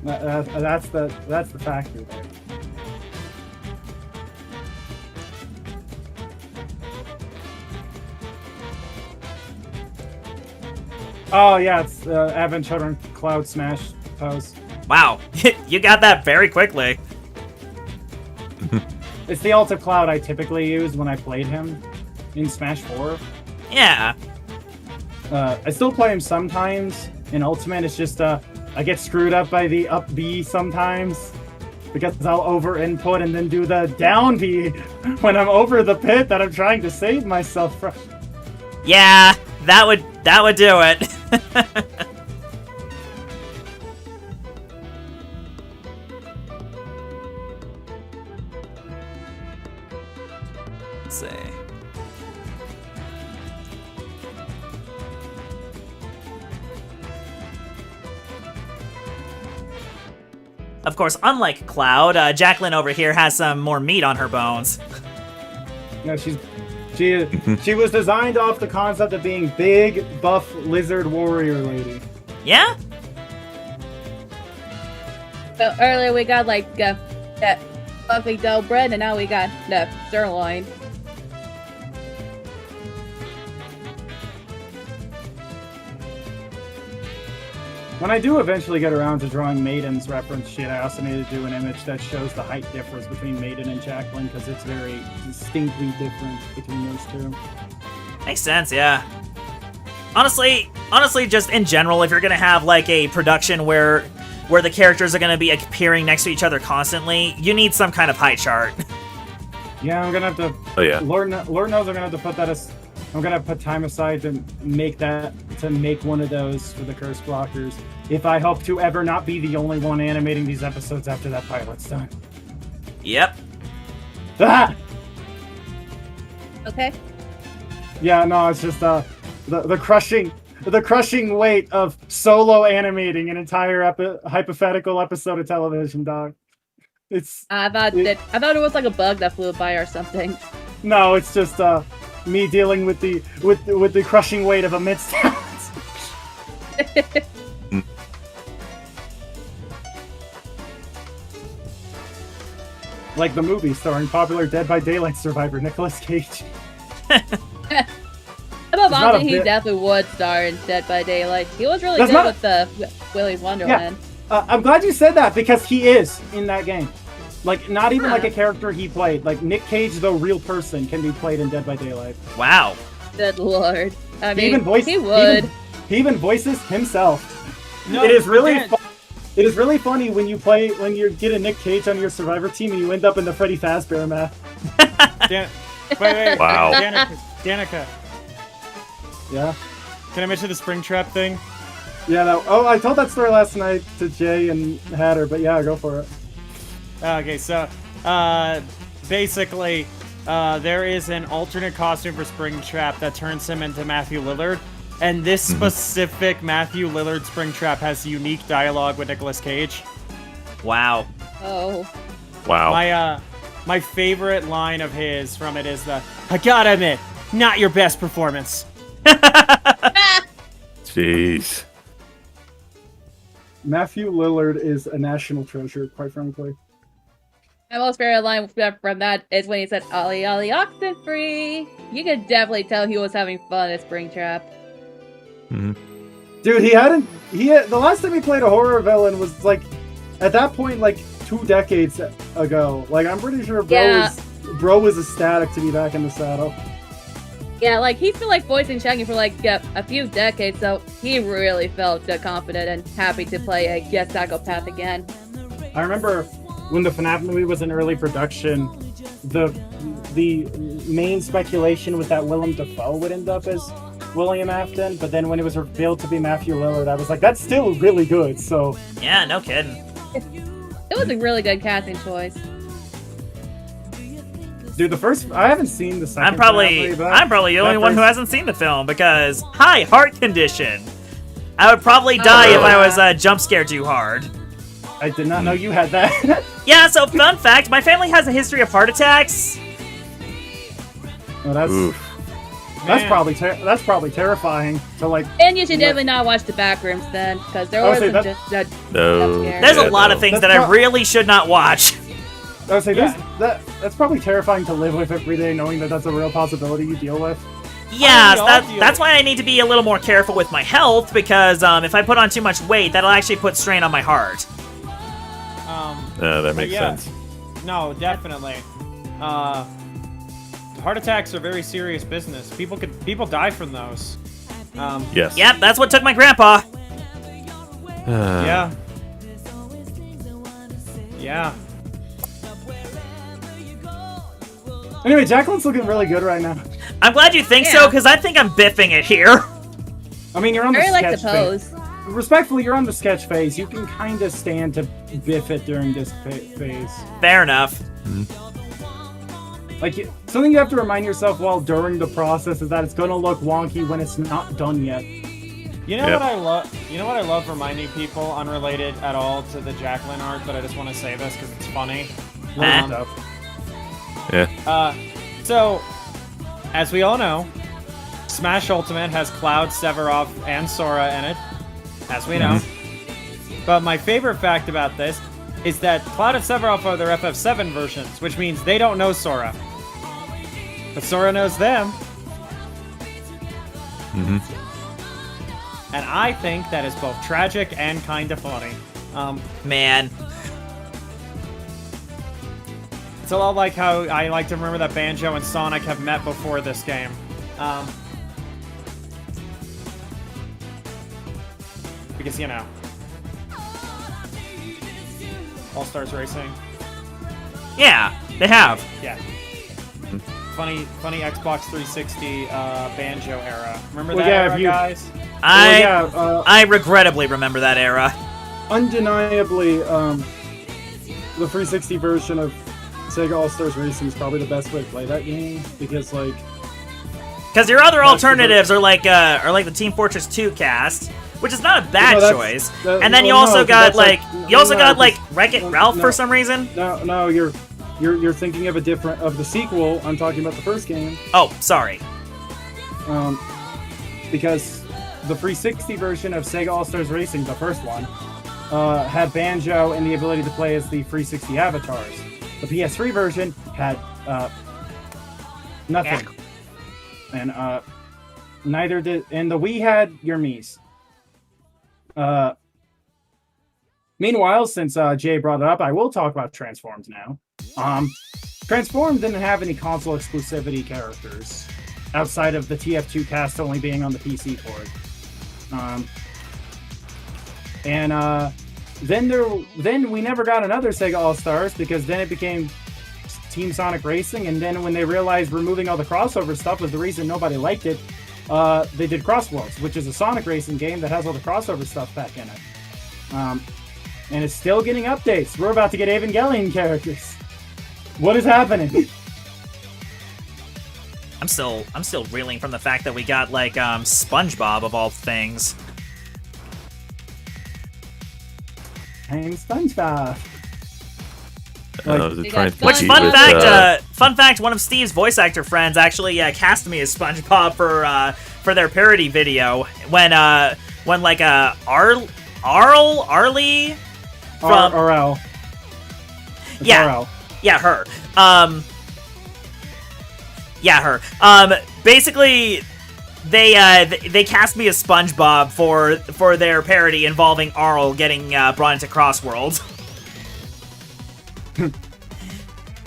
That's the factor there. Oh yeah, it's Advent Children Cloud Smash pose. Wow, you got that very quickly. It's the Alta Cloud I typically use when I played him in Smash 4. Yeah. I still play him sometimes in Ultimate. It's just I get screwed up by the up B sometimes because I'll over input and then do the down B when I'm over the pit that I'm trying to save myself from. Yeah, that would do it. Let's see. Of course, unlike Cloud, Jacqueline over here has some more meat on her bones. No, she was designed off the concept of being big, buff lizard warrior lady. Yeah? So earlier we got like that fluffy dough bread, and now we got the sirloin. When I do eventually get around to drawing Maiden's reference shit, I also need to do an image that shows the height difference between Maiden and Jacqueline, because it's very distinctly different between those two. Makes sense, yeah. Honestly, just in general, if you're gonna have like a production where the characters are gonna be appearing next to each other constantly, you need some kind of height chart. Yeah, I'm gonna have to. Oh yeah. Lord knows I'm gonna have to put that as. I'm gonna put time aside to make one of those for the curse blockers. If I hope to ever not be the only one animating these episodes after that pilot's done. Yep. Ah! Okay. Yeah, no, it's just the crushing weight of solo animating an entire hypothetical episode of television, dog. I thought it was like a bug that flew by or something. No, it's just me dealing with the crushing weight of a mid-talent. Like the movie starring popular Dead by Daylight survivor Nicolas Cage. I'm about he definitely would star in Dead by Daylight. He was really good with the Willy's Wonderland. Yeah. I'm glad you said that, because he is in that game. Like, not even like a character he played. Like, Nick Cage, the real person, can be played in Dead by Daylight. Wow. Good lord. I mean, he would. He even voices himself. No, it is really It is really funny when you get a Nick Cage on your Survivor team and you end up in the Freddy Fazbear map. Wait. Wow. Danica. Yeah? Can I mention the Springtrap thing? Yeah, no. Oh, I told that story last night to Jay and Hatter, but yeah, go for it. Okay, so basically, there is an alternate costume for Springtrap that turns him into Matthew Lillard, and this specific Matthew Lillard Springtrap has unique dialogue with Nicolas Cage. Wow. Oh. Wow. My favorite line of his from it is I gotta admit, not your best performance. Jeez. Matthew Lillard is a national treasure, quite frankly. My most favorite line from that is when he said, "Ollie, Ollie, oxen free." You could definitely tell he was having fun at Springtrap. Dude, the last time he played a horror villain was like, at that point, like 2 decades ago. Like, I'm pretty sure Bro was ecstatic to be back in the saddle. Yeah, like, he's been, like, voicing Shaggy for, like, a few decades, so he really felt confident and happy to play a psychopath again. I remember when the FNAF movie was in early production, the main speculation was that Willem Dafoe would end up as William Afton, but then when it was revealed to be Matthew Lillard, I was like, that's still really good, so... Yeah, no kidding. It was a really good casting choice. Dude, I haven't seen the second. I'm probably the only one who hasn't seen the film because heart condition. I would probably die if I was jump scared too hard. I did not know you had that. Yeah. So fun fact: my family has a history of heart attacks. Well, that's probably terrifying to like. And you should definitely not watch the Backrooms then, because there was There's a lot of things that I really should not watch. I would say that's probably terrifying to live with every day, knowing that that's a real possibility you deal with. Yeah, that's why I need to be a little more careful with my health, because if I put on too much weight, that'll actually put strain on my heart. That makes sense. No, definitely. Heart attacks are very serious business. People die from those. Yes. Yep, that's what took my grandpa. Yeah. Yeah. Anyway, Jacqueline's looking really good right now. I'm glad you think so, because I think I'm biffing it here. I mean, you're on the I sketch like the pose. phase. Respectfully, you're on the sketch phase. You can kind of stand to biff it during this phase. Fair enough. Like, something you have to remind yourself while during the process is that it's going to look wonky when it's not done yet. You know what I love? You know what I love reminding people, unrelated at all to the Jacqueline art, but I just want to say this because it's funny. So, as we all know, Smash Ultimate has Cloud, Sephiroth, and Sora in it, as we know. But my favorite fact about this is that Cloud and Sephiroth are their FF7 versions, which means they don't know Sora. But Sora knows them. And I think that is both tragic and kind of funny. Man. It's a lot like how I like to remember that Banjo and Sonic have met before this game. Because, you know. All-Stars Racing. Yeah, they have. Yeah. Funny Xbox 360 Banjo era. Remember that era, guys? I regrettably remember that era. Undeniably, the 360 version of Sega All-Stars Racing is probably the best way to play that game, because, like... Because your other alternatives are like the Team Fortress 2 cast, which is not a bad choice. And then you also got Wreck-It Ralph for some reason. No, you're thinking of the sequel. I'm talking about the first game. Oh, sorry. Because the 360 version of Sega All-Stars Racing, the first one, had Banjo and the ability to play as the 360 avatars. The PS3 version had nothing. And neither did... And the Wii had your Miis. Meanwhile, since Jay brought it up, I will talk about Transformed now. Transformed didn't have any console exclusivity characters outside of the TF2 cast only being on the PC port. Then we never got another Sega All-Stars, because then it became Team Sonic Racing, and then when they realized removing all the crossover stuff was the reason nobody liked it, they did Crossworlds, which is a Sonic racing game that has all the crossover stuff back in it. And it's still getting updates. We're about to get Evangelion characters. What is happening? I'm still reeling from the fact that we got like SpongeBob of all things. I'm SpongeBob. Which fun fact, one of Steve's voice actor friends actually cast me as SpongeBob for their parody video when like Arlie from RL. Yeah, RL. yeah, her. Yeah, her. Basically, they cast me as SpongeBob for their parody involving Arl getting brought into Crossworlds.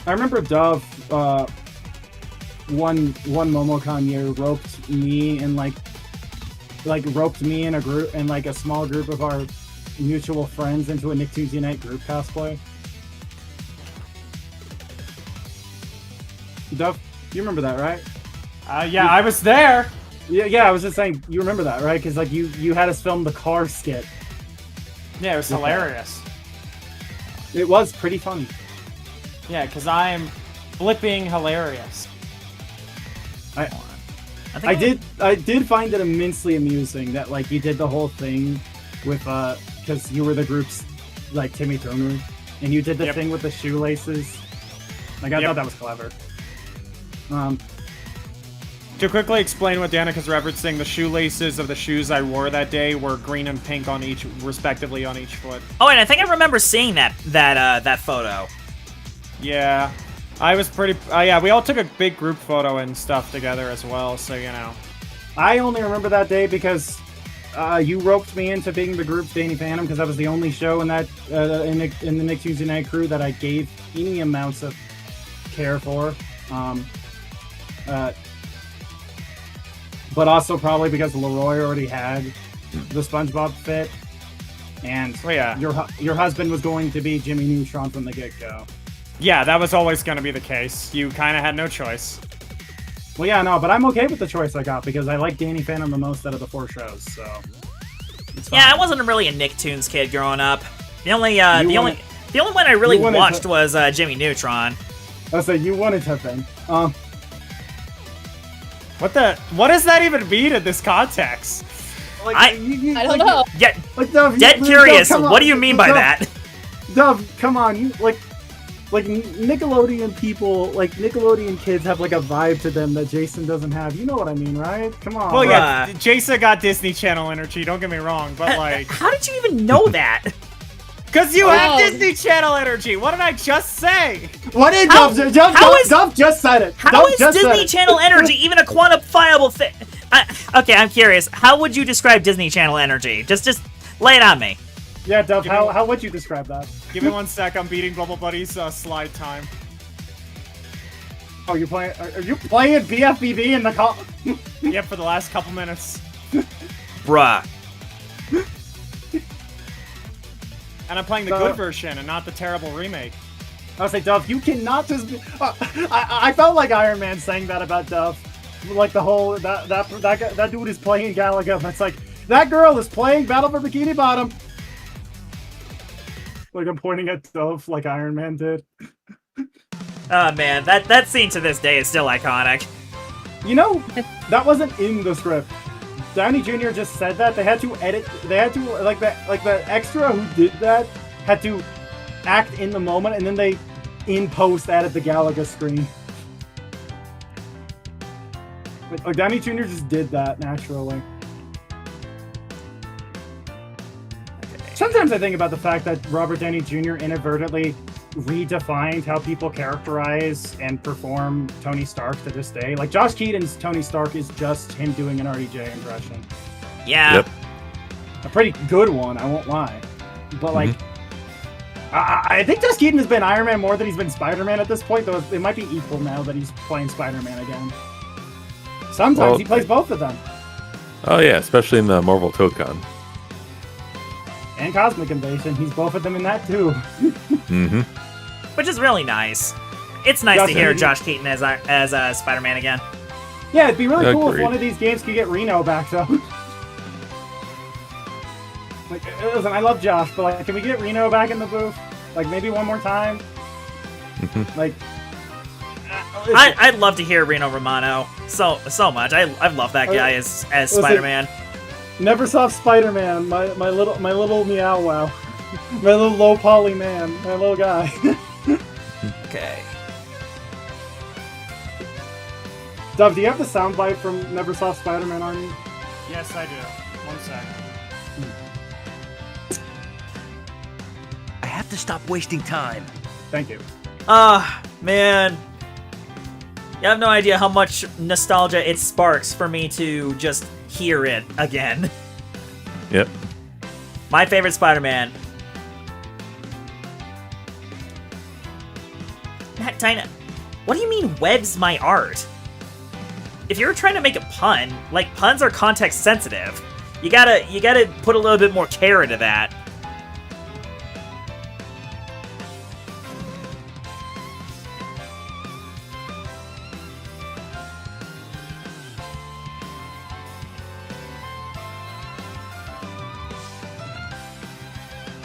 I remember Dove, one Momocon year roped me and roped me in a group and like a small group of our mutual friends into a Nicktoons Unite group cosplay. Dove, you remember that, right? Yeah, I was there. Yeah, I was just saying, you remember that, right? Because like you had us film the car skit. Yeah, it was hilarious. It was pretty funny. Yeah, because I'm flipping hilarious. I did find it immensely amusing that like you did the whole thing with because you were the group's like Timmy Turner, and you did the thing with the shoelaces. Like I thought that was clever. To quickly explain what Danica's referencing, the shoelaces of the shoes I wore that day were green and pink on each, respectively, on each foot. Oh, and I think I remember seeing that photo. Yeah, I was pretty. Yeah, we all took a big group photo and stuff together as well. So you know, I only remember that day because you roped me into being the group's Danny Phantom because that was the only show in that in the Nicktoons Unite crew that I gave any amounts of care for. But also probably because Leroy already had the SpongeBob fit, and your husband was going to be Jimmy Neutron from the get-go. Yeah, that was always going to be the case. You kind of had no choice. Well, yeah, no, but I'm okay with the choice I got because I like Danny Phantom the most out of the 4 shows, so it's fine. Yeah, I wasn't really a Nicktoons kid growing up. The only one I really watched was Jimmy Neutron. I was like, you wanted to have been. What does that even mean in this context? Like, I don't know. Yeah, like, Dove, dead curious. What do you mean by that? Dove, come on, you like Nickelodeon people, like Nickelodeon kids have like a vibe to them that Jason doesn't have. You know what I mean, right? Come on. Well, yeah, Jason got Disney Channel energy. Don't get me wrong, but like, how did you even know that? Because you have Disney Channel energy. What did I just say? What did Dove just said it? How is Disney Channel energy even a quantifiable thing? Okay, I'm curious. How would you describe Disney Channel energy? Just lay it on me. Yeah, Dove, how would you describe that? Give me 1 sec. I'm beating Bubble Buddy's slide time. Oh, are you playing BFBB in the call? Yep, for the last couple minutes. Bruh. And I'm playing the good version and not the terrible remake. I was like, Dove, you cannot just be... I felt like Iron Man saying that about Dove. Like the whole... That dude is playing Galaga. It's like, that girl is playing Battle for Bikini Bottom. Like I'm pointing at Dove like Iron Man did. Oh man, that scene to this day is still iconic. You know, that wasn't in the script. Downey Jr. just said that. They had to edit. They had to like the extra who did that had to act in the moment, and then they in post added the Galaga screen. Like Downey Jr. just did that naturally. Sometimes I think about the fact that Robert Downey Jr. inadvertently redefined how people characterize and perform Tony Stark to this day. Like, Josh Keaton's Tony Stark is just him doing an RDJ impression. Yeah. Yep. A pretty good one, I won't lie. But, like, I think Josh Keaton has been Iron Man more than he's been Spider-Man at this point, though it might be equal now that he's playing Spider-Man again. Sometimes he plays both of them. Oh, yeah, especially in the Marvel ToadCon. And Cosmic Invasion. He's both of them in that, too. Mm-hmm. Which is really nice. It's nice to hear Josh Keaton as Spider-Man again. Yeah, it'd be really cool if Agreed. one of these games could get Reno back, though. Like, listen, I love Josh, but like, can we get Reno back in the booth? Like, maybe one more time? Like, I'd love to hear Reno Romano so much. I love that guy as Spider-Man. Neversoft Spider-Man, my little meow wow, my little low poly man, my little guy. Okay. Dove, do you have the soundbite from Neversoft Spider-Man on you? Yes, I do. 1 sec. I have to stop wasting time. Thank you. Man. You have no idea how much nostalgia it sparks for me to just hear it again. Yep. My favorite Spider-Man. Matt Dyna, what do you mean webs my art? If you're trying to make a pun, like, puns are context sensitive. You gotta put a little bit more care into that.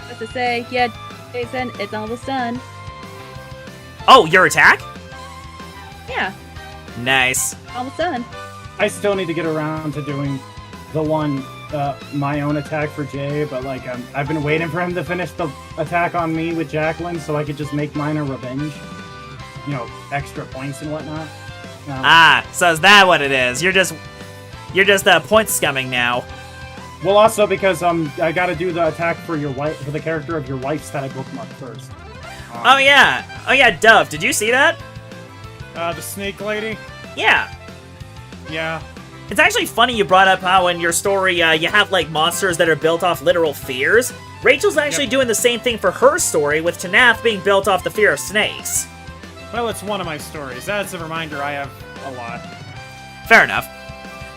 Just to say, yeah, Jason, it's almost done. Oh, your attack? Yeah, Nice. almost done. I still need to get around to doing the one, my own attack for Jay, but like, I've been waiting for him to finish the attack on me with Jacqueline so I could just make mine a revenge. You know, extra points and whatnot. So is that what it is? You're just point scumming now. Well, also because I got to do the attack for your wife, for the character of your wife's that I bookmarked first. Oh yeah, Dove. Did you see that? The snake lady? Yeah. Yeah. It's actually funny you brought up how in your story you have like monsters that are built off literal fears. Rachel's actually doing the same thing for her story, with Tanath being built off the fear of snakes. Well, it's one of my stories. That's a reminder I have a lot. Fair enough.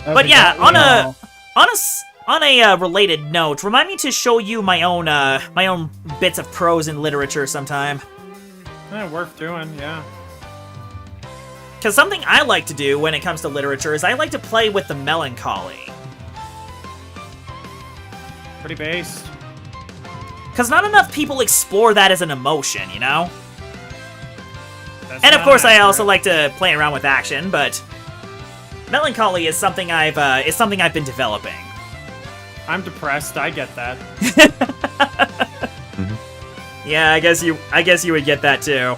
But yeah, on a related note, remind me to show you my own bits of prose in literature sometime. Worth doing, yeah. Because something I like to do when it comes to literature is I like to play with the melancholy. Pretty based. Because not enough people explore that as an emotion, you know? That's And of not course, I accurate. also like to play around with action, but melancholy is something I've been developing. I'm depressed. I get that. Yeah, I guess you would get that too.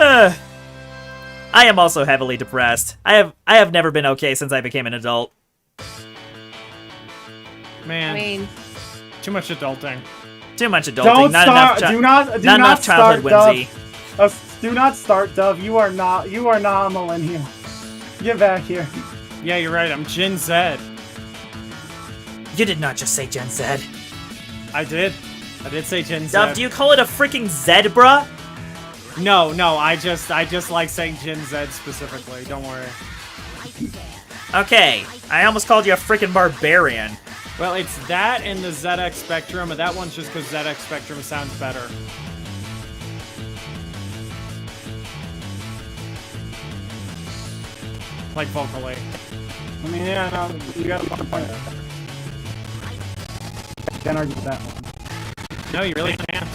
I am also heavily depressed. I have never been okay since I became an adult. Man, I mean, too much adulting. Too much adulting. Don't not start. enough. Do not enough start, childhood Dove. whimsy. Do not start, Dove. You are not a millennial. Get back here. Yeah, you're right. I'm Gen Z. You did not just say Gen Z. I did. I did say Gen Z. Dove, do you call it a freaking Zebra? No. I just like saying Gen Z specifically. Don't worry. Okay, I almost called you a freaking barbarian. Well, it's that and the ZX Spectrum, but that one's just because ZX Spectrum sounds better. Like vocally. I mean, yeah, no, you got a point. Can't argue with that one. No, you really can't.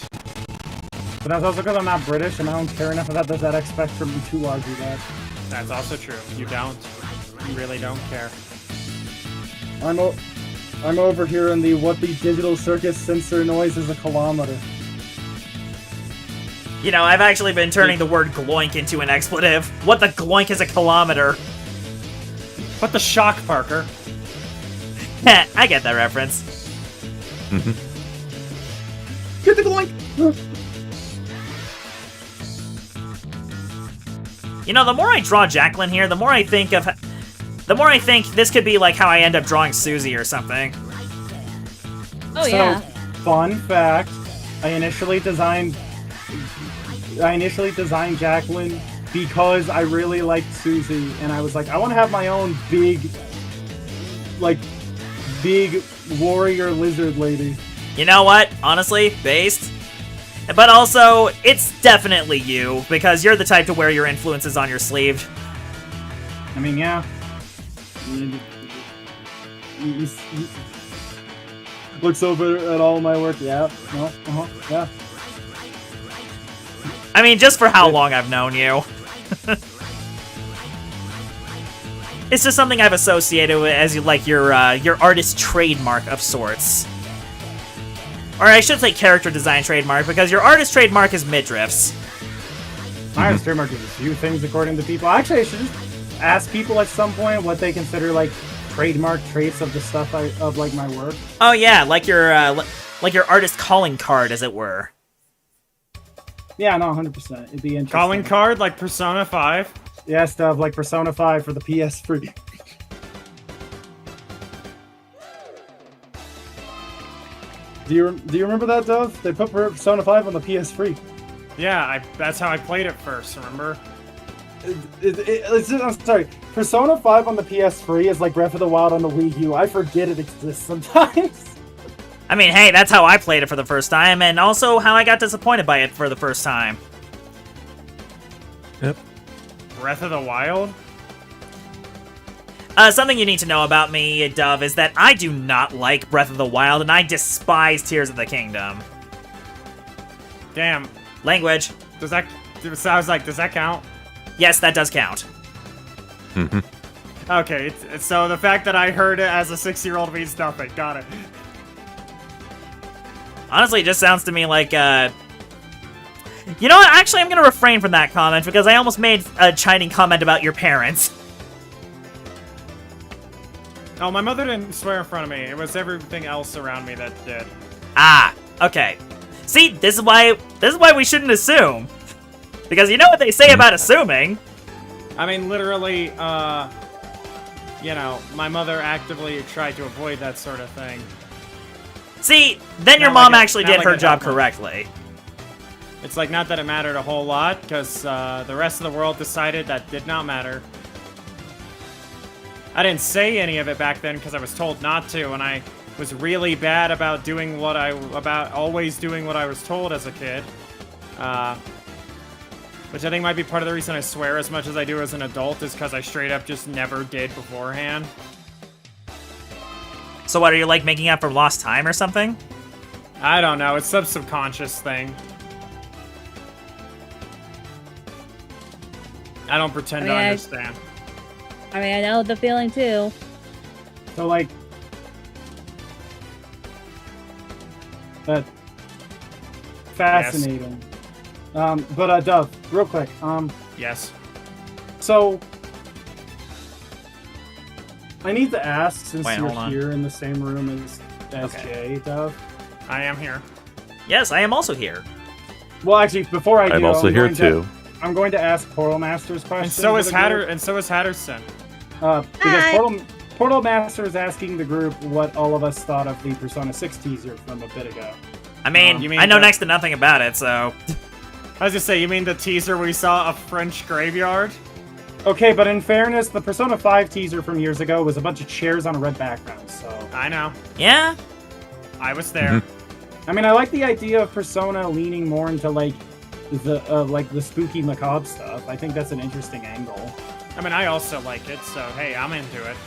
But that's also because I'm not British and I don't care enough about the ZX Spectrum to argue that. That's also true. You don't. You really don't care. I'm over here in the what the digital circus sensor noise is a kilometer. You know, I've actually been turning the word gloink into an expletive. What the gloink is a kilometer? What the shock, Parker? I get that reference. Get the gloink! You know, the more I draw Jacqueline here, the more I think this could be like how I end up drawing Susie or something. oh yeah. Fun fact, I initially designed Jacqueline because I really liked Susie, and I was like, I want to have my own big warrior lizard lady. You know what? Honestly, based, But also, it's definitely you, because you're the type to wear your influences on your sleeve. I mean, yeah. You looks over at all my work. Yeah. No. Yeah. I mean, just for how long I've known you. It's just something I've associated with as your artist trademark of sorts. Or I should say character design trademark, because your artist trademark is midriffs. My artist trademark is a few things according to people. Actually, I should just ask people at some point what they consider like trademark traits of the stuff of like my work. Oh yeah, like your artist calling card, as it were. Yeah, no, 100%. It'd be interesting. Calling card like Persona 5. Yeah, stuff like Persona 5 for the PS3. Do you remember that, Dove? They put Persona 5 on the PS3. Yeah, that's how I played it first, remember? I'm sorry. Persona 5 on the PS3 is like Breath of the Wild on the Wii U. I forget it exists sometimes. I mean, hey, that's how I played it for the first time, and also how I got disappointed by it for the first time. Yep. Breath of the Wild? Something you need to know about me, Dove, is that I do not like Breath of the Wild, and I despise Tears of the Kingdom. Damn. Language. Does that count? Yes, that does count. Okay, so the fact that I heard it as a 6-year-old means nothing. Got it. Honestly, it just sounds to me like, You know what? Actually, I'm gonna refrain from that comment, because I almost made a chiding comment about your parents. Oh, my mother didn't swear in front of me. It was everything else around me that did. Ah, okay. See, this is why we shouldn't assume. Because you know what they say about assuming. I mean, literally, you know, my mother actively tried to avoid that sort of thing. See, then your mom actually did her job correctly. It's like, not that it mattered a whole lot, because the rest of the world decided that did not matter. I didn't say any of it back then because I was told not to, and I was really bad about always doing what I was told as a kid. Which I think might be part of the reason I swear as much as I do as an adult, is because I straight up just never did beforehand. So what, are you like making up for lost time or something? I don't know, it's some subconscious thing. I don't pretend to understand. I mean, I know the feeling too. So like, that fascinating. Yes. But Dove, real quick. Yes. So I need to ask, since Wait, you're hold on. here in the same room as Jay, Dove. I am here. Yes, I am also here. Well, actually, before I do, I'm also here too. I'm going to ask Portal Master's question. And so is Hatterson. Because Portal Master is asking the group what all of us thought of the Persona 6 teaser from a bit ago. I mean, I know next to nothing about it, so... I was just say, you mean the teaser we saw of French Graveyard? Okay, but in fairness, the Persona 5 teaser from years ago was a bunch of chairs on a red background, so... I know. Yeah? I was there. I mean, I like the idea of Persona leaning more into, like, the spooky macabre stuff. I think that's an interesting angle. I mean, I also like it, so hey, I'm into it.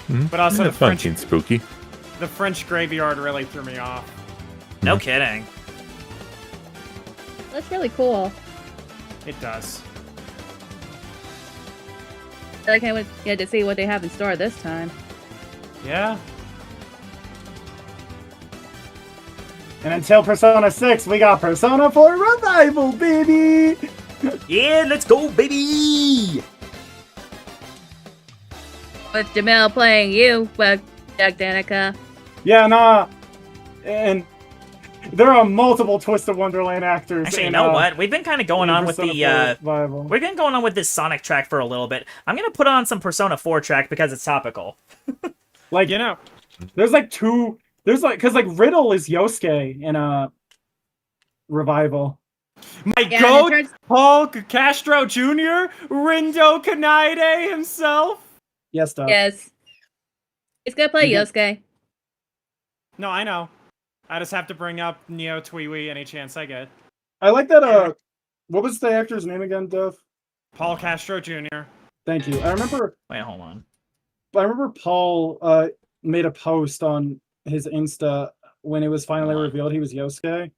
Mm-hmm. But also, it's fun and spooky. The French Graveyard really threw me off. No kidding. That's really cool. It does. I can't wait to see what they have in store this time. Yeah. And until Persona 6, we got Persona 4 Revival, baby! Yeah, let's go, baby! With Jamel playing you, Doug Danica. Yeah, nah. And there are multiple Twisted Wonderland actors. Actually, you know what? We've been kind of going on with the, We've been going on with this Sonic track for a little bit. I'm gonna put on some Persona 4 track because it's topical. Like, you know, there's like two... There's like... Because, like, Riddle is Yosuke in Revival. My goat, Paul Castro Jr., Rindo Kanaide himself. Yes, Doug. Yes. He's gonna play Yosuke. No, I know. I just have to bring up Neo Twiwi any chance I get. I like that. What was the actor's name again, Duff? Paul Castro Jr. Thank you. I remember Wait, hold on. Paul made a post on his Insta when it was finally revealed he was Yosuke,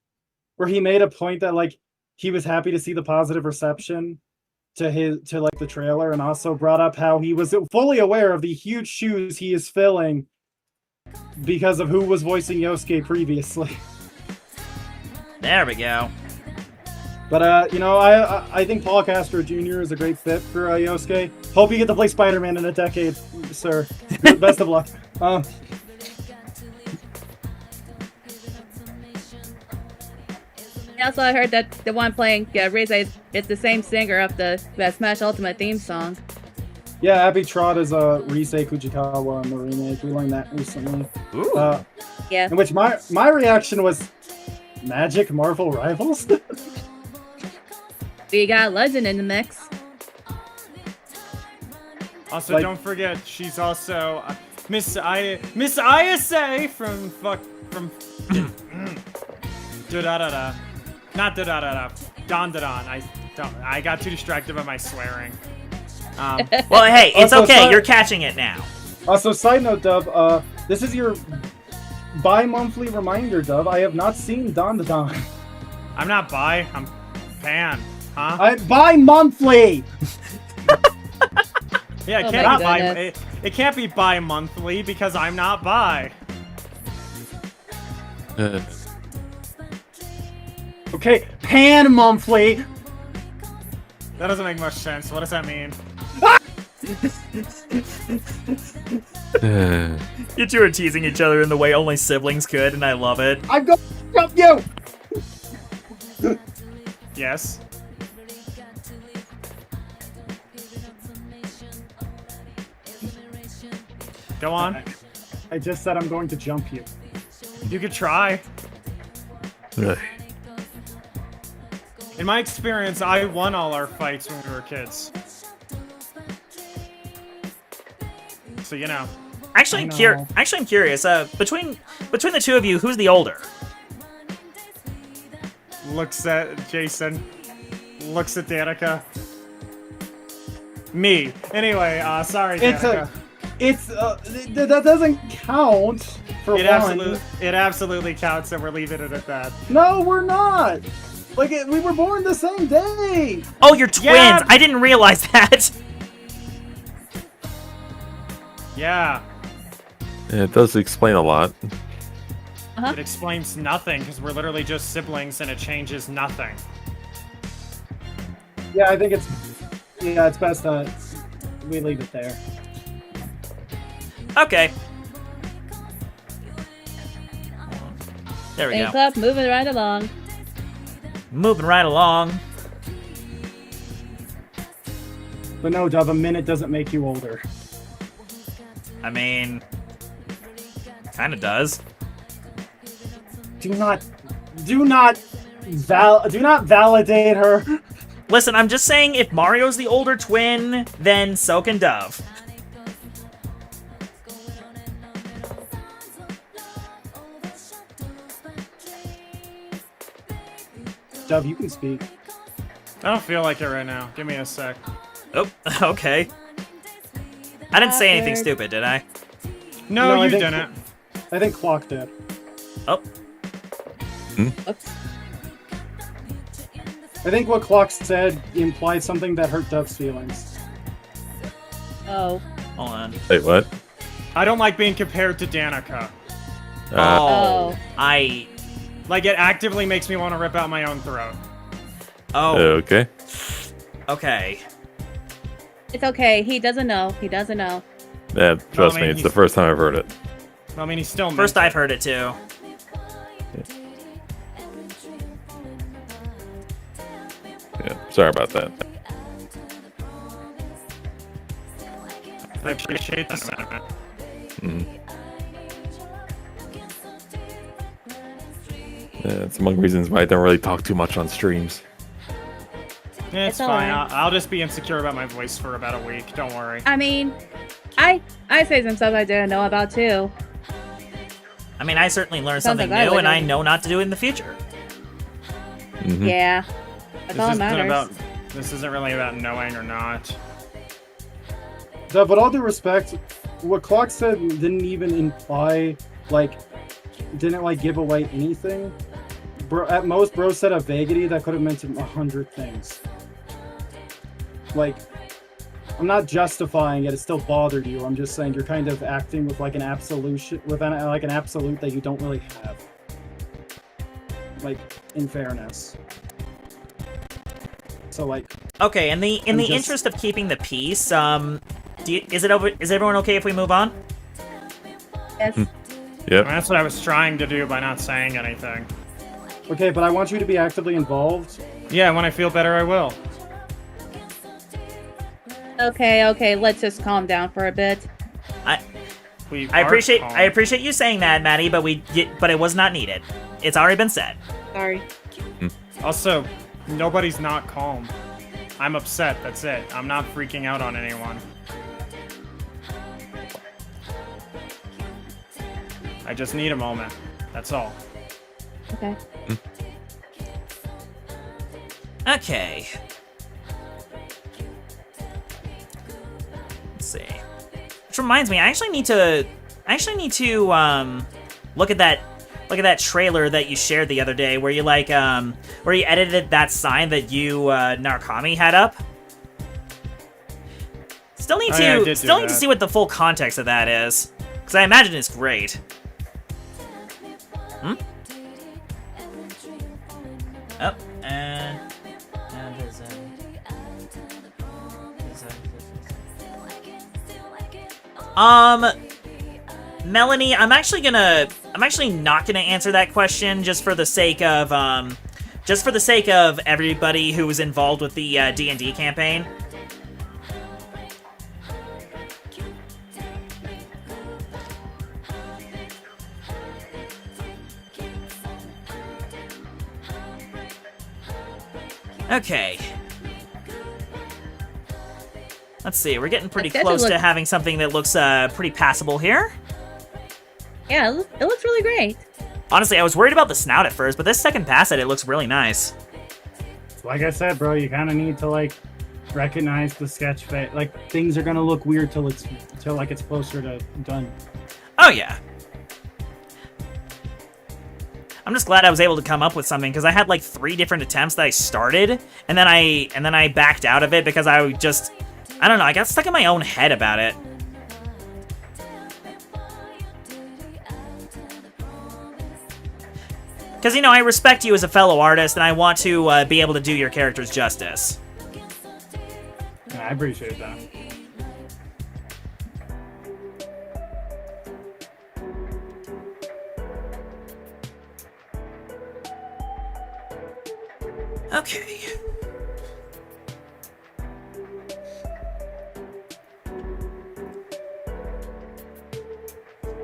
where he made a point that like he was happy to see the positive reception to like the trailer, and also brought up how he was fully aware of the huge shoes he is filling because of who was voicing Yosuke previously. There we go. But I think Paul Castro Jr. is a great fit for Yosuke. Hope you get to play Spider-Man in a decade, sir. Best of luck. Also, I heard that the one playing Rize is the same singer of the Smash Ultimate theme song. Yeah, Abby Trott is Rise Fujikawa in the remake. We learned that recently. Ooh. Yeah. In which my reaction was, Magic Marvel Rivals? We got Legend in the mix. Also, Like- don't forget, she's also Miss Ayase from da-da-da-da. Not da-da-da-da. Don-da-don. I got too distracted by my swearing. Well, hey, it's Also, okay. so- You're catching it now. Also, side note, Dub, this is your bi-monthly reminder, Dub. I have not seen Don to Don. I'm not bi, I'm pan. Huh? Bi-monthly! Yeah, it Oh can't my be bi. goodness. It can't be bi-monthly because I'm not bi. Okay, pan-monthly! That doesn't make much sense. What does that mean? You two are teasing each other in the way only siblings could, and I love it. I'm going to jump you! Yes. Go on. I just said I'm going to jump you. You could try. In my experience, I won all our fights when we were kids. So you know. Actually, I'm curious. Between the two of you, who's the older? Looks at Jason. Looks at Danica. Me. Anyway, sorry, Danica. That doesn't count for It one. absolutely counts, and we're leaving it at that. No, we're not. Like we were born the same day. Oh, you're twins. Yeah. I didn't realize that. Yeah. It does explain a lot. It explains nothing because we're literally just siblings, and it changes nothing. Yeah, I think it's best that we leave it there. Okay. There we Thanks go. up, moving right along. Moving right along. But no, Dub, a minute doesn't make you older. I mean, kind of does. Do not validate her. Listen, I'm just saying if Mario's the older twin, then so can Dove. Dub, you can speak. I don't feel like it right now. Give me a sec. Oh, okay. I didn't say anything Awkward. stupid, did I? No, I you think- didn't. I think Clock did. Oh, Oops. I think what Clock said implied something that hurt Dub's feelings. Oh. hold on. Wait, what? I don't like being compared to Danica. Oh, Oh. Like, it actively makes me want to rip out my own throat. Oh, Okay. okay. It's okay. He doesn't know. He doesn't know. Yeah, trust I mean, me, it's he's- the first time I've heard it. I mean, he's still First meant I've heard it too. Yeah, sorry about that. I appreciate the sentiment. Yeah, it's among reasons why I don't really talk too much on streams. It's It's fine. alright. I'll just be insecure about my voice for about a week. Don't worry. I mean, I say some stuff I didn't know about too. I mean, I certainly learned Sounds something like I new, would and I have. know not to do it in the future. Yeah. That's all that matters. This isn't really about knowing or not. But with all due respect, what Clock said didn't even imply, didn't give away anything. Bro, at most, bro said a vagity that could have meant 100 things. I'm not justifying it. It still bothered you. I'm just saying you're kind of acting with an absolute, an absolute that you don't really have. In fairness. So Okay, in the interest of keeping the peace, is everyone okay if we move on? Yes. Yep. That's what I was trying to do by not saying anything. Okay, but I want you to be actively involved. Yeah, when I feel better, I will. Okay, let's just calm down for a bit. I appreciate you saying that, Maddie, but it was not needed. It's already been said. Sorry. Also, nobody's not calm. I'm upset, that's it. I'm not freaking out on anyone. I just need a moment. That's all. Okay. Okay. Let's see. Which reminds me, I actually need to look at that trailer that you shared the other day where you where you edited that sign that you Narukami had up. Still need to see what the full context of that is, because I imagine it's great. Oh, and Melanie, I'm actually not gonna answer that question just for the sake of everybody who was involved with the D&D campaign. Okay. Let's see, we're getting pretty close to having something that looks pretty passable here. Yeah, it looks really great. Honestly, I was worried about the snout at first, but this second pass at it looks really nice. Like I said, bro, you kind of need to recognize the sketch phase. Things are gonna look weird till it's closer to done. Oh yeah. I'm just glad I was able to come up with something, because I had 3 different attempts that I started, and then I backed out of it because I don't know, I got stuck in my own head about it. Because, I respect you as a fellow artist, and I want to be able to do your characters justice. Yeah, I appreciate that. Okay.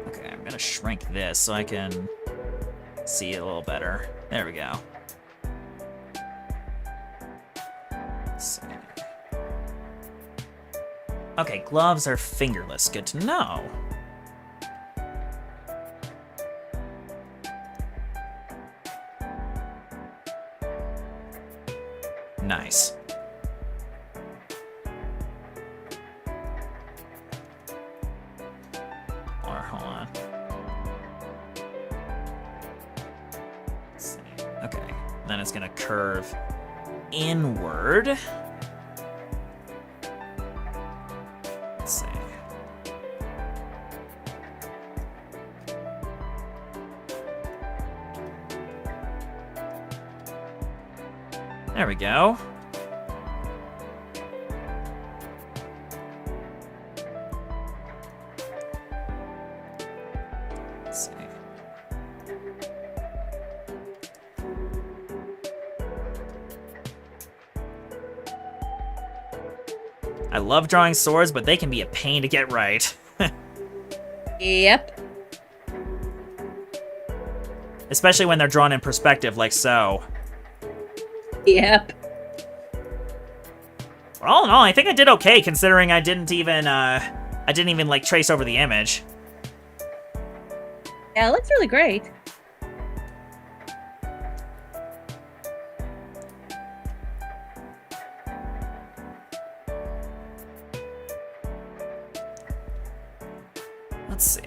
Okay, I'm gonna shrink this so I can see it a little better. There we go. Let's see. Okay, gloves are fingerless. Good to know. Nice. Or hold on. Let's see. Okay. Then it's gonna curve inward. Let's see. There we go. Let's see. I love drawing swords, but they can be a pain to get right. Yep. Especially when they're drawn in perspective, like so. Yep. Well, all in all, I think I did okay, considering I didn't even trace over the image. Yeah, it looks really great. Let's see.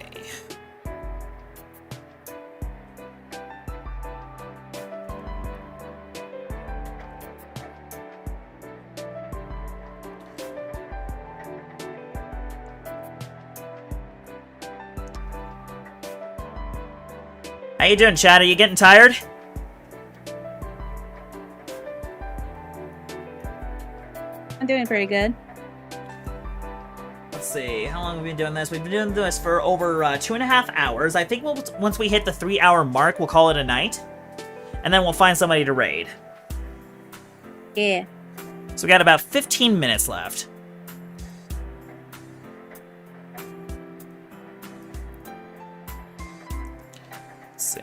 How you doing, Chad? Are you getting tired? I'm doing pretty good. Let's see. How long have we been doing this? We've been doing this for over 2.5 hours. I think once we hit the 3-hour mark, we'll call it a night. And then we'll find somebody to raid. Yeah. So we got about 15 minutes left. Let's see.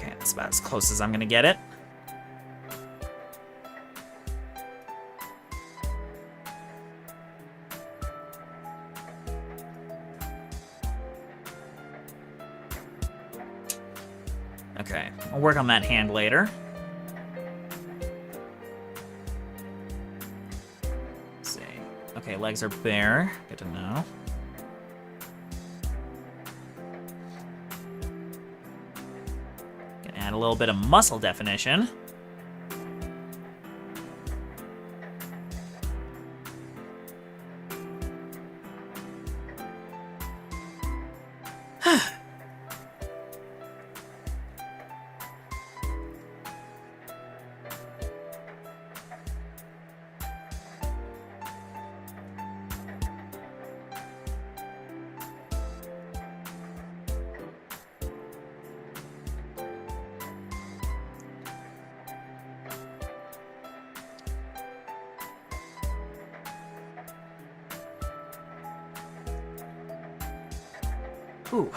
Okay, that's about as close as I'm gonna get it. Okay, I'll work on that hand later. Let's see. Okay, legs are bare. Good to know. Gonna add a little bit of muscle definition. Ooh.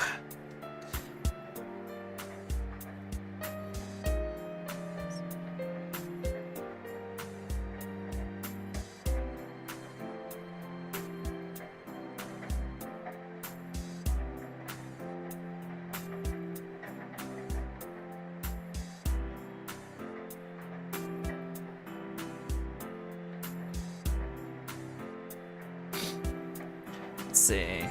Let's see.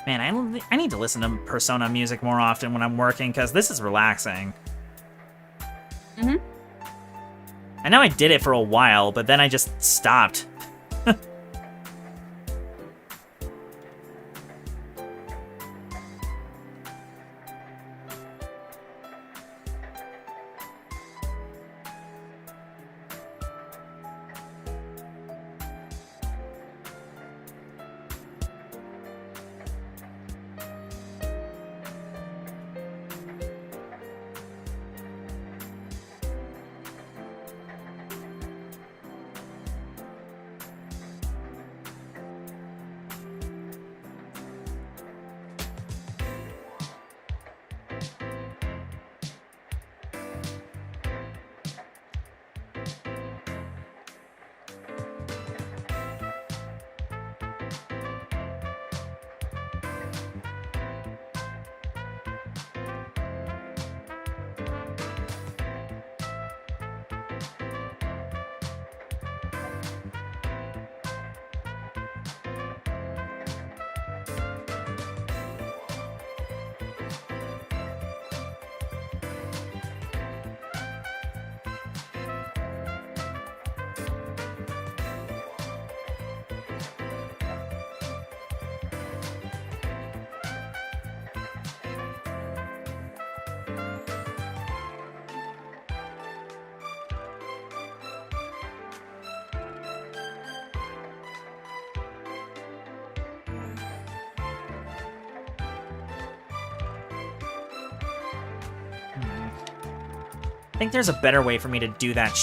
Man, I need to listen to Persona music more often when I'm working, because this is relaxing. Mm-hmm. I know I did it for a while, but then I just stopped. I think there's a better way for me to do that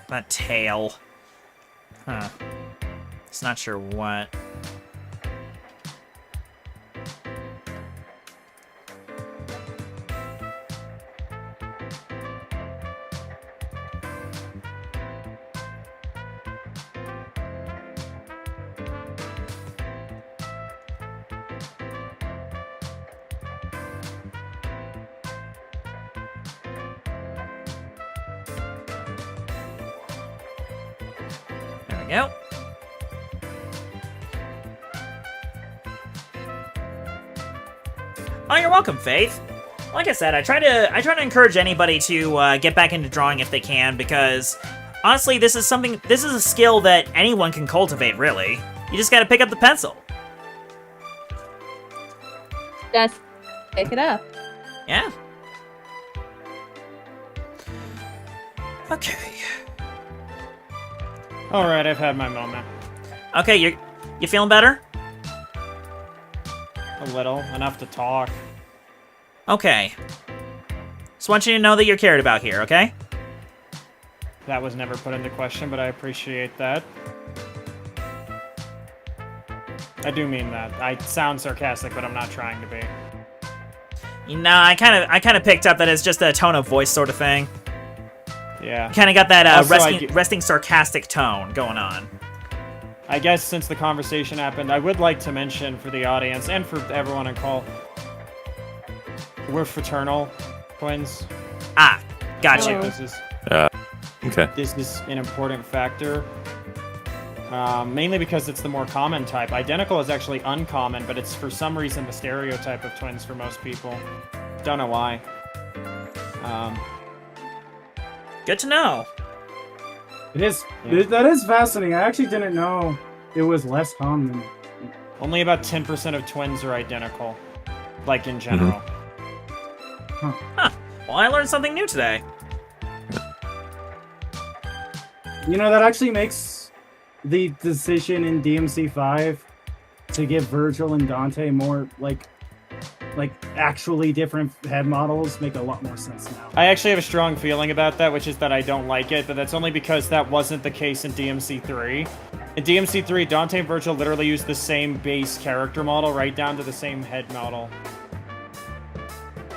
that tail. Huh. Just not sure what. Yep. Oh, you're welcome, Faith. Like I said, I try to encourage anybody to get back into drawing if they can, because honestly, this is a skill that anyone can cultivate, really. You just gotta pick up the pencil. Just pick it up. Yeah. Okay. Alright, I've had my moment. Okay, you feeling better? A little. Enough to talk. Okay. Just want you to know that you're cared about here, okay? That was never put into question, but I appreciate that. I do mean that. I sound sarcastic, but I'm not trying to be. No, I kind of picked up that it's just a tone of voice sort of thing. Yeah. You kind of got that Also, resting sarcastic tone going on. I guess since the conversation happened, I would like to mention for the audience and for everyone on call, we're fraternal twins. Ah, got you. Okay. This is an important factor. Mainly because it's the more common type. Identical is actually uncommon, but it's for some reason the stereotype of twins for most people. Don't know why. Good to know. It is. That is fascinating. I actually didn't know it was less common. Only about 10% of twins are identical, like in general. Huh. Well, I learned something new today. You know, that actually makes the decision in DMC5 to give Virgil and Dante more like actually different head models make a lot more sense now. I actually have a strong feeling about that, which is that I don't like it, but that's only because that wasn't the case in DMC3. In DMC3, Dante and Virgil literally used the same base character model right down to the same head model.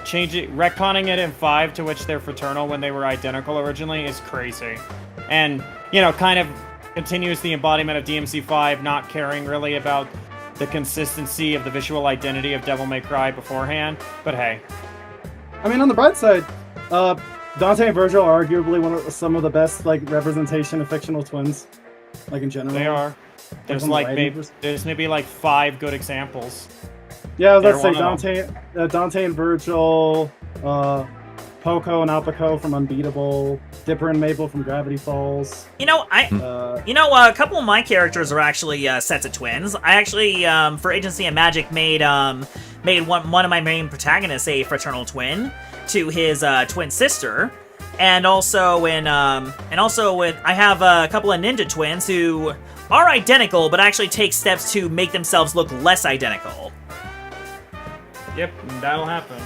Retconning it in 5 to which they're fraternal when they were identical originally is crazy. And, you know, kind of continues the embodiment of DMC5 not caring really about the consistency of the visual identity of Devil May Cry beforehand, but hey. I mean, on the bright side, Dante and Virgil are arguably some of the best representation of fictional twins, in general. They are. There's maybe 5 good examples. Yeah, let's say Dante and Virgil, Poco and Alpico from Unbeatable, Dipper and Mabel from Gravity Falls. You know, a couple of my characters are actually sets of twins. I actually, for Agency and Magic, made one of my main protagonists a fraternal twin to his twin sister, and also with I have a couple of ninja twins who are identical, but actually take steps to make themselves look less identical. Yep, that'll happen.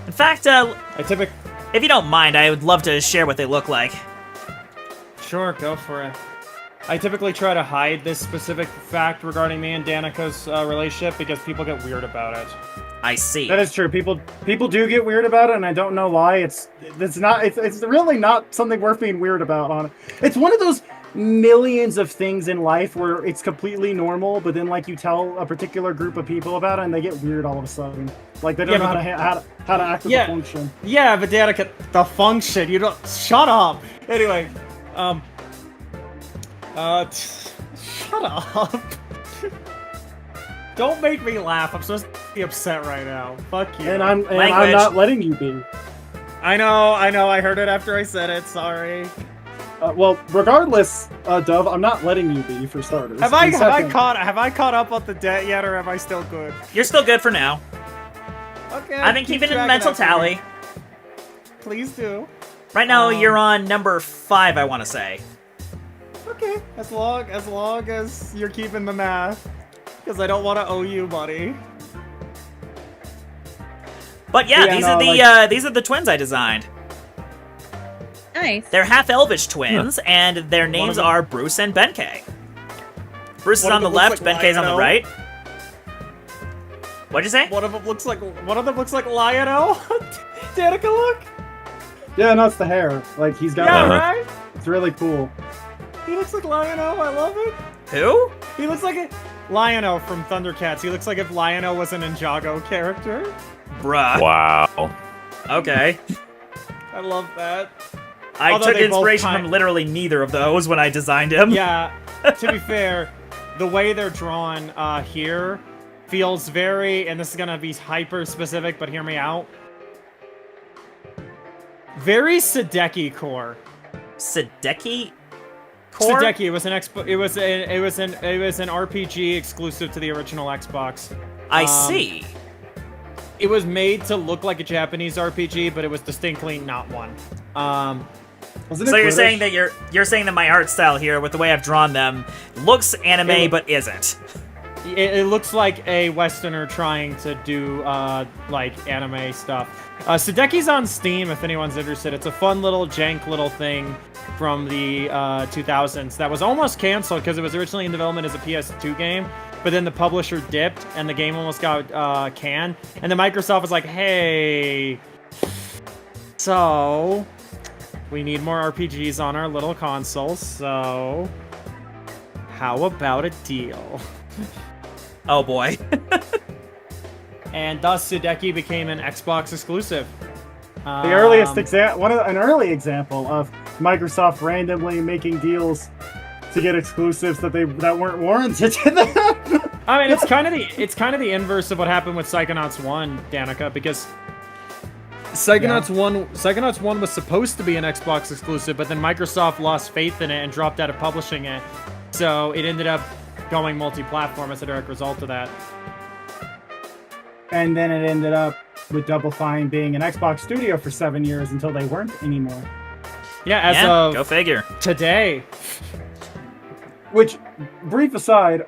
In fact, if you don't mind, I would love to share what they look like. Sure, go for it. I typically try to hide this specific fact regarding me and Danica's relationship because people get weird about it. I see. That is true. People do get weird about it, and I don't know why. It's really not something worth being weird about. It's one of those millions of things in life where it's completely normal, but then you tell a particular group of people about it, and they get weird all of a sudden. They don't know how to act with the function. Yeah, but Danica, the function. You don't. Shut up. Anyway, shut up. Don't make me laugh. I'm supposed to be upset right now. Fuck you. And I'm not letting you be. I know. I heard it after I said it. Sorry. Well, regardless, Dove, I'm not letting you be for starters. Have I caught up on the debt yet, or am I still good? You're still good for now. Okay. I've been keeping a mental tally. Please do. Right now, you're on number 5, I want to say. Okay, as long as you're keeping the math, because I don't want to owe you money. But yeah, these are the twins I designed. Nice. They're half Elvish twins, and their names are Bruce and Benkei. Bruce is on the left, Benkei's on the right. What'd you say? One of them looks like Lionel. Danica, look. Yeah, no, it's the hair. He's got. Yeah, right. It's really cool. He looks like Lionel. I love it. Who? He looks like Lionel from Thundercats. He looks like if Lionel was an Ninjago character. Bruh. Wow. Okay. I love that. I Although took they both inspiration from literally neither of those when I designed him. Yeah, to be fair, the way they're drawn here feels very, and this is gonna be hyper specific, but hear me out. Very Sadeki core. Sadeki core? Sadeki. It was an RPG exclusive to the original Xbox. I see. It was made to look like a Japanese RPG, but it was distinctly not one. So you're saying that you're saying that my art style here, with the way I've drawn them, looks anime but isn't. It looks like a Westerner trying to do like anime stuff. Sadeki's on Steam if anyone's interested. It's a fun little jank little thing from the 2000s that was almost canceled because it was originally in development as a PS2 game, but then the publisher dipped and the game almost got canned. And then Microsoft was like, "Hey, so we need more RPGs on our little consoles. So how about a deal?" Oh boy. And thus Sadeki became an Xbox exclusive. The earliest an early example of Microsoft randomly making deals to get exclusives that weren't warranted to them. I mean, it's kind of the inverse of what happened with Psychonauts 1, Danica, because Psychonauts 1 was supposed to be an Xbox exclusive, but then Microsoft lost faith in it and dropped out of publishing it. So it ended up going multi-platform as a direct result of that. And then it ended up with Double Fine being an Xbox studio for 7 years until they weren't anymore. Yeah, as of go figure. Today. Which, brief aside,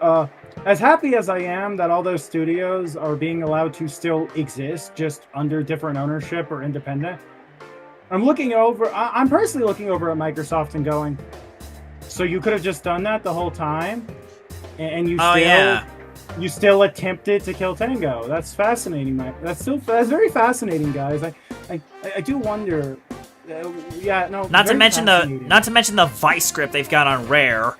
as happy as I am that all those studios are being allowed to still exist, just under different ownership or independent, I'm personally looking over at Microsoft and going, so you could have just done that the whole time, and you still attempted to kill Tango. That's fascinating. That's very fascinating, guys. I do wonder. Not to mention the Vice script they've got on Rare.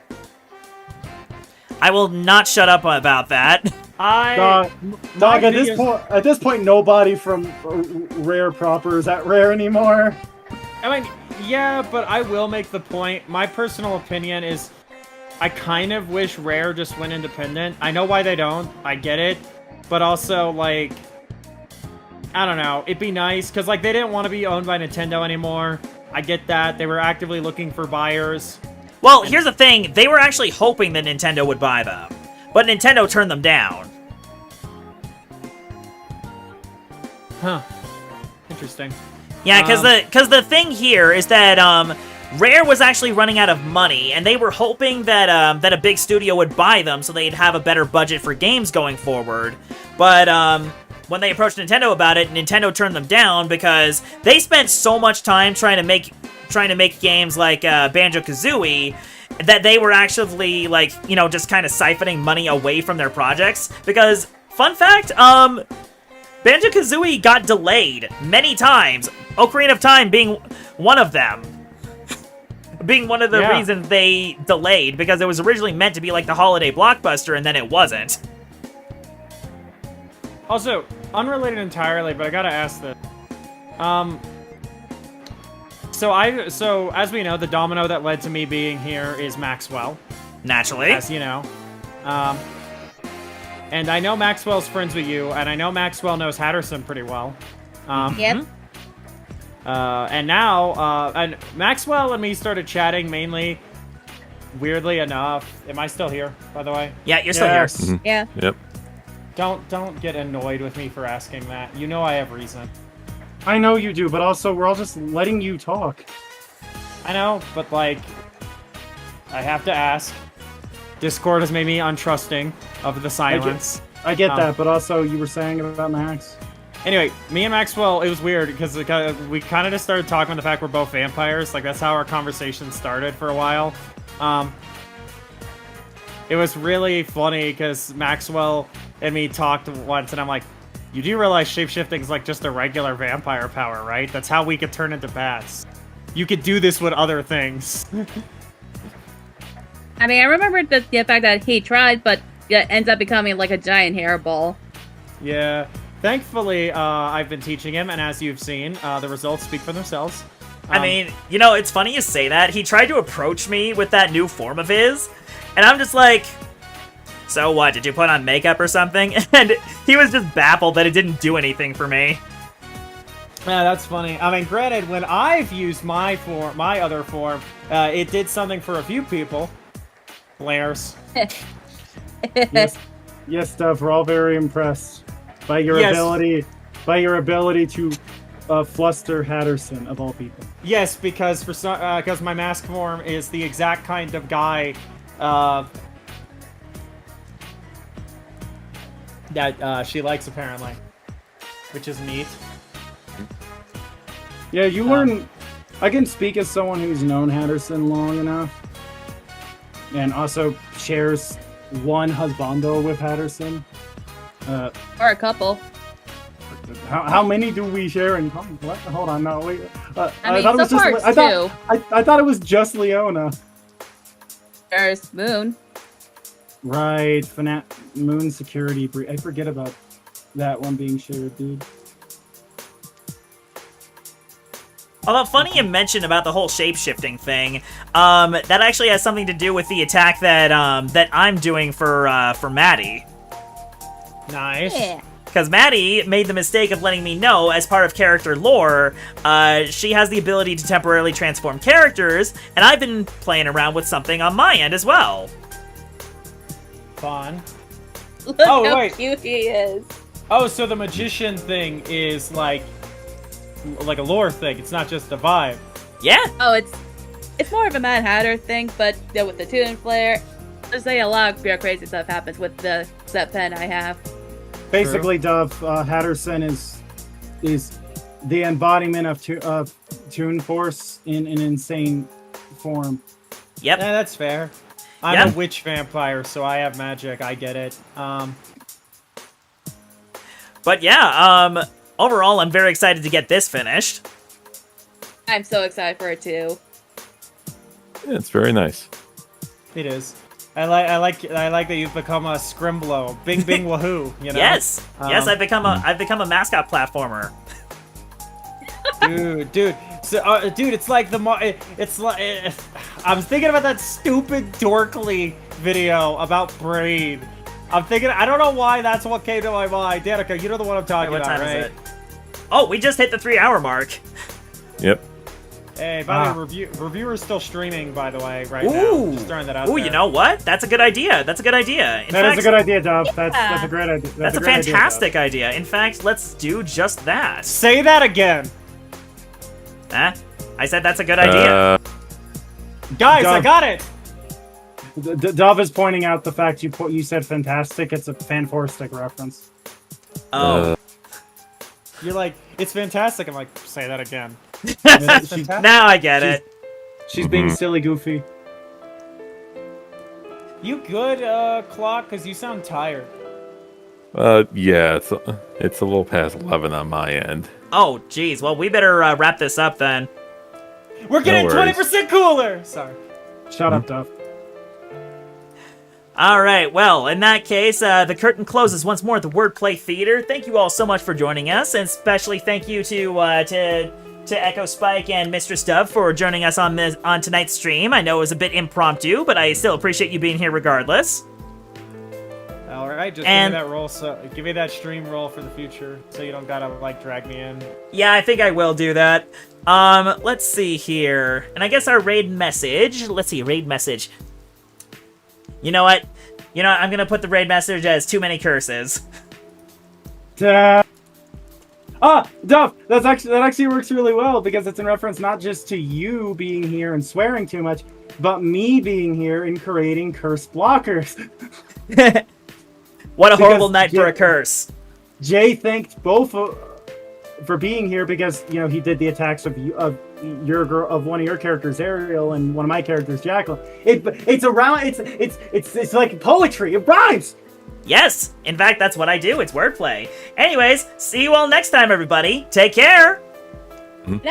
I will not shut up about that. Dog, at this point, nobody from Rare proper is at Rare anymore. I mean, yeah, but I will make the point. My personal opinion is, I kind of wish Rare just went independent. I know why they don't. I get it. But also, like, I don't know. It'd be nice, because, like, they didn't want to be owned by Nintendo anymore. I get that. They were actively looking for buyers. Well, here's the thing. They were actually hoping that Nintendo would buy them. But Nintendo turned them down. Huh. Interesting. Yeah, because the thing here is that Rare was actually running out of money, and they were hoping that that a big studio would buy them so they'd have a better budget for games going forward. But when they approached Nintendo about it, Nintendo turned them down because they spent so much time trying to make games like Banjo-Kazooie that they were actually, like, you know, just kind of siphoning money away from their projects. Because, fun fact, Banjo-Kazooie got delayed many times, Ocarina of Time being one of them. Being one of the reasons they delayed, because it was originally meant to be like the holiday blockbuster, and then it wasn't. Also, unrelated entirely, but I gotta ask this. So as we know, the domino that led to me being here is Maxwell. Naturally. As you know. And I know Maxwell's friends with you, and I know Maxwell knows Hatterson pretty well. Yep. And now, and Maxwell and me started chatting mainly, weirdly enough. Am I still here, by the way? Yeah, you're still here. Mhm. Yeah. Yep. Don't get annoyed with me for asking that. You know I have reason. I know you do, but also we're all just letting you talk. I know, but like, I have to ask. Discord has made me untrusting of the silence. I get that, but also you were saying about Max. Anyway, me and Maxwell, it was weird because we kind of just started talking about the fact we're both vampires. Like, that's how our conversation started for a while. It was really funny because Maxwell and me talked once, and I'm like, you do realize shapeshifting is like just a regular vampire power, right? That's how we could turn into bats. You could do this with other things. I mean, I remember the fact that he tried, but it ends up becoming like a giant hairball. Yeah. Thankfully, I've been teaching him, and as you've seen, the results speak for themselves. I mean, you know, it's funny you say that. He tried to approach me with that new form of his, and I'm just like, so what, did you put on makeup or something? And he was just baffled that it didn't do anything for me. Yeah, that's funny. I mean, granted, when I've used my other form, it did something for a few people. Players. Yes, Dove, we're all very impressed by your ability to fluster Hatterson of all people. Yes, because because my mask form is the exact kind of guy that she likes, apparently, which is neat. Yeah, you learn. I can speak as someone who's known Hatterson long enough, and also shares one husbando with Hatterson. Or a couple. How many do we share in common? What? Hold on, no, wait. I mean, so far it's two. I thought it was just Leona. There's Moon. Right, Moon Security. I forget about that one being shared, dude. Although, funny you mentioned about the whole shape-shifting thing, that actually has something to do with the attack that that I'm doing for Maddie. Nice. Yeah. Because Maddie made the mistake of letting me know, as part of character lore, she has the ability to temporarily transform characters, and I've been playing around with something on my end as well. Fun. Look Oh, how wait. cute he is. Oh, so the magician thing is like a lore thing. It's not just a vibe. Yeah. Oh, it's more of a Mad Hatter thing, but with the Toon Flare, there's a lot of crazy stuff happens with the set pen I have. Basically, Dove, Hatterson is the embodiment of Toon Force in an insane form. Yep. Yeah, that's fair. I'm a witch vampire, so I have magic. I get it. But yeah, overall, I'm very excited to get this finished. I'm so excited for it too. Yeah, it's very nice. It is. I like that you've become a Scrimblow. Bing bing wahoo, you know? Yes. Yes, I've become a mascot platformer. Dude. So, dude, it's like I'm thinking about that stupid Dorkly video about Braid. I'm thinking, I don't know why that's what came to my mind. Danica, you know the one I'm talking What about, time right? is it? Oh, we just hit the 3-hour mark. Yep. Hey, by the way, reviewer's still streaming, by the way, right now. Just throwing that out there. Ooh, you know what? That's a good idea. That's a good idea. That is a good idea, Dove. That's a great idea. That's a fantastic idea. In fact, let's do just that. Say that again. Huh? I said that's a good idea. Guys, Dove. I got it. Dove is pointing out the fact you said fantastic. It's a Fanforstic reference. Oh. You're like, it's fantastic. I'm like, say that again. Now I get it. She's being silly goofy. You good, Clock? Because you sound tired. Yeah, it's a little past 11 on my end. Oh, geez. Well, we better wrap this up then. We're getting No worries. 20% cooler! Sorry. Shut up, Dove. Alright, well, in that case, the curtain closes once more at the Wordplay Theater. Thank you all so much for joining us, and especially thank you to Echo Spike and Mistress Dove for joining us on tonight's stream. I know it was a bit impromptu, but I still appreciate you being here regardless. Alright, just give me that roll, give me that stream roll for the future, so you don't gotta, like, drag me in. Yeah, I think I will do that. Let's see here. And I guess our raid message. Let's see, raid message. You know what? I'm gonna put the raid message as too many curses. Dove, that actually works really well because it's in reference not just to you being here and swearing too much, but me being here and creating curse blockers. What a horrible night for a curse. Jay thanked both for being here because he did the attacks of one of your characters, Ariel, and one of my characters, Jacqueline. It's like poetry. It rhymes. Yes, in fact, that's what I do. It's wordplay. Anyways, see you all next time, everybody. Take care. Night.